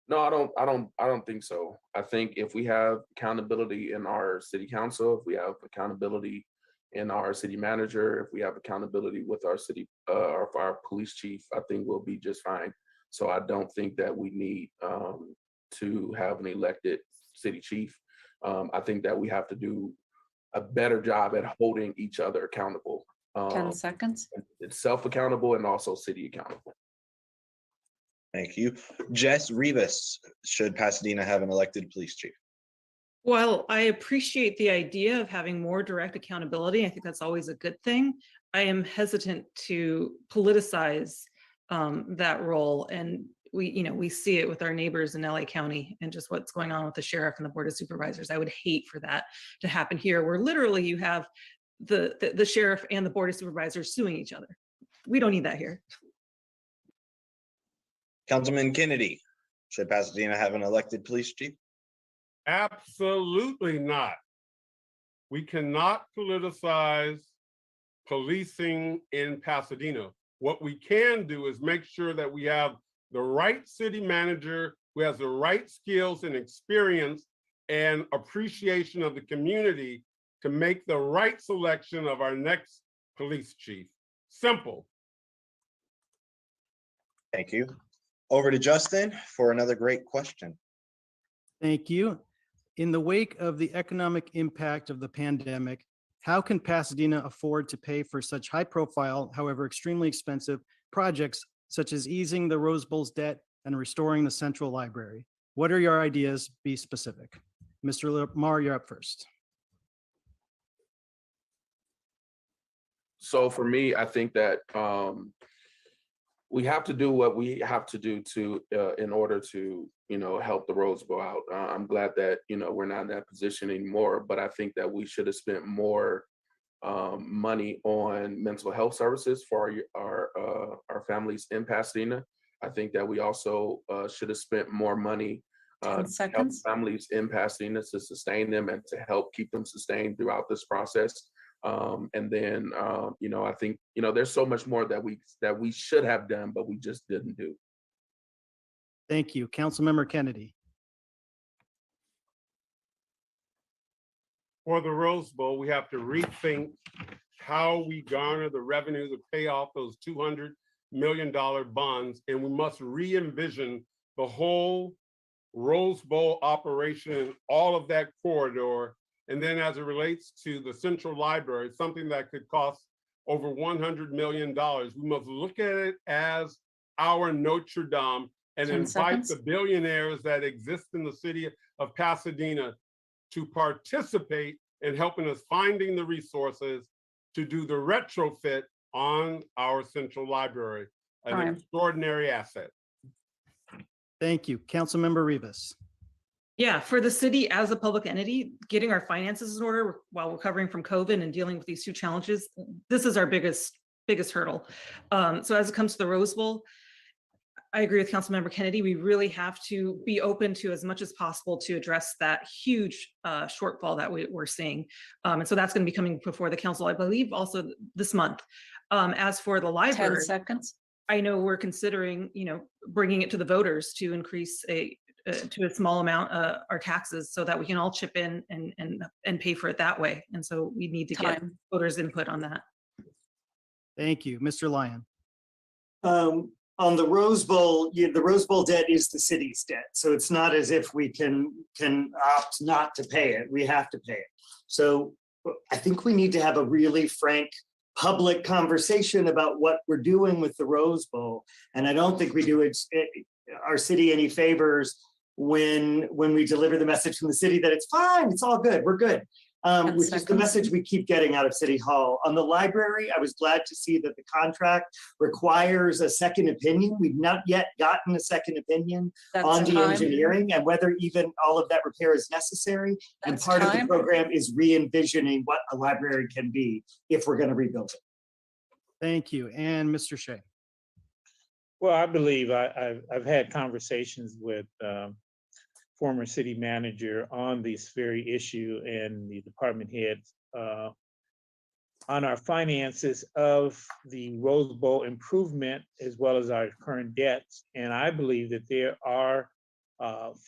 Speaker 6: No, I don't think so. I think if we have accountability in our city council, if we have accountability in our city manager, if we have accountability with our city, our police chief, I think we'll be just fine. So I don't think that we need to have an elected city chief. I think that we have to do a better job at holding each other accountable.
Speaker 7: 10 seconds.
Speaker 6: It's self-accountable and also city accountable.
Speaker 11: Thank you. Jess Rivas, should Pasadena have an elected police chief?
Speaker 9: Well, I appreciate the idea of having more direct accountability. I think that's always a good thing. I am hesitant to politicize that role, and we see it with our neighbors in LA County and just what's going on with the sheriff and the board of supervisors. I would hate for that to happen here, where literally you have the sheriff and the board of supervisors suing each other. We don't need that here.
Speaker 11: Councilman Kennedy, should Pasadena have an elected police chief?
Speaker 5: Absolutely not. We cannot politicize policing in Pasadena. What we can do is make sure that we have the right city manager who has the right skills and experience and appreciation of the community to make the right selection of our next police chief. Simple.
Speaker 11: Thank you. Over to Justin for another great question.
Speaker 10: Thank you. In the wake of the economic impact of the pandemic, how can Pasadena afford to pay for such high-profile, however extremely expensive, projects such as easing the Rose Bowl's debt and restoring the Central Library? What are your ideas? Be specific. Mr. Lamar, you're up first.
Speaker 6: So for me, I think that we have to do what we have to do to in order to help the Rose Bowl out. I'm glad that we're not in that position anymore, but I think that we should have spent more money on mental health services for our families in Pasadena. I think that we also should have spent more money to help families in Pasadena to sustain them and to help keep them sustained throughout this process. And then, I think, there's so much more that we should have done, but we just didn't do.
Speaker 10: Thank you. Councilmember Kennedy.
Speaker 5: For the Rose Bowl, we have to rethink how we garner the revenue to pay off those $200 million bonds, and we must re-envision the whole Rose Bowl operation, all of that corridor. And then as it relates to the Central Library, something that could cost over $100 million, we must look at it as our Notre Dame and invite the billionaires that exist in the city of Pasadena to participate in helping us finding the resources to do the retrofit on our Central Library, an extraordinary asset.
Speaker 10: Thank you. Councilmember Rivas.
Speaker 9: Yeah, for the city as a public entity, getting our finances in order while recovering from COVID and dealing with these two challenges, this is our biggest hurdle. So as it comes to the Rose Bowl, I agree with Councilmember Kennedy. We really have to be open to as much as possible to address that huge shortfall that we're seeing. And so that's going to be coming before the council, I believe, also this month. As for the library,
Speaker 7: 10 seconds.
Speaker 9: I know we're considering, bringing it to the voters to increase to a small amount our taxes so that we can all chip in and pay for it that way. And so we need to get voters' input on that.
Speaker 10: Thank you. Mr. Lyon.
Speaker 8: on the Rose Bowl, the Rose Bowl debt is the city's debt. So it's not as if we can opt not to pay it. We have to pay it. So I think we need to have a really frank public conversation about what we're doing with the Rose Bowl. And I don't think we do our city any favors when we deliver the message from the city that it's fine, it's all good, we're good. Which is the message we keep getting out of City Hall. On the library, I was glad to see that the contract requires a second opinion. We've not yet gotten a second opinion on the engineering and whether even all of that repair is necessary. And part of the program is re-envisioning what a library can be if we're going to rebuild it.
Speaker 10: Thank you. And Mr. Shea.
Speaker 1: Well, I believe I've had conversations with former city manager on this very issue and the department heads on our finances of the Rose Bowl improvement as well as our current debts. And I believe that there are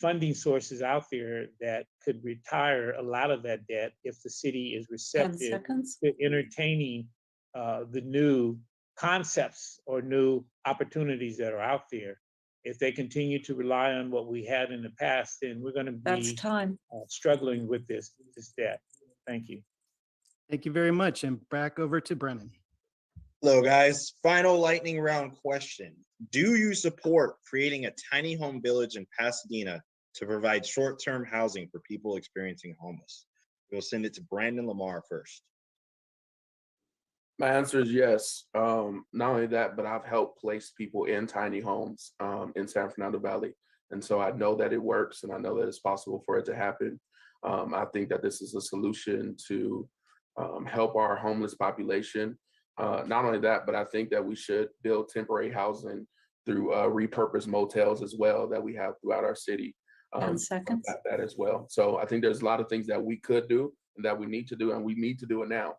Speaker 1: funding sources out there that could retire a lot of that debt if the city is receptive to entertaining the new concepts or new opportunities that are out there. If they continue to rely on what we had in the past, then we're going to be struggling with this debt. Thank you.
Speaker 10: Thank you very much. And back over to Brennan.
Speaker 11: Hello, guys. Final lightning round question. Do you support creating a tiny home village in Pasadena to provide short-term housing for people experiencing homeless? We'll send it to Brenda Lamar first.
Speaker 6: My answer is yes. Not only that, but I've helped place people in tiny homes in San Fernando Valley. And so I know that it works and I know that it's possible for it to happen. I think that this is a solution to help our homeless population. Not only that, but I think that we should build temporary housing through repurposed motels as well that we have throughout our city.
Speaker 7: 10 seconds.
Speaker 6: That as well. So I think there's a lot of things that we could do and that we need to do, and we need to do it now.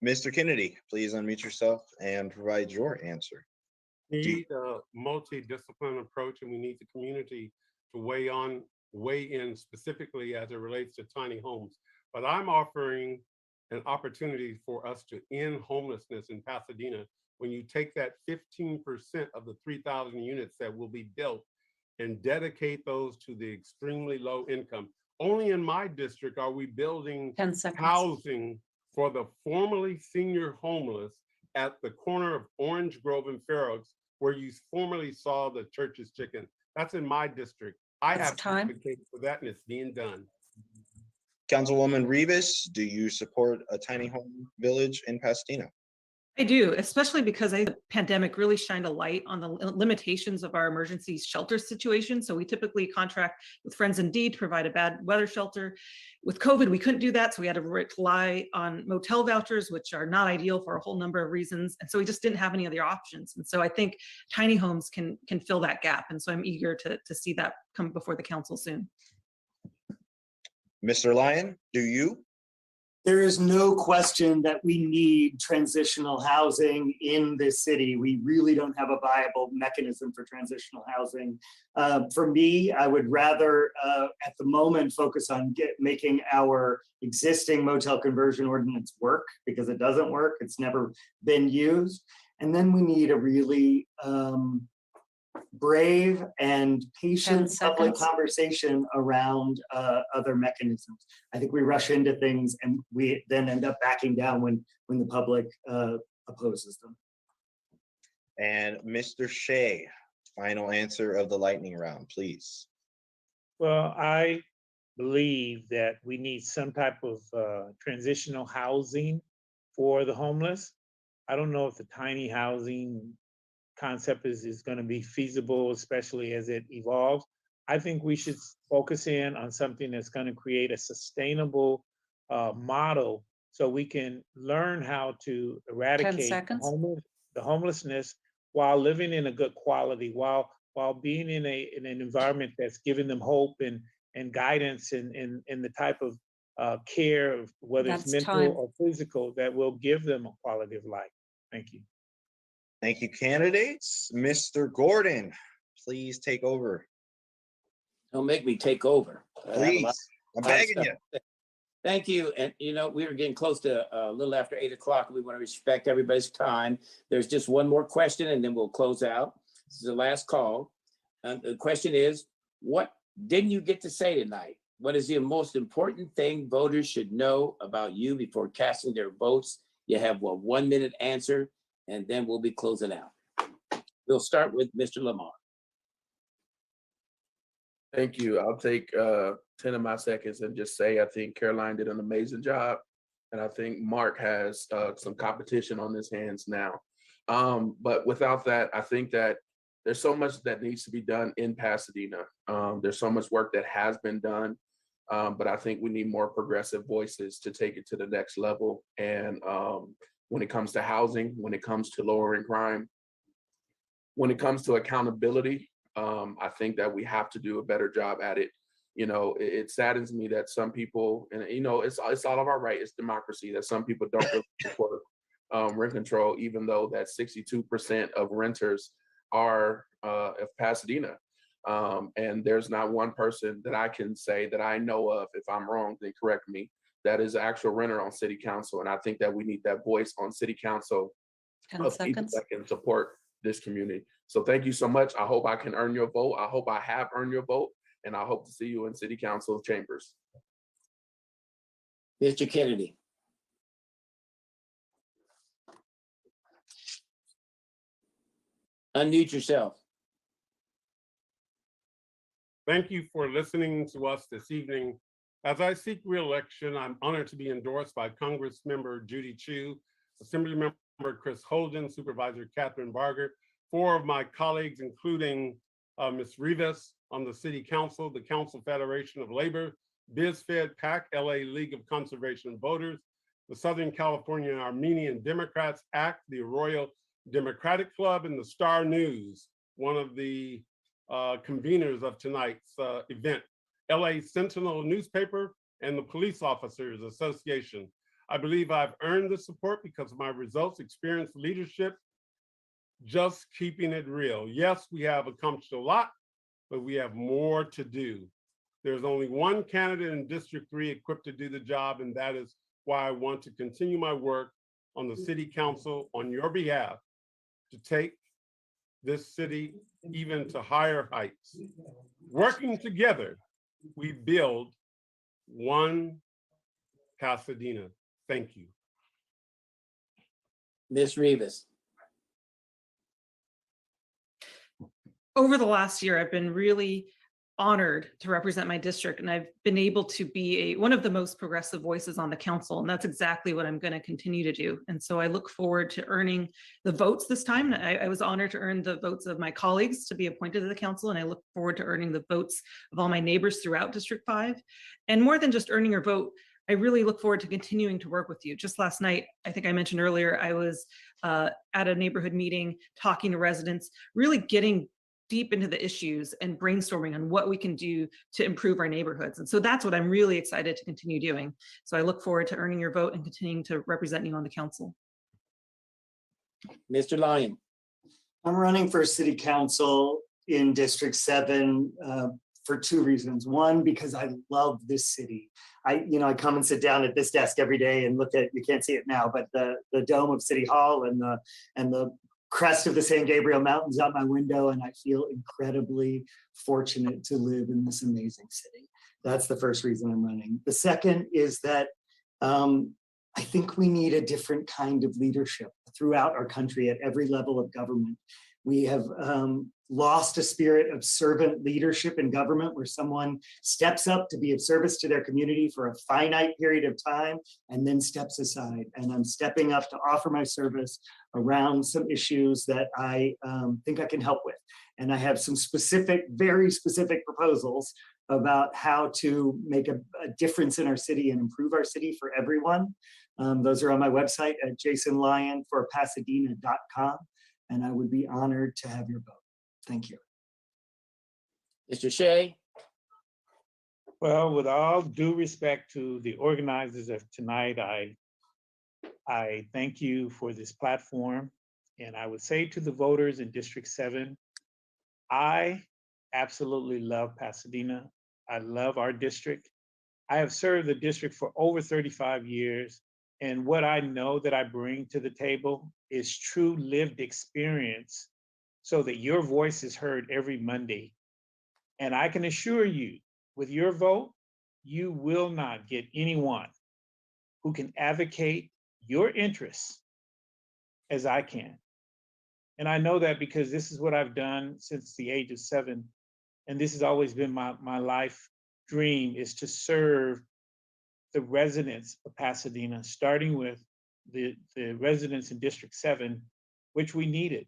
Speaker 11: Mr. Kennedy, please unmute yourself and provide your answer.
Speaker 5: We need a multidisciplinary approach, and we need the community to weigh in specifically as it relates to tiny homes. But I'm offering an opportunity for us to end homelessness in Pasadena when you take that 15% of the 3,000 units that will be built and dedicate those to the extremely low income. Only in my district are we building housing for the formerly senior homeless at the corner of Orange Grove and Fair Oaks, where you formerly saw the Church's Chicken. That's in my district. I have to advocate for that, and it's being done.
Speaker 11: Councilwoman Rivas, do you support a tiny home village in Pasadena?
Speaker 9: I do, especially because the pandemic really shined a light on the limitations of our emergency shelter situation. So we typically contract with Friends Indeed to provide a bad weather shelter. With COVID, we couldn't do that. So we had to rely on motel vouchers, which are not ideal for a whole number of reasons. And so we just didn't have any other options. And so I think tiny homes can fill that gap. And so I'm eager to see that come before the council soon.
Speaker 11: Mr. Lyon, do you?
Speaker 8: There is no question that we need transitional housing in this city. We really don't have a viable mechanism for transitional housing. For me, I would rather, at the moment, focus on making our existing motel conversion ordinance work, because it doesn't work. It's never been used. And then we need a really brave and patient public conversation around other mechanisms. I think we rush into things and we then end up backing down when the public opposes them.
Speaker 11: And Mr. Shea, final answer of the lightning round, please.
Speaker 1: Well, I believe that we need some type of transitional housing for the homeless. I don't know if the tiny housing concept is going to be feasible, especially as it evolves. I think we should focus in on something that's going to create a sustainable model so we can learn how to eradicate the homelessness while living in a good quality, while being in an environment that's giving them hope and guidance and the type of care, whether it's mental or physical, that will give them a quality of life. Thank you.
Speaker 11: Thank you, candidates. Mr. Gordon, please take over.
Speaker 3: Don't make me take over.
Speaker 11: Please, I'm begging you.
Speaker 3: Thank you. And you know, we were getting close to a little after 8 o'clock. We want to respect everybody's time. There's just one more question and then we'll close out. This is the last call. The question is, what didn't you get to say tonight? What is the most important thing voters should know about you before casting their votes? You have a 1 minute answer, and then we'll be closing out. We'll start with Mr. Lamar.
Speaker 6: Thank you. I'll take 10 of my seconds and just say, I think Caroline did an amazing job. And I think Mark has some competition on his hands now. But without that, I think that there's so much that needs to be done in Pasadena. There's so much work that has been done, but I think we need more progressive voices to take it to the next level. And when it comes to housing, when it comes to lowering crime, when it comes to accountability, I think that we have to do a better job at it. You know, it saddens me that some people, and you know, it's all of our right, it's democracy, that some people don't really support rent control, even though that 62% of renters are of Pasadena. And there's not one person that I can say that I know of, if I'm wrong, then correct me, that is an actual renter on city council. And I think that we need that voice on city council
Speaker 7: 10
Speaker 6: of people
Speaker 7: seconds.
Speaker 6: that can support this community. So thank you so much. I hope I can earn your vote. I hope I have earned your vote. And I hope to see you in city council chambers.
Speaker 3: Mr. Kennedy. Unmute yourself.
Speaker 5: Thank you for listening to us this evening. As I seek re-election, I'm honored to be endorsed by Congressmember Judy Chu, Assemblymember Chris Holden, Supervisor Catherine Barger, 4 of my colleagues, including Ms. Rivas on the City Council, the Council Federation of Labor, BizFed, PAC, LA League of Conservation Voters, the Southern California Armenian Democrats, ACT, the Arroyo Democratic Club, and the Star-News, one of the conveners of tonight's event, LA Sentinel newspaper, and the Police Officers Association. I believe I've earned the support because of my results, experience, leadership, just keeping it real. Yes, we have accomplished a lot, but we have more to do. There's only one candidate in District 3 equipped to do the job, and that is why I want to continue my work on the City Council on your behalf to take this city even to higher heights. Working together, we build one Pasadena. Thank you.
Speaker 3: Ms. Rivas.
Speaker 9: Over the last year, I've been really honored to represent my district, and I've been able to be one of the most progressive voices on the council, and that's exactly what I'm going to continue to do. And so I look forward to earning the votes this time. I was honored to earn the votes of my colleagues to be appointed to the council, and I look forward to earning the votes of all my neighbors throughout District 5. And more than just earning your vote, I really look forward to continuing to work with you. Just last night, I think I mentioned earlier, I was at a neighborhood meeting, talking to residents, really getting deep into the issues and brainstorming on what we can do to improve our neighborhoods. And so that's what I'm really excited to continue doing. So I look forward to earning your vote and continuing to represent you on the council.
Speaker 3: Mr. Lyon.
Speaker 8: I'm running for city council in District 7 for 2 reasons. One, because I love this city. I come and sit down at this desk every day and look at, you can't see it now, but the dome of City Hall and the crest of the San Gabriel Mountains out my window, and I feel incredibly fortunate to live in this amazing city. That's the first reason I'm running. The second is that I think we need a different kind of leadership throughout our country at every level of government. We have lost a spirit of servant leadership in government where someone steps up to be of service to their community for a finite period of time and then steps aside. And I'm stepping up to offer my service around some issues that I think I can help with. And I have some specific, very specific proposals about how to make a difference in our city and improve our city for everyone. Those are on my website at jasonlyon4pasadena.com. And I would be honored to have your vote. Thank you.
Speaker 3: Mr. Shea.
Speaker 1: Well, with all due respect to the organizers of tonight, I thank you for this platform. And I would say to the voters in District 7, I absolutely love Pasadena. I love our district. I have served the district for over 35 years. And what I know that I bring to the table is true lived experience so that your voice is heard every Monday. And I can assure you, with your vote, you will not get anyone who can advocate your interests as I can. And I know that because this is what I've done since the age of 7. And this has always been my life dream, is to serve the residents of Pasadena, starting with the residents in District 7, which we needed.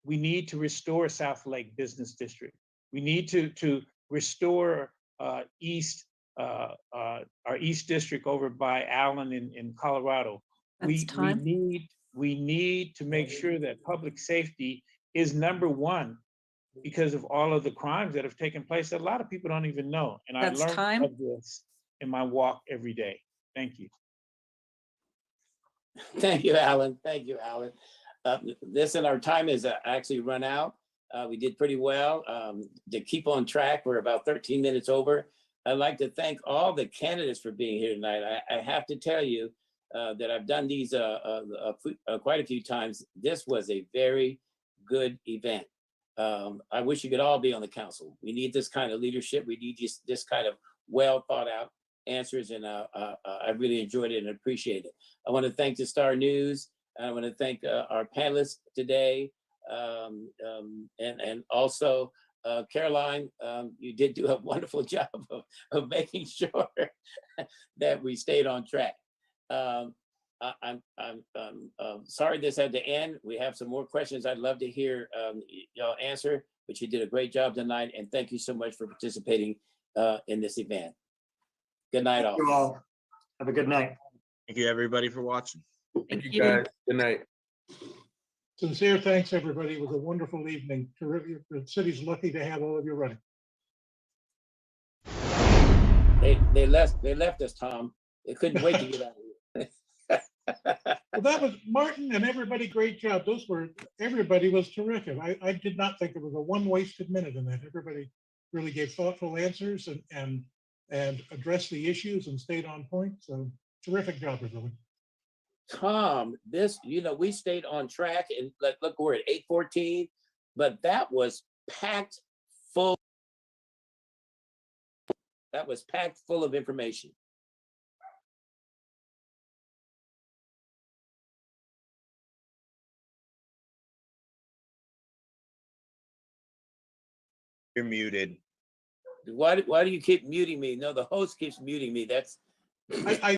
Speaker 1: We need to restore South Lake Business District. We need to restore our East District over by Allen in Colorado.
Speaker 7: That's time.
Speaker 1: We need to make sure that public safety is #1 because of all of the crimes that have taken place that a lot of people don't even know. And I
Speaker 7: That's
Speaker 1: learned
Speaker 7: time.
Speaker 1: of this in my walk every day. Thank you.
Speaker 3: Thank you, Alan. Thank you, Alan. Listen, our time is actually run out. We did pretty well. To keep on track, we're about 13 minutes over. I'd like to thank all the candidates for being here tonight. I have to tell you that I've done these quite a few times. This was a very good event. I wish you could all be on the council. We need this kind of leadership. We need this kind of well thought out answers, and I really enjoyed it and appreciate it. I want to thank the Star-News. I want to thank our panelists today, and also Caroline. You did do a wonderful job of making sure that we stayed on track. I'm sorry this had to end. We have some more questions I'd love to hear y'all answer, but you did a great job tonight, and thank you so much for participating in this event. Good night, all.
Speaker 8: Thank you all. Have a good night.
Speaker 11: Thank you, everybody, for watching.
Speaker 6: Thank you, guys. Good night.
Speaker 2: Sincere thanks, everybody. It was a wonderful evening. Terrific. The city's lucky to have all of you running.
Speaker 3: They left us, Tom. They couldn't wait to get out of here.
Speaker 2: Well, that was Martin and everybody. Great job. Everybody was terrific. I did not think there was a one wasted minute in that. Everybody really gave thoughtful answers and addressed the issues and stayed on point. So terrific job, everyone.
Speaker 3: Tom, we stayed on track, and look, we're at 8:14, but that was packed full. That was packed full of information.
Speaker 11: You're muted.
Speaker 3: Why do you keep muting me? No, the host keeps muting me. That's
Speaker 2: I